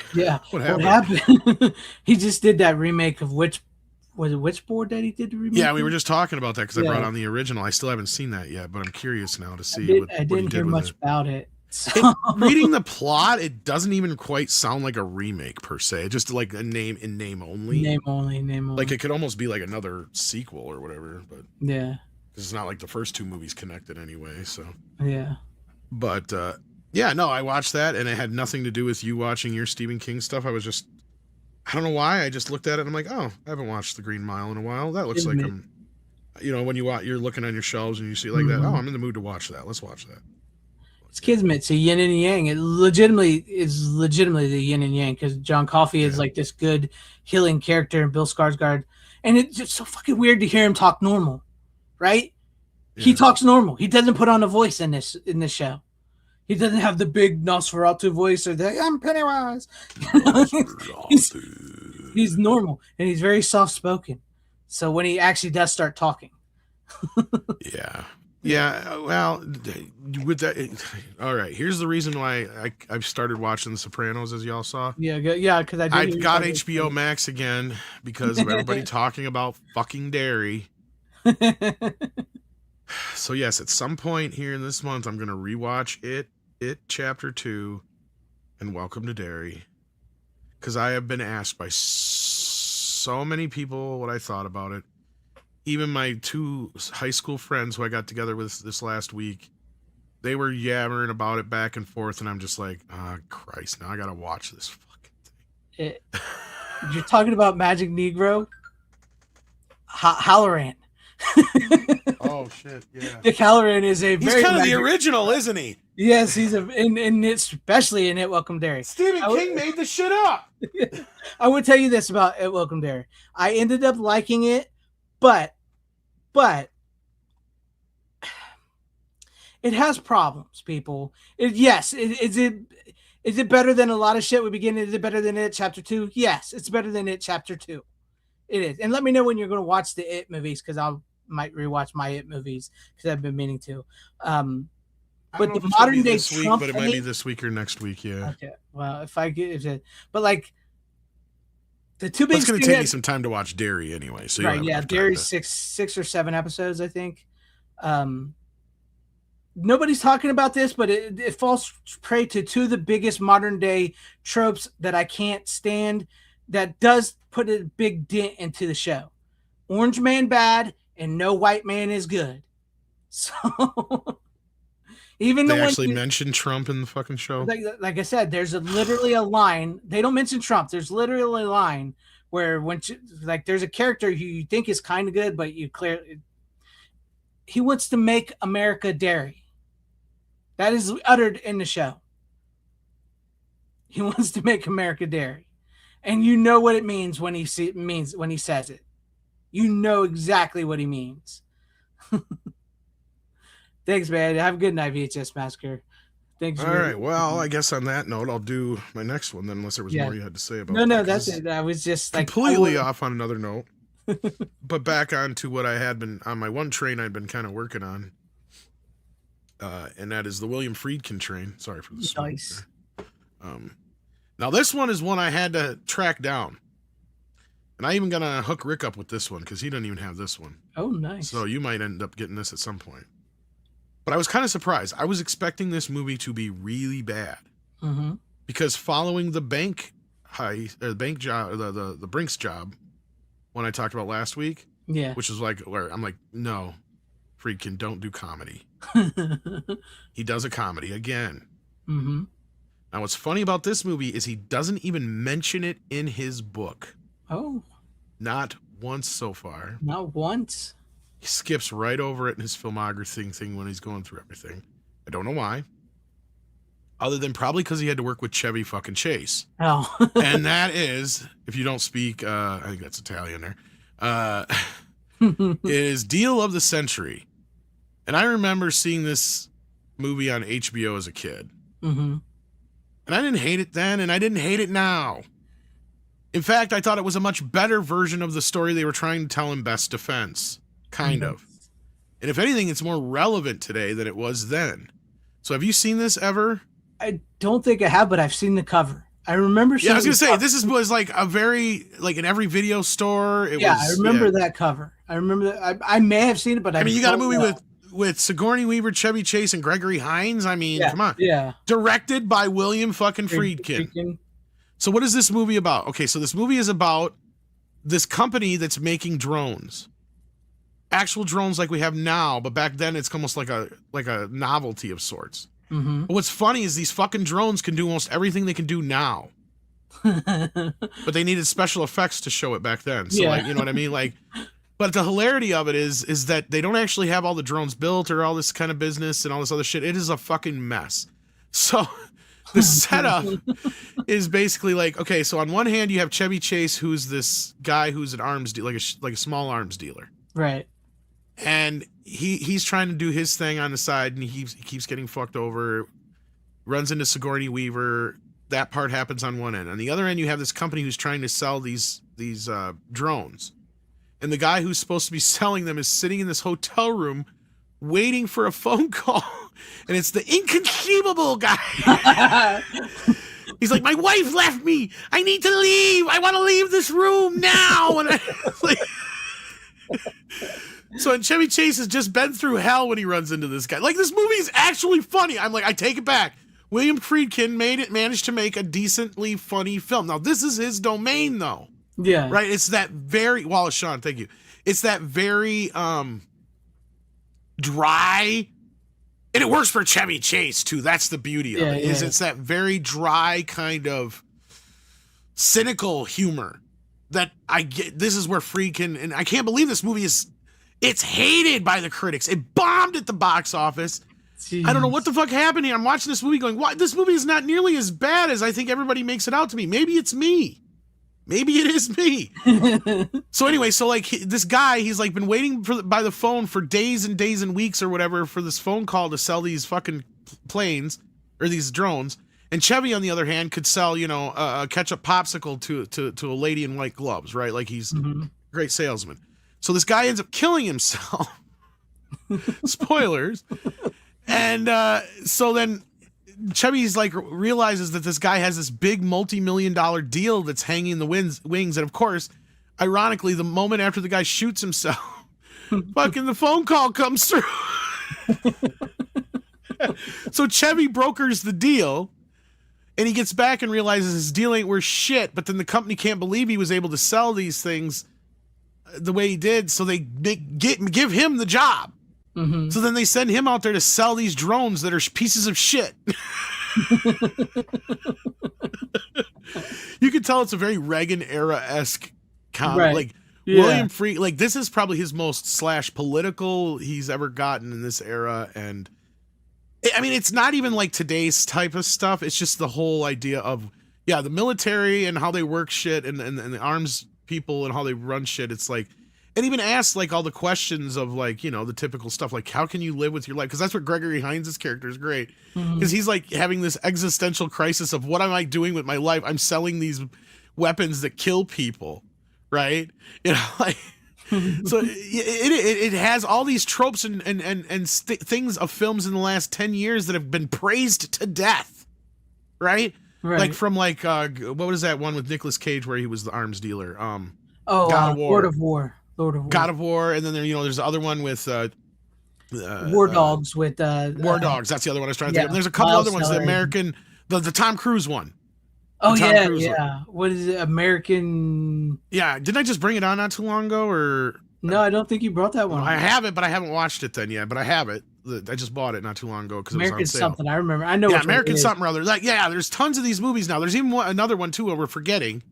what happened? He just did that remake of Was it Witchboard that he did the remake? Yeah, we were just talking about that because I brought on the original. I still haven't seen that yet, but I'm curious now to see what he did with it. I didn't hear much about it. So. Reading the plot, it doesn't even quite sound like a remake per se. Just like a name only. Name only. Like it could almost be like another sequel or whatever. But yeah, because it's not like the first 2 movies connected anyway. So yeah, but yeah, no, I watched that, and it had nothing to do with you watching your Stephen King stuff. I don't know why. I just looked at it and I'm like, oh, I haven't watched The Green Mile in a while. That looks like when you're looking on your shelves and you see like that. Oh, I'm in the mood to watch that. Let's watch that. It's Kismet. It's a yin and yang. It legitimately the yin and yang because John Coffey is like this good healing character and Bill Skarsgård, and it's just so fucking weird to hear him talk normal, right? Yeah. He talks normal. He doesn't put on a voice in this show. He doesn't have the big Nosferatu voice or the I'm Pennywise. he's normal and he's very soft spoken. So when he actually does start talking. Yeah. Well, with that, all right. Here's the reason why I've started watching The Sopranos, as y'all saw. Yeah, because I've got HBO Max again because of everybody talking about fucking dairy. So yes, at some point here in this month, I'm gonna rewatch It Chapter 2 and Welcome to Derry, because I have been asked by so many people what I thought about it. Even my 2 high school friends who I got together with this last week, they were yammering about it back and forth, and I'm just like, Christ, now I gotta watch this fucking thing. You're talking about Magic Negro? Halloran. Oh shit! Yeah. Dick Halloran is a He's very kind of the magic- original, isn't he? Yes, he's in especially in It Welcome Dairy. Stephen I would- King made the shit up. I would tell you this about It Welcome Dairy. I ended up liking it, but it has problems, people. Is it better than a lot of shit we begin? Is it better than It Chapter 2? Yes, it's better than It Chapter 2. It is. And let me know when you're going to watch the It movies, because I might rewatch my It movies because I've been meaning to. But the modern day this week, Trump but it might be hate- this week or next week. Yeah. Okay. Well, but like the two big. It's going to take me some time to watch Dairy anyway. So you don't Right. have Yeah. enough time Dairy's to- 6 or 7 episodes, I think. Nobody's talking about this, but it falls prey to two of the biggest modern day tropes that I can't stand. That does put a big dent into the show. Orange man bad and no white man is good. So even They the actually one mentioned Trump in the fucking show. like I said, there's literally a line. They don't mention Trump. There's literally a line where there's a character who you think is kind of good, but he wants to make America dairy. That is uttered in the show. He wants to make America dairy, and you know what it means when he says it. You know exactly what he means. Thanks, man. Have a good night, VHS Massacre. Thanks. All right. Well, I guess on that note, I'll do my next one then, unless there was more you had to say about. No, that's it. I was just completely off on another note. But back on to what I had been on my one train I'd been kind of working on, and that is the William Friedkin train. Sorry for the smoke Nice. there. Now this one is one I had to track down, and I even got to hook Rick up with this one because he doesn't even have this one. Oh, nice. So you might end up getting this at some point. But I was kind of surprised. I was expecting this movie to be really bad because following the bank the bank job, the Brinks job, one I talked about last week, which is like where I'm like, no, Friedkin, don't do comedy. He does a comedy again. Now, what's funny about this movie is he doesn't even mention it in his book. Oh, not once so far. Not once. He skips right over it in his filmography thing when he's going through everything. I don't know why. Other than probably because he had to work with Chevy fucking Chase. Oh. And that is, if you don't speak, I think that's Italian there, is Deal of the Century. And I remember seeing this movie on HBO as a kid. And I didn't hate it then, and I didn't hate it now. In fact, I thought it was a much better version of the story they were trying to tell in Best Defense. Kind of. And if anything, it's more relevant today than it was then. So have you seen this ever? I don't think I have, but I've seen the cover. I remember seeing I was going to say, this was like a very, like in every video store. I remember that cover. I remember that. I may have seen it, but I mean, you got a movie with Sigourney Weaver, Chevy Chase, and Gregory Hines. I mean, come on. Yeah. Directed by William fucking Friedkin. So what is this movie about? Okay, so this movie is about this company that's making drones. Actual drones like we have now, but back then it's almost like a novelty of sorts. But what's funny is these fucking drones can do almost everything they can do now. But they needed special effects to show it back then. So like, you know what I mean? Like, but the hilarity of it is that they don't actually have all the drones built or all this kind of business and all this other shit. It is a fucking mess. So the setup is basically like, okay, so on one hand you have Chevy Chase, who's this guy who's an arms dealer, like a small arms dealer. Right. And he's trying to do his thing on the side, and he keeps getting fucked over, runs into Sigourney Weaver. That part happens on one end. On the other end, you have this company who's trying to sell these drones. And the guy who's supposed to be selling them is sitting in this hotel room waiting for a phone call. And it's the inconceivable guy. He's like, my wife left me. I need to leave. I want to leave this room now. And so and Chevy Chase has just been through hell when he runs into this guy. Like, this movie is actually funny. I'm like, I take it back. William Friedkin managed to make a decently funny film. Now, this is his domain, though. Yeah. Right? It's that very... Wallace Shawn, thank you. It's that very dry... And it works for Chevy Chase, too. That's the beauty of it. It's that very dry kind of cynical humor that I get. This is where Friedkin... And I can't believe this movie is It's hated by the critics. It bombed at the box office. Jeez. I don't know what the fuck happened here. I'm watching this movie going, "What? This movie is not nearly as bad as I think everybody makes it out to be. Maybe it's me. Maybe it is me." So anyway, so like this guy, he's like been waiting by the phone for days and weeks or whatever for this phone call to sell these fucking planes or these drones. And Chevy, on the other hand, could sell, you know, a ketchup popsicle to a lady in white gloves, right? Like he's a great salesman. So this guy ends up killing himself. Spoilers. And so then Chevy's like realizes that this guy has this big multi-million-dollar deal that's hanging in the wings. And of course, ironically, the moment after the guy shoots himself, fucking the phone call comes through. So Chevy brokers the deal. And he gets back and realizes his deal ain't worth shit, but then the company can't believe he was able to sell these things the way he did, so they give him the job. Mm-hmm. So then they send him out there to sell these drones that are pieces of shit. You can tell it's a very Reagan era-esque comic. Right. Like William Friedkin, like this is probably his most /political he's ever gotten in this era, and I mean, it's not even like today's type of stuff. It's just the whole idea of, the military and how they work shit and the arms people and how they run shit. It's like, and even asks like all the questions of like, you know, the typical stuff, like how can you live with your life? Because that's what Gregory Hines' character is great. Because he's like having this existential crisis of what am I doing with my life? I'm selling these weapons that kill people, right? You know, like... So it has all these tropes and things of films in the last 10 years that have been praised to death, right? Like from like what was that one with Nicolas Cage where he was the arms dealer? God of War. Lord of War. God of War, and then there's the other one with War Dogs with War Dogs. That's the other one I was trying to think of. And there's a couple other ones. The American, the Tom Cruise one. Oh yeah. What is it? American? Yeah, didn't I just bring it on not too long ago? Or no, I don't think you brought that one. I haven't, but I haven't watched it then yet. But I have it. I just bought it not too long ago because it was on sale. Something I remember. I know. Yeah, American something or other. Like there's tons of these movies now. There's even another one too. We're forgetting,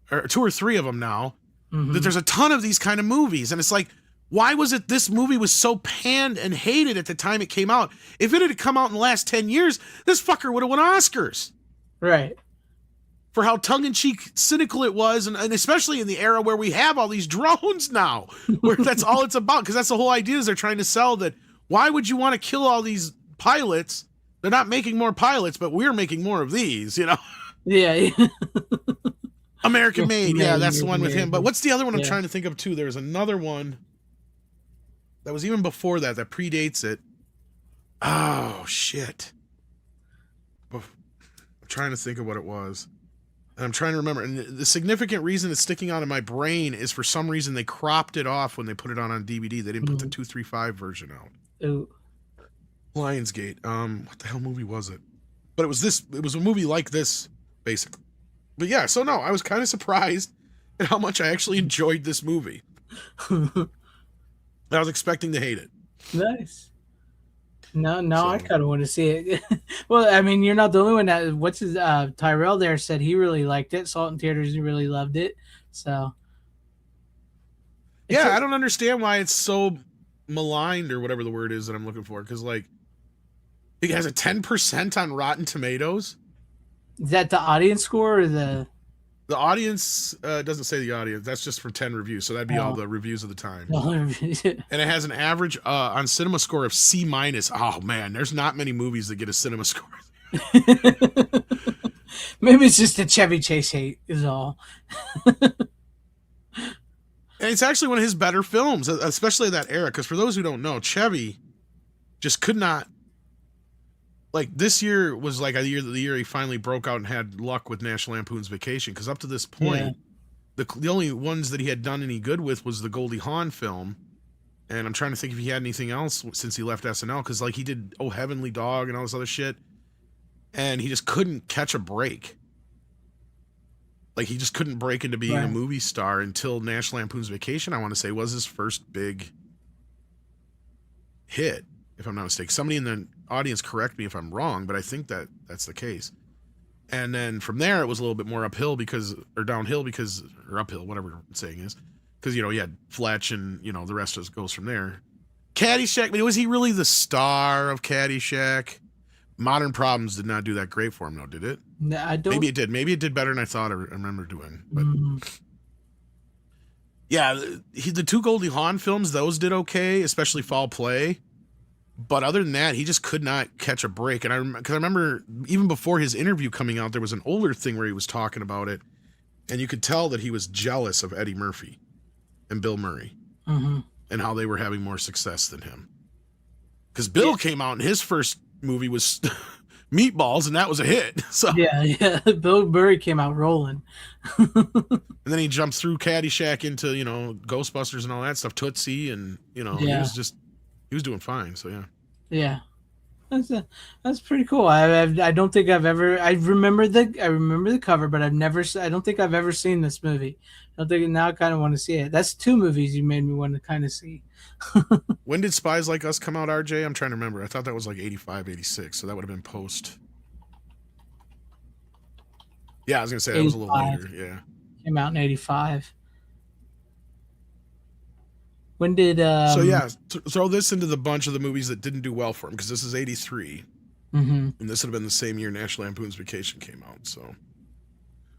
or 2 or 3 of them now. That there's a ton of these kind of movies, and it's like, why was it this movie was so panned and hated at the time it came out? If it had come out in the last 10 years, this fucker would have won Oscars. Right. For how tongue-in-cheek cynical it was, and especially in the era where we have all these drones now, where that's all it's about, because that's the whole idea is they're trying to sell that, why would you want to kill all these pilots? They're not making more pilots, but we're making more of these, you know? Yeah. American Made, that's the one with him. But what's the other one I'm trying to think of, too? There's another one that was even before that predates it. Oh, shit. I'm trying to think of what it was. And I'm trying to remember. And the significant reason it's sticking out of my brain is for some reason they cropped it off when they put it on DVD. They didn't put the 235 version out. Ooh. Lionsgate. What the hell movie was it? But it was a movie like this, basically. But yeah, so no, I was kind of surprised at how much I actually enjoyed this movie. I was expecting to hate it. Nice. No, I kind of want to see it. Well, I mean, you're not the only one that. What's his Tyrell there said he really liked it. Salt in Theaters, he really loved it. So. Yeah, I don't understand why it's so maligned or whatever the word is that I'm looking for. Because like, it has a 10% on Rotten Tomatoes. Is that the audience score or the? The audience doesn't say the audience. That's just from 10 reviews. So that'd be all the reviews of the time. And it has an average on Cinema Score of C-. Oh man, there's not many movies that get a Cinema Score. Maybe it's just the Chevy Chase hate is all. And it's actually one of his better films, especially that era. Because for those who don't know, Chevy just could not. Like this year was like the year he finally broke out and had luck with National Lampoon's Vacation. Because up to this point, the only ones that he had done any good with was the Goldie Hawn film. And I'm trying to think if he had anything else since he left SNL. Because like he did Oh Heavenly Dog and all this other shit. And he just couldn't catch a break. Like he just couldn't break into being a movie star until National Lampoon's Vacation, I want to say, was his first big hit, if I'm not mistaken. Somebody in the audience correct me if I'm wrong, but I think that's the case. And then from there, it was a little bit more downhill, whatever I'm saying is, because because you had Fletch and the rest of us goes from there. Caddyshack, I mean, was he really the star of Caddyshack? Modern Problems did not do that great for him, though, did it? No, I don't. Maybe it did. Maybe it did better than I thought I remember doing. But yeah, the two Goldie Hawn films, those did okay, especially Foul Play. But other than that, he just could not catch a break. And because I remember even before his interview coming out, there was an older thing where he was talking about it, and you could tell that he was jealous of Eddie Murphy and Bill Murray and how they were having more success than him. Because Bill came out and his first movie was Meatballs, and that was a hit. So yeah. Bill Murray came out rolling. And then he jumped through Caddyshack into, Ghostbusters and all that stuff, Tootsie, and, he was doing fine. So, yeah. Yeah. That's pretty cool. I don't think I've ever. I remember the cover, but I don't think I've ever seen this movie. I don't think now I kind of want to see it. That's two movies you made me want to kind of see. When did Spies Like Us come out, RJ? I'm trying to remember. I thought that was like 85, 86, so that would have been post. Yeah, I was gonna say that was a little later. Yeah, came out in 85. When did so yeah, throw this into the bunch of the movies that didn't do well for him, because this is 83, and this would have been the same year National Lampoon's Vacation came out. So,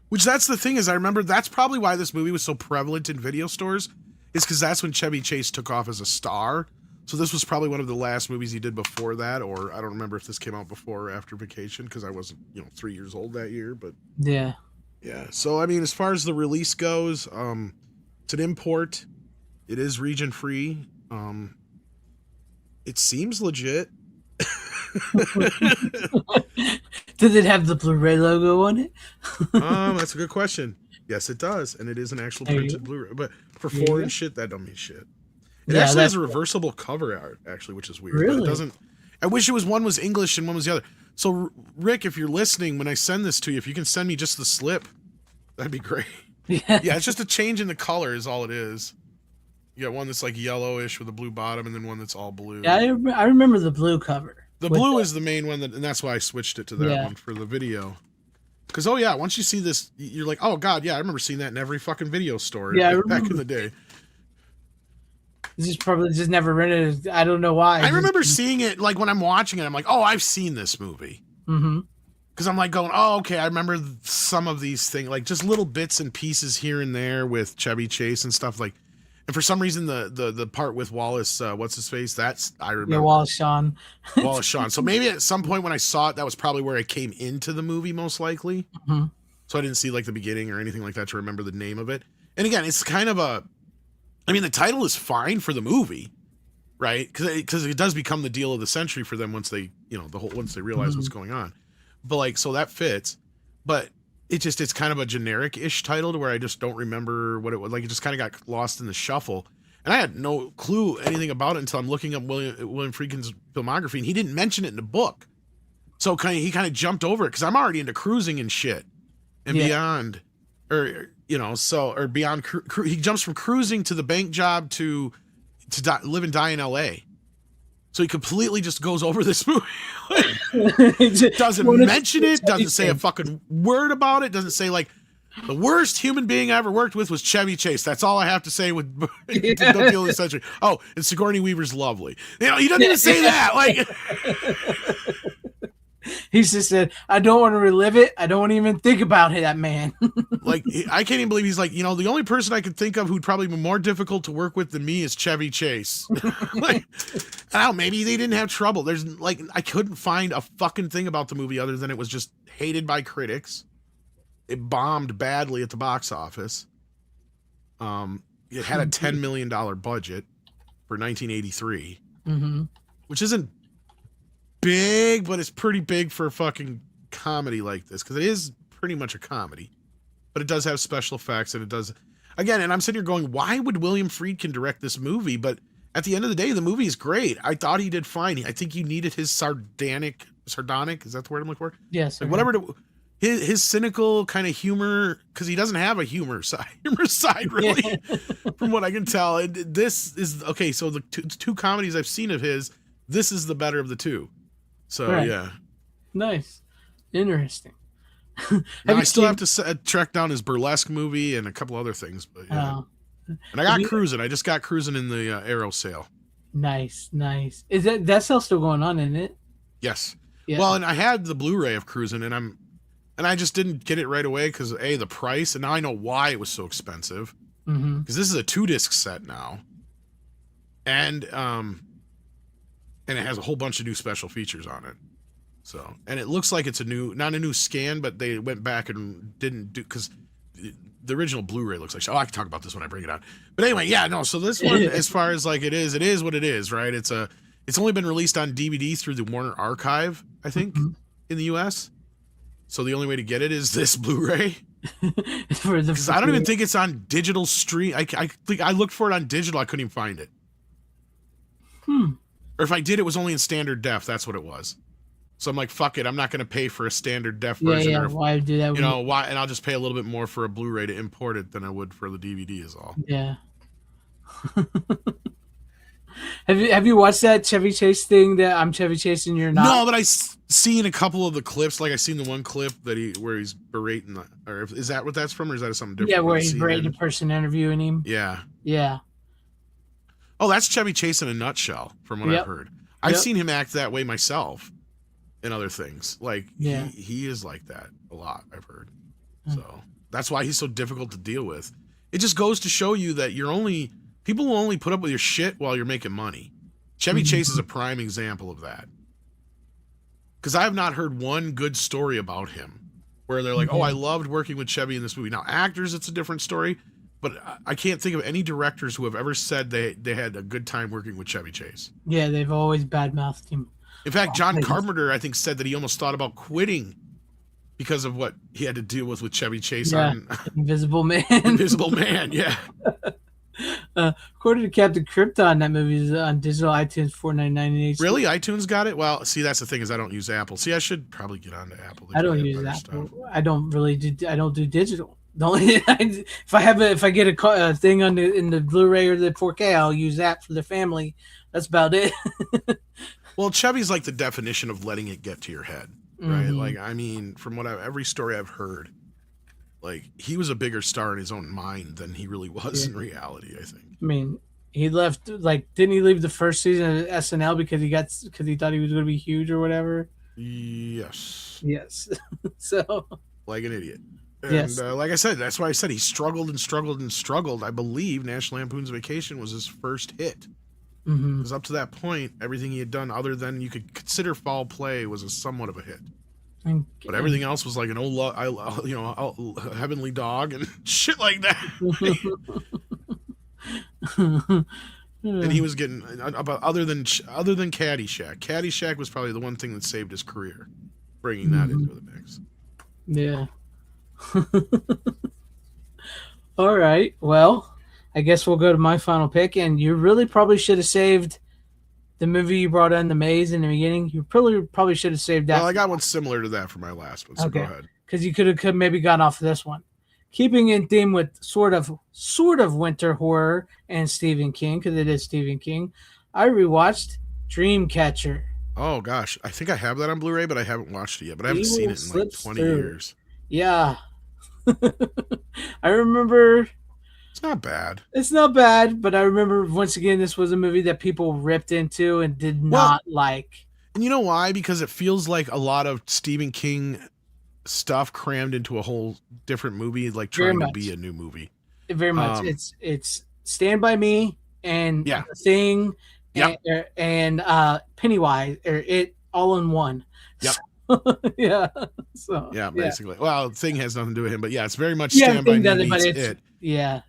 which that's the thing is, I remember that's probably why this movie was so prevalent in video stores, is because that's when Chevy Chase took off as a star. So this was probably one of the last movies he did before that, or I don't remember if this came out before or after Vacation, because I wasn't 3 years old that year. But yeah. So I mean, as far as the release goes, it's an import. It is region free. It seems legit. Does it have the Blu-ray logo on it? That's a good question. Yes, it does, and it is an actual printed Blu-ray. But for foreign shit, that don't mean shit. It actually has a reversible cover art, actually, which is weird. Really? But it doesn't. I wish it was one was English and one was the other. So, Rick, if you're listening, when I send this to you, if you can send me just the slip, that'd be great. Yeah, it's just a change in the color is all it is. You got one that's like yellowish with a blue bottom, and then one that's all blue. Yeah, I remember the blue cover. The blue is the main one, and that's why I switched it to that one for the video. Because, once you see this, you're like, oh, God, yeah, I remember seeing that in every fucking video store back in the day. This is probably just never rented. I don't know why. I remember seeing it, like, when I'm watching it, I'm like, oh, I've seen this movie. Because I'm like going, oh, okay, I remember some of these things, like just little bits and pieces here and there with Chevy Chase and stuff like. And for some reason, the part with Wallace, what's his face? That's I remember. Yeah, Wallace Shawn. Wallace Shawn. So maybe at some point when I saw it, that was probably where I came into the movie, most likely. So I didn't see like the beginning or anything like that to remember the name of it. And again, it's kind of I mean, the title is fine for the movie, right? Because it does become the deal of the century for them once they, once they realize what's going on. But like, so that fits. But it's kind of a generic-ish title to where I just don't remember what it was. Like, it just kind of got lost in the shuffle. And I had no clue anything about it until I'm looking up William Friedkin's filmography, and he didn't mention it in the book. So he kind of jumped over it, because I'm already into cruising and shit. And beyond, or beyond, he jumps from cruising to the bank job to live and die in L.A., so he completely just goes over this movie. Doesn't mention it, doesn't say a fucking word about it, doesn't say, like, the worst human being I ever worked with was Chevy Chase. That's all I have to say with the deal of the century. Oh, and Sigourney Weaver's lovely. He doesn't even say that. Like, he's just said, I don't want to relive it. I don't want to even think about it, that man. Like, I can't even believe he's like, the only person I could think of who'd probably be more difficult to work with than me is Chevy Chase. Like, I don't know, maybe they didn't have trouble. There's like, I couldn't find a fucking thing about the movie other than it was just hated by critics. It bombed badly at the box office. It had a $10 million budget for 1983, which isn't big, but it's pretty big for a fucking comedy like this, because it is pretty much a comedy, but it does have special effects, and it does, again, and I'm sitting here going, why would William Friedkin direct this movie? But at the end of the day, the movie is great. I thought he did fine. I think you needed his sardonic, is that the word I'm looking for? Yes. Like, whatever, his cynical kind of humor, because he doesn't have a humor side really, from what I can tell. This is, okay, so the two comedies I've seen of his, this is the better of the two. So, yeah. Nice. Interesting. I still have to track down his burlesque movie and a couple other things. But yeah. And I got Cruising. I just got Cruising in the Arrow sale. Nice. Is that sale still going on, isn't it? Yes. Yeah. Well, and I had the Blu-ray of Cruising, and I just didn't get it right away because the price, and now I know why it was so expensive. Because this is a 2-disc set now, and it has a whole bunch of new special features on it. So, and it looks like it's not a new scan, but they went back and didn't do, because the original Blu-ray looks like, I can talk about this when I bring it out. But anyway, yeah, no. So this one, as far as like it is what it is, right? It's only been released on DVD through the Warner Archive, I think, in the U.S. So the only way to get it is this Blu-ray. Because I don't even think it's on digital stream. I think I looked for it on digital. I couldn't even find it. Or if I did, it was only in standard def. That's what it was. So I'm like, fuck it. I'm not going to pay for a standard def version. Yeah. Why do that? Why? And I'll just pay a little bit more for a Blu-ray to import it than I would for the DVD. Is all. Yeah. Have you watched that Chevy Chase thing that I'm Chevy Chase and you're not? No, but I seen a couple of the clips. Like I seen the one clip where he's berating is that what that's from, or is that something different? Yeah, where he's berating a person interviewing him. Yeah. Yeah. Oh, that's Chevy Chase in a nutshell, from what I've heard. I've seen him act that way myself in other things. Like he is like that a lot, I've heard. So that's why he's so difficult to deal with. It just goes to show you that people will only put up with your shit while you're making money. Chevy Chase is a prime example of that. Because I have not heard one good story about him where they're like, oh, I loved working with Chevy in this movie. Now, actors, it's a different story, but I can't think of any directors who have ever said they had a good time working with Chevy Chase. Yeah, they've always badmouthed him. In fact, John Carpenter, I think, said that he almost thought about quitting because of what he had to deal with Chevy Chase on Invisible Man. Invisible Man, yeah. According to Captain Krypton, that movie is on digital iTunes $4.99. Really? iTunes got it? Well, see, that's the thing is I don't use Apple. See, I should probably get onto Apple. I don't use Apple. Stuff. I don't do digital. If I get a thing in the Blu-ray or the 4K, I'll use that for the family. That's about it. Well, Chevy's like the definition of letting it get to your head, right? Like, I mean, from every story I've heard, like he was a bigger star in his own mind than he really was in reality, I think. I mean, he left, didn't he leave the first season of SNL because he thought he was going to be huge or whatever? Yes. So, like an idiot. And like I said, that's why I said he struggled and struggled and struggled. I believe National Lampoon's Vacation was his first hit. Because up to that point, everything he had done other than you could consider Foul Play was somewhat of a hit. But everything else was like an Heavenly Dog and shit like that. And he was getting other than Caddyshack. Caddyshack was probably the one thing that saved his career, bringing that into the mix. Yeah. All right. Well, I guess we'll go to my final pick, and you really probably should have saved the movie you brought in, The Maze, in the beginning. You probably should have saved that. Well, I got one similar to that for my last one, so go ahead. Because you could have maybe gone off this one. Keeping in theme with sort of winter horror and Stephen King, because it is Stephen King, I rewatched Dreamcatcher. Oh, gosh. I think I have that on Blu-ray, but I haven't watched it yet. But I haven't seen it in like 20 years. Yeah. I remember... It's not bad. It's not bad, but I remember, once again, this was a movie that people ripped into and did not like. And you know why? Because it feels like a lot of Stephen King stuff crammed into a whole different movie, like trying to be a new movie. Very much. It's Stand By Me and The Thing and Pennywise, or It, all in one. Yep. So basically. Well, Thing has nothing to do with him, but it's very much Stand By Me meets It. Yeah.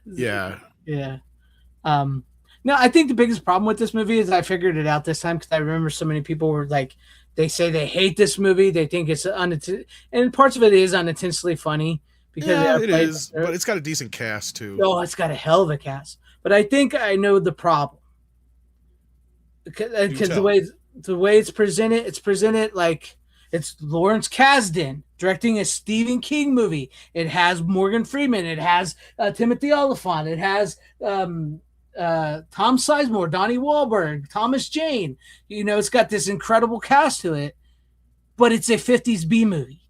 No, I think the biggest problem with this movie is I figured it out this time, because I remember so many people were like, they say they hate this movie. They think it's and parts of it is unintentionally funny because it is, but it's got a decent cast too. Oh, it's got a hell of a cast. But I think I know the problem, because the way it's presented like it's Lawrence Kasdan directing a Stephen King movie. It has Morgan Freeman. It has Timothy Olyphant. It has Tom Sizemore, Donnie Wahlberg, Thomas Jane. It's got this incredible cast to it, but it's a 50s B movie,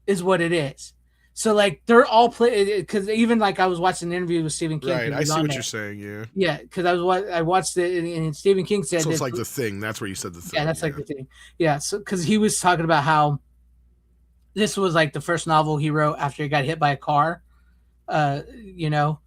is what it is. So like they're all play because even like I was watching an interview with Stephen King. Right. I see what you're saying. Yeah. Yeah, because I watched it and Stephen King said So it's that, like The Thing. That's where you said The Thing. yeah, that's like the thing. Yeah, so because he was talking about how this was like the first novel he wrote after he got hit by a car. You know,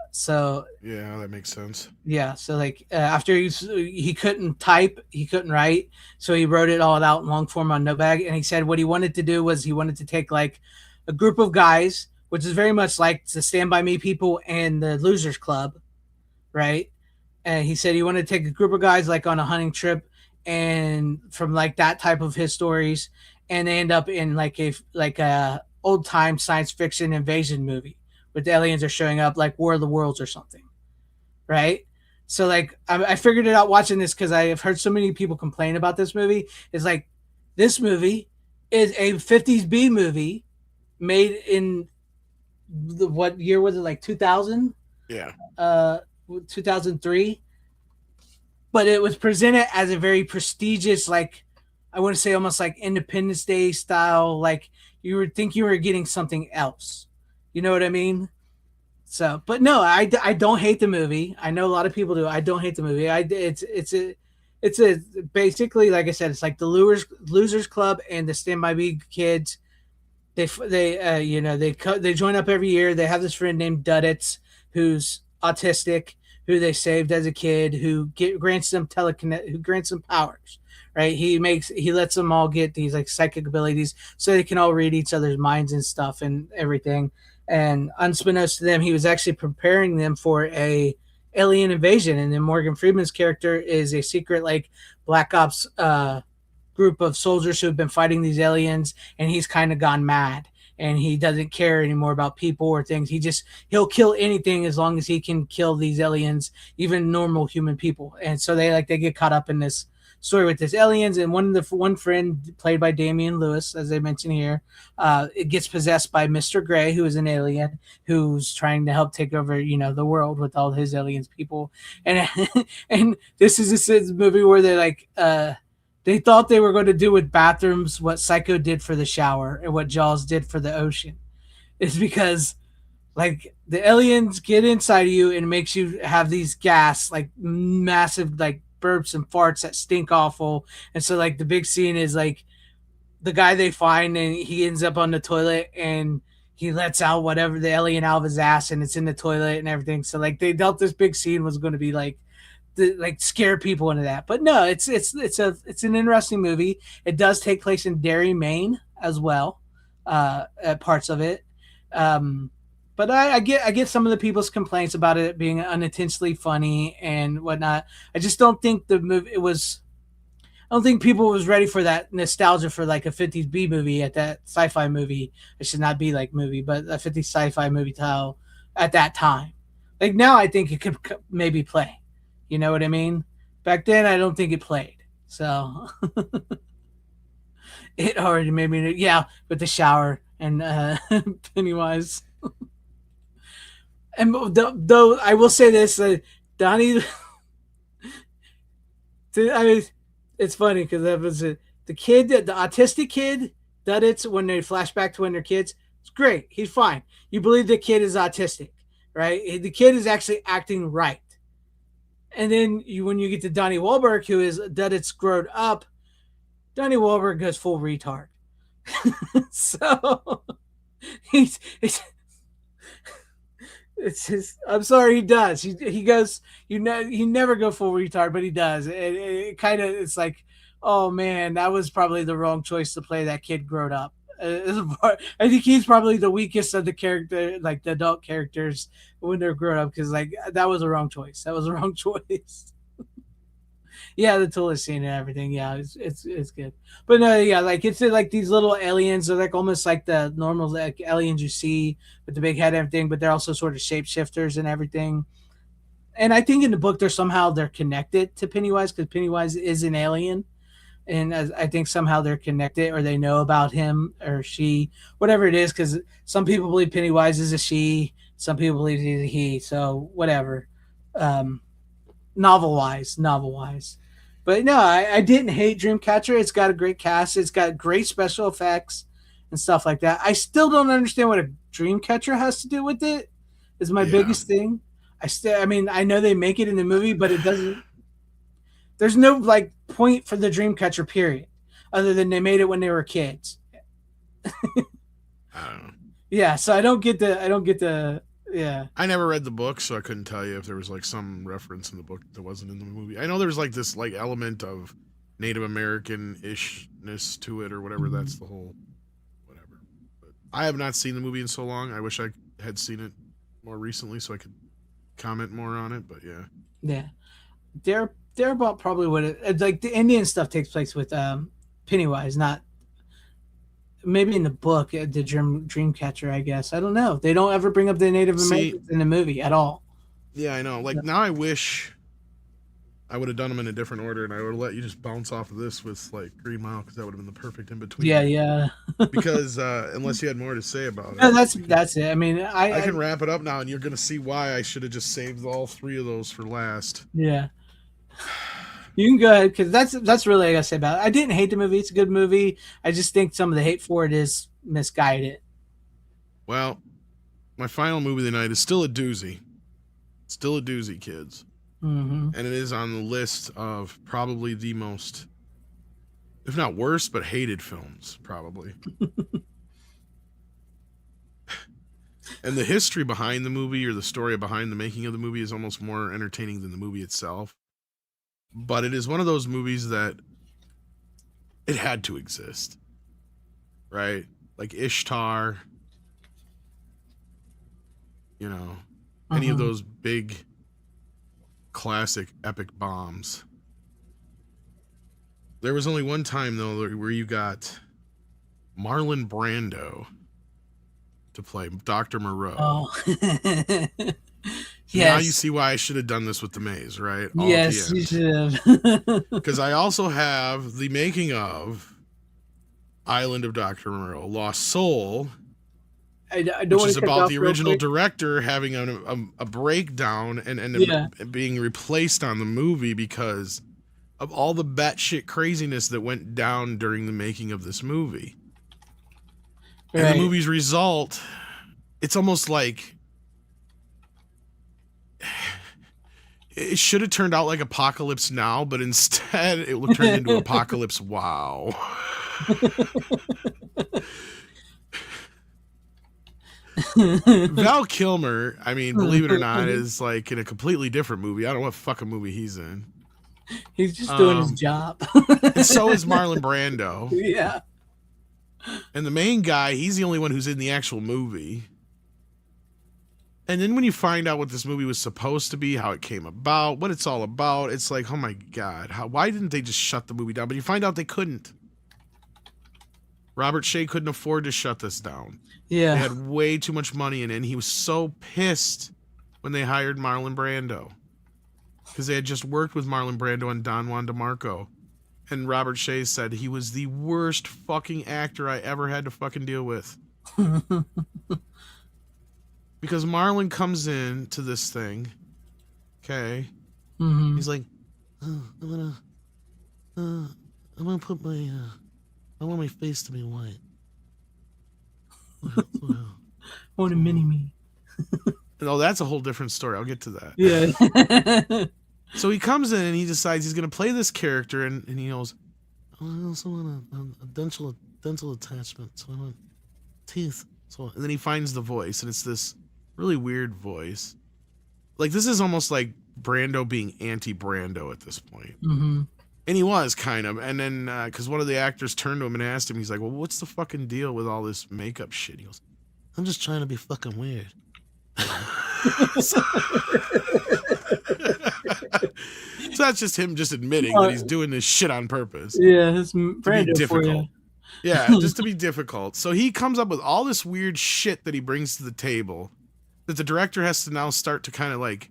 so Yeah, that makes sense. yeah, so like after he couldn't type, he couldn't write, so he wrote it all out in long form on notepad. And he said what he wanted to do was he wanted to take like a group of guys, which is very much like the Stand By Me people and the Losers Club, right? And he said he wanted to take a group of guys like on a hunting trip, and from like that type of his stories, and they end up in like a old time science fiction invasion movie where the aliens are showing up, like War of the Worlds or something, right? So like I figured it out watching this because I have heard so many people complain about this movie. It's like this movie is a 50s B movie made in what year was it, like 2000, Yeah. 2003, but it was presented as a very prestigious, like I want to say almost like Independence Day style, like you would think you were getting something else, you know what I mean? So but no, I don't hate the movie. I know a lot of people do. I don't hate the movie. It's a basically, like I said, it's like the losers club and the Stand By Me kids. They join up every year. They have this friend named Duddits who's autistic, who they saved as a kid, who grants them who grants them powers. Right? He lets them all get these like psychic abilities so they can all read each other's minds and stuff and everything. And unbeknownst to them, he was actually preparing them for a alien invasion. And then Morgan Freeman's character is a secret like Black Ops group of soldiers who have been fighting these aliens, and he's kind of gone mad and he doesn't care anymore about people or things. He'll kill anything as long as he can kill these aliens, even normal human people. And so they get caught up in this story with this aliens. And one friend played by Damian Lewis, as I mentioned here, it gets possessed by Mr. Gray, who is an alien who's trying to help take over, the world with all his aliens people. And and this is a movie where they thought they were going to do with bathrooms what Psycho did for the shower and what Jaws did for the ocean. It's because like the aliens get inside of you and it makes you have these gas, like massive like burps and farts that stink awful. And so like the big scene is like the guy they find and he ends up on the toilet and he lets out whatever the alien out of his ass and it's in the toilet and everything. So like they dealt this big scene was going to be like scare people into that. But no, it's an interesting movie. It does take place in Derry, Maine as well, parts of it. But I get some of the people's complaints about it being unintentionally funny and whatnot. I just don't think the movie I don't think people was ready for that nostalgia for like a 50s B movie at that sci-fi movie. It should not be like movie, but a 50s sci-fi movie style at that time. Like now, I think it could maybe play. You know what I mean? Back then, I don't think it played. So it already made me, yeah, with the shower and Pennywise. And though I will say this, Donnie, I mean, it's funny because that was the autistic kid, that it's when they flash back to when they're kids. It's great. He's fine. You believe the kid is autistic, right? The kid is actually acting right. And then when you get to Donnie Wahlberg, who is that it's grown up, Donnie Wahlberg goes full retard. So it's just, I'm sorry, he does. He goes, he never go full retard, but he does. It kind of, it's like, oh man, that was probably the wrong choice to play that kid grown up. I think he's probably the weakest of the character, like the adult characters when they're grown up, because like that was a wrong choice. That was a wrong choice. Yeah, the toilet scene and everything. Yeah, it's good. But no, yeah, like it's like these little aliens. They're like almost like the normal like aliens you see with the big head and everything, but they're also sort of shapeshifters and everything. And I think in the book they're connected to Pennywise because Pennywise is an alien. And I think somehow they're connected or they know about him or she, whatever it is, because some people believe Pennywise is a she, some people believe he's a he, so whatever. Novel-wise. But no, I didn't hate Dreamcatcher. It's got a great cast. It's got great special effects and stuff like that. I still don't understand what a Dreamcatcher has to do with it. Is my Yeah. biggest thing. I mean, I know they make it in the movie, but it doesn't. There's no like point for the Dreamcatcher period, other than they made it when they were kids. I don't know. Yeah, so I don't get the. I don't get the. Yeah. I never read the book, so I couldn't tell you if there was like some reference in the book that wasn't in the movie. I know there's like this like element of Native American-ishness to it or whatever. That's the whole whatever. But I have not seen the movie in so long. I wish I had seen it more recently so I could comment more on it. But yeah, Yeah. They're about probably what it like the Indian stuff takes place with Pennywise, not maybe in the book the Dreamcatcher. I guess I don't know. They don't ever bring up the Native Americans in the movie at all. yeah, I know. Like now, I wish I would have done them in a different order, and I would have let you just bounce off of this with like Green Mile because that would have been the perfect in between. Yeah. Because unless you had more to say about it, No, that's it. I mean, I can wrap it up now, and you're gonna see why I should have just saved all three of those for last. Yeah. You can go ahead because that's really all I gotta say about it. I didn't hate the movie; it's a good movie. I just think some of the hate for it is misguided. Well, my final movie of the night is still a doozy. Still a doozy, kids. Mm-hmm. And it is on the list of probably the most, if not worst, but hated films, probably. And the history behind the movie or the story behind the making of the movie is almost more entertaining than the movie itself. But it is one of those movies that it had to exist. Right? Like Ishtar, you know, any of those big classic epic bombs. There was only one time though where you got Marlon Brando to play Dr. Moreau. Oh. Now Yes. you see why I should have done this with the maze, right? All Yes, at you the end. should have. Because I also have the making of Island of Dr. Moreau, Lost Soul, I don't which want is to cut about off the real original quick. director having a breakdown and Yeah. being replaced on the movie because of all the batshit craziness that went down during the making of this movie. And Right. the movie's result, it's almost like it should have turned out like Apocalypse Now, but instead it turned into Apocalypse Wow. Val Kilmer, I mean, believe it or not, is like in a completely different movie. I don't know what fucking movie he's in. He's just doing his job. And so is Marlon Brando. Yeah. And the main guy, he's the only one who's in the actual movie. And then when you find out what this movie was supposed to be, how it came about, what it's all about, it's like, oh my God, why didn't they just shut the movie down? But you find out they couldn't. Robert Shea couldn't afford to shut this down. Yeah. They had way too much money in it, and he was so pissed when they hired Marlon Brando. Because they had just worked with Marlon Brando on Don Juan DeMarco. And Robert Shea said he was the worst fucking actor I ever had to fucking deal with. Because Marlon comes in to this thing, okay? Mm-hmm. He's like, oh, I'm gonna put my, I want my face to be white. I want a mini me. No, that's a whole different story. I'll get to that. Yeah. So he comes in and he decides he's going to play this character, and he goes, oh, I also want a dental attachment, so I want teeth. So, and then he finds the voice, and it's this really weird voice. Like, this is almost like Brando being anti-Brando at this point. Mm-hmm. And he was, kind of. And then, because one of the actors turned to him and asked him, he's like, well, what's the fucking deal with all this makeup shit? He goes, I'm just trying to be fucking weird. So that's just him just admitting that he's doing this shit on purpose. Yeah, it's To be Brando for you. difficult. Yeah, just to be difficult. So he comes up with all this weird shit that he brings to the table that the director has to now start to kind of like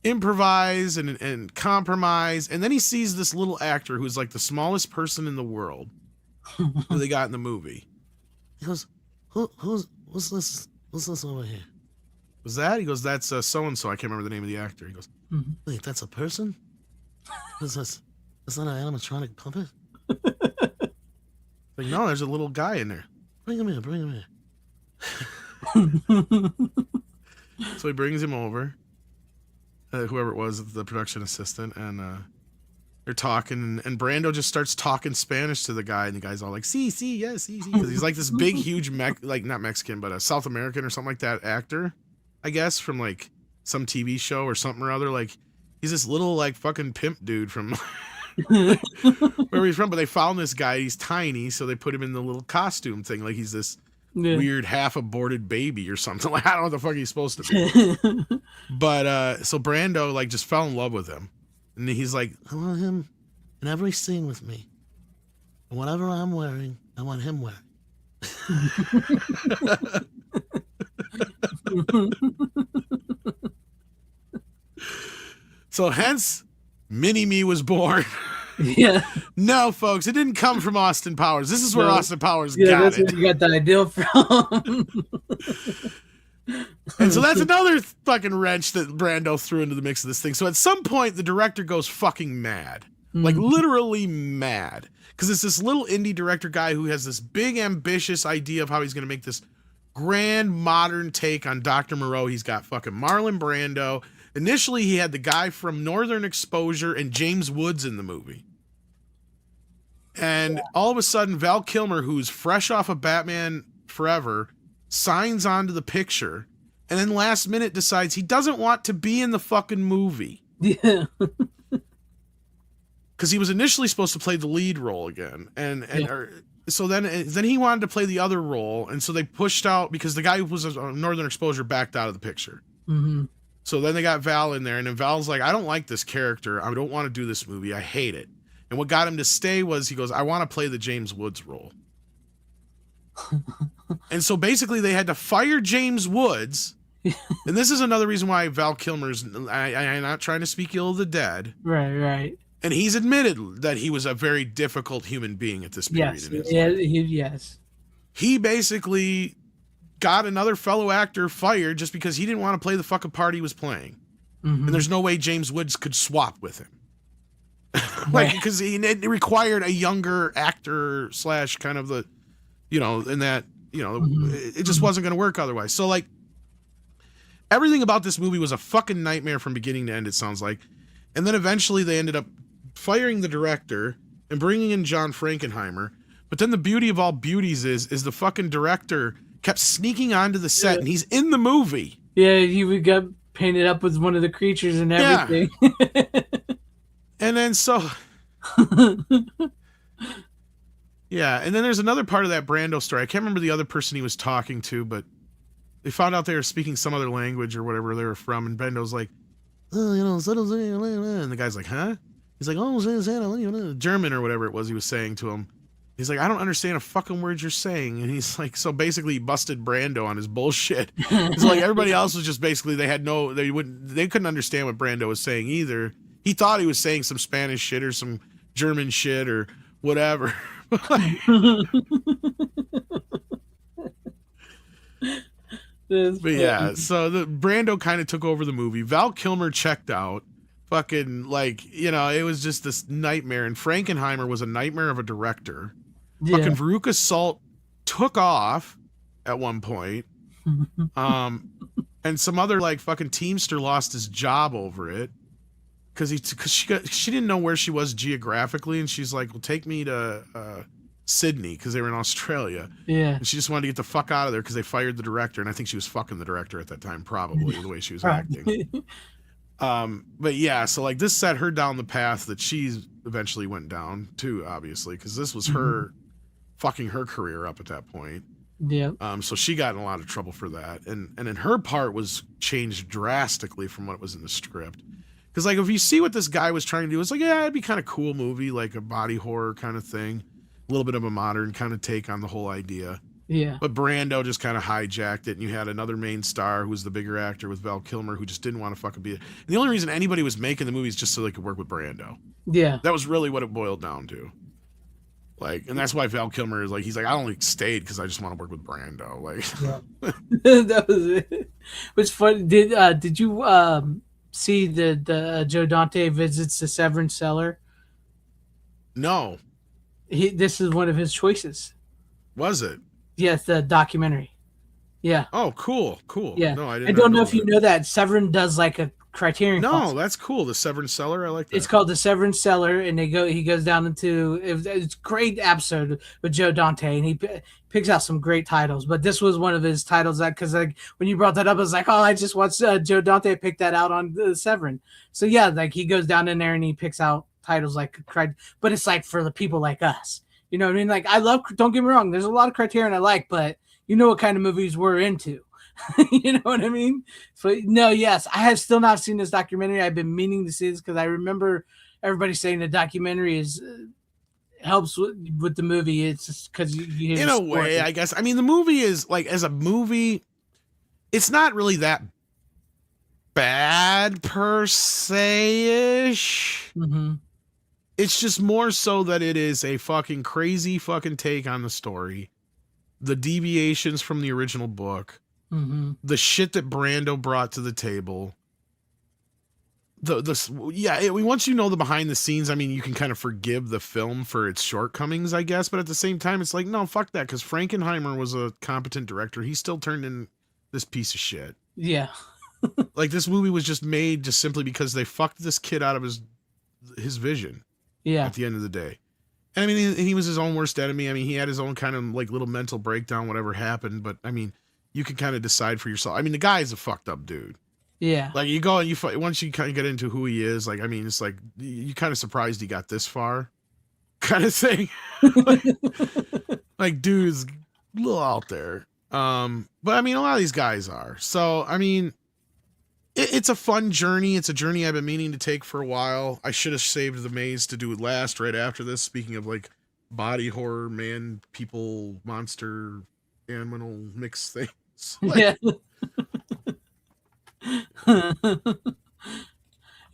improvise and compromise. And then he sees this little actor who's like the smallest person in the world who they got in the movie. He goes, what's this over here? Was that? He goes, that's so-and-so. I can't remember the name of the actor. He goes, wait, that's a person? That's not an animatronic puppet? Like, no, there's a little guy in there. Bring him here. So he brings him over, whoever it was, the production assistant, and they're talking, and Brando just starts talking Spanish to the guy, and the guy's all like, "Sí, sí, yes, sí, sí," because he's like this big, huge, like not Mexican, but a South American or something like that actor, I guess, from like some TV show or something or other. Like he's this little like fucking pimp dude from where he's from. But they found this guy. He's tiny, so they put him in the little costume thing, like he's this weird half aborted baby or something. Like I don't know what the fuck he's supposed to be. But so Brando like just fell in love with him, and he's like, "I want him in every scene with me. And whatever I'm wearing, I want him wearing." So hence, Mini-Me was born. Yeah. No, folks, it didn't come from Austin Powers. This is where Austin Powers yeah, got that's it. where you got the idea from. And so that's another fucking wrench that Brando threw into the mix of this thing. So at some point, the director goes fucking mad. Like literally mad. Because it's this little indie director guy who has this big ambitious idea of how he's going to make this grand modern take on Dr. Moreau. He's got fucking Marlon Brando. Initially, he had the guy from Northern Exposure and James Woods in the movie. And all of a sudden, Val Kilmer, who's fresh off of Batman Forever, signs on to the picture, and then last minute decides he doesn't want to be in the fucking movie. Yeah. Because he was initially supposed to play the lead role again. So then he wanted to play the other role, and so they pushed out, because the guy who was on Northern Exposure backed out of the picture. Mm-hmm. So then they got Val in there, and then Val's like, "I don't like this character. I don't want to do this movie. I hate it." And what got him to stay was, he goes, "I want to play the James Woods role." And so basically they had to fire James Woods. And this is another reason why Val Kilmer's, I'm not trying to speak ill of the dead. Right. And he's admitted that he was a very difficult human being at this period in his life. Yes. He basically got another fellow actor fired just because he didn't want to play the fucking part he was playing. And there's no way James Woods could swap with him. Like, because it required a younger actor / kind of the, in that, it just wasn't going to work otherwise. So like, everything about this movie was a fucking nightmare from beginning to end, it sounds like. And then eventually they ended up firing the director and bringing in John Frankenheimer. But then the beauty of all beauties is the fucking director kept sneaking onto the set, and he's in the movie. Yeah, he got painted up with one of the creatures and everything. Yeah. And then yeah, and then there's another part of that Brando story. I can't remember the other person he was talking to, but they found out they were speaking some other language or whatever they were from, and Brando's like, "Oh, and the guy's like, huh?" He's like, "Oh, German or whatever it was he was saying to him." He's like, "I don't understand a fucking word you're saying." And he's like, so basically he busted Brando on his bullshit. It's like everybody else was just basically, they couldn't understand what Brando was saying either. He thought he was saying some Spanish shit or some German shit or whatever. But yeah, so the Brando kind of took over the movie. Val Kilmer checked out. Fucking like, it was just this nightmare. And Frankenheimer was a nightmare of a director. Yeah. Fucking Veruca Salt took off at one point. And some other like fucking Teamster lost his job over it. Because she didn't know where she was geographically, and she's like, "Well, take me to Sydney," because they were in Australia. Yeah, and she just wanted to get the fuck out of there because they fired the director, and I think she was fucking the director at that time, probably the way she was acting. But yeah, so like this set her down the path that she eventually went down too, obviously, because this was her fucking her career up at that point. Yeah. So she got in a lot of trouble for that, and then her part was changed drastically from what was in the script. Because, like, if you see what this guy was trying to do, it's like, yeah, it'd be kind of cool movie, like a body horror kind of thing. A little bit of a modern kind of take on the whole idea. Yeah. But Brando just kind of hijacked it, and you had another main star who was the bigger actor with Val Kilmer who just didn't want to fucking be it. And the only reason anybody was making the movies just so they could work with Brando. Yeah. That was really what it boiled down to. Like, and that's why Val Kilmer is like, he's like, "I only stayed because I just want to work with Brando." Like, yeah. That was it. It was fun. Did you see the Joe Dante visits the Severance cellar? No. This is one of his choices. Was it? Yes, the documentary. Yeah, Oh, cool, cool. yeah. No, I I did not don't know know if you that. know that Severin does like a Criterion No, Collection. that's cool. The Severin Cellar, I like It's that. called the Severin Cellar, and he goes down into it's a great episode with Joe Dante, and he picks out some great titles. But this was one of his titles that because like when you brought that up, I was like, oh, I just watched Joe Dante pick that out on Severin. So yeah, like he goes down in there and he picks out titles like but it's like for the people like us. You know what I mean? Like I love. Don't get me wrong. There's a lot of Criterion I like, but you know what kind of movies we're into. You know what I mean? So no, yes, I have still not seen this documentary. I've been meaning to see this because I remember everybody saying the documentary is helps with the movie. It's just because you hear In the a story. way, I guess. I mean, the movie is like as a movie, it's not really that bad per se ish. Mm-hmm. It's just more so that it is a fucking crazy fucking take on the story, the deviations from the original book, Mm-hmm. the shit that Brando brought to the table. Once you know the behind the scenes, I mean, you can kind of forgive the film for its shortcomings, I guess. But at the same time, it's like, no, fuck that, because Frankenheimer was a competent director. He still turned in this piece of shit. Yeah. Like this movie was just made just simply because they fucked this kid out of his vision. Yeah. At the end of the day. And I mean, he was his own worst enemy. I mean, he had his own kind of like little mental breakdown, whatever happened. But I mean, you can kind of decide for yourself. I mean, the guy is a fucked up dude. Yeah. Like you go and once you kind of get into who he is, like, I mean, it's like, you kind of surprised he got this far kind of thing. like dude's a little out there. But I mean, a lot of these guys are. So, I mean, it's a fun journey. It's a journey I've been meaning to take for a while. I should have saved the maze to do it last, right after this. Speaking of like body horror, man, people, monster, animal mix things. Like, Yeah.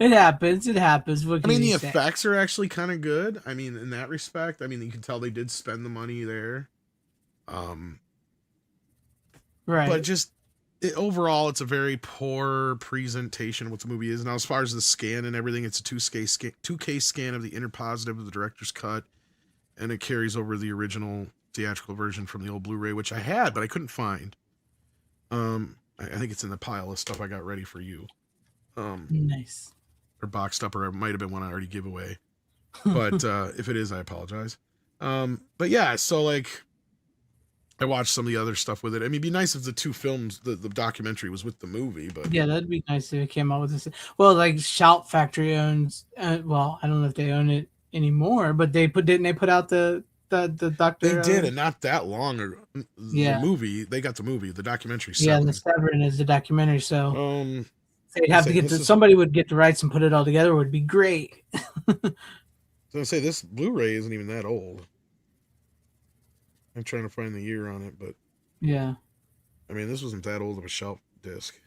It happens. It happens. What I mean, can the you say? effects are actually kind of good. I mean, in that respect, I mean, you can tell they did spend the money there. Right. But just overall, it's a very poor presentation of what the movie is. Now, as far as the scan and everything, it's a 2K scan of the inner positive of the director's cut, and it carries over the original theatrical version from the old Blu-ray, which I had, but I couldn't find. I think it's in the pile of stuff I got ready for you. Nice. Or boxed up, or it might have been one I already gave away. But if it is, I apologize. But yeah, so like, I watched some of the other stuff with it. I mean, it'd be nice if the two films, the documentary was with the movie, but Yeah, that'd be nice if it came out with this. Well, like Shout Factory owns. Well, I don't know if they own it anymore, but didn't they put out the doctor? they did, and not that long ago. Yeah. The movie, they got the movie, the documentary. Yeah, Seven. the Severin is the documentary. So they'd I have say to get this is- somebody would get the rights and put it all together. Would be great. So I say this Blu-ray isn't even that old. I'm trying to find the year on it, but Yeah, I mean, this wasn't that old of a shelf disc.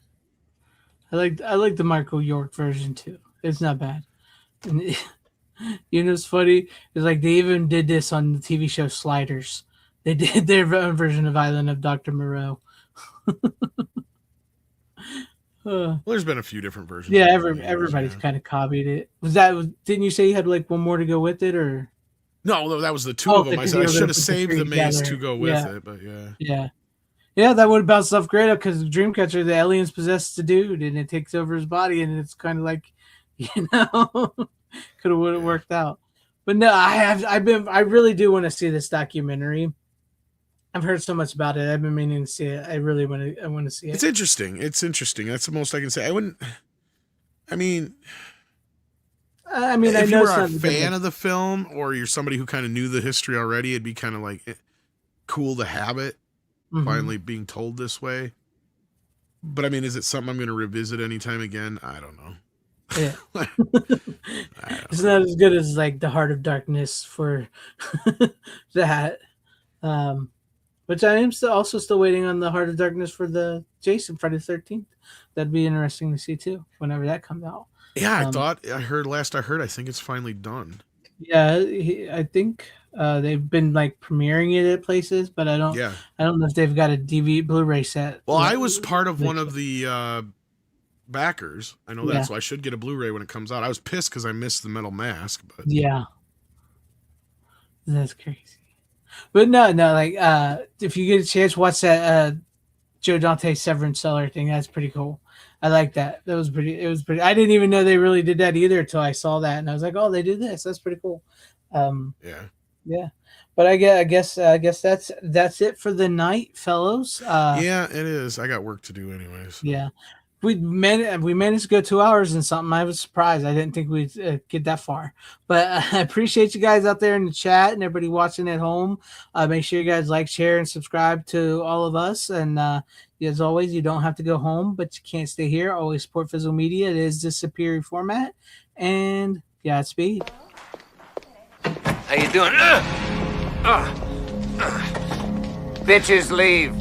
I like the Michael York version too. It's not bad. And you know, it's funny. It's like they even did this on the TV show Sliders. They did their own version of Island of Dr. Moreau. Well, there's been a few different versions. Yeah, over the years, everybody's yeah. kind of copied it. Didn't you say you had like one more to go with it, or? No, that was the two Oh, of them. I because said you I were should gonna have put the saved three the maze together. to go with Yeah. it, but yeah. Yeah, that would have bounced stuff great up because Dreamcatcher, the aliens possess the dude, and it takes over his body, and it's kind of like, you know, could have would have worked out. But no, I really do want to see this documentary. I've heard so much about it. I've been meaning to see it. I want to see it. It's interesting. It's interesting. That's the most I can say. I mean, I mean, I if you know were a it's not fan of the film, or you're somebody who kind of knew the history already, it'd be kind of like cool to have it finally being told this way. But I mean, is it something I'm going to revisit anytime again? I don't know. Yeah. It's not as good as like the Heart of Darkness for that. Which I am still waiting on the Heart of Darkness for the Jason Friday the 13th. That'd be interesting to see too, whenever that comes out. Yeah, I heard I think it's finally done. Yeah, I think they've been like premiering it at places, but I don't know if they've got a DVD Blu-ray set. Well, I was part of one of the backers. I know that, so I should get a Blu-ray when it comes out. I was pissed because I missed the Metal Mask, but yeah, that's crazy. But no, like if you get a chance, watch that Joe Dante Severance Seller thing. That's pretty cool. I like that. That was pretty. It was pretty. I didn't even know they really did that either until I saw that, and I was like, oh, they did this. That's pretty cool. Yeah. Yeah. But I guess that's it for the night, fellows. Yeah, it is. I got work to do anyways. Yeah. We managed to go 2 hours and something. I was surprised. I didn't think we'd get that far. But I appreciate you guys out there in the chat and everybody watching at home. Make sure you guys like, share, and subscribe to all of us. And as always, you don't have to go home, but you can't stay here. Always support Fizzle Media. It is the superior format. And Godspeed. How you doing? Bitches leave.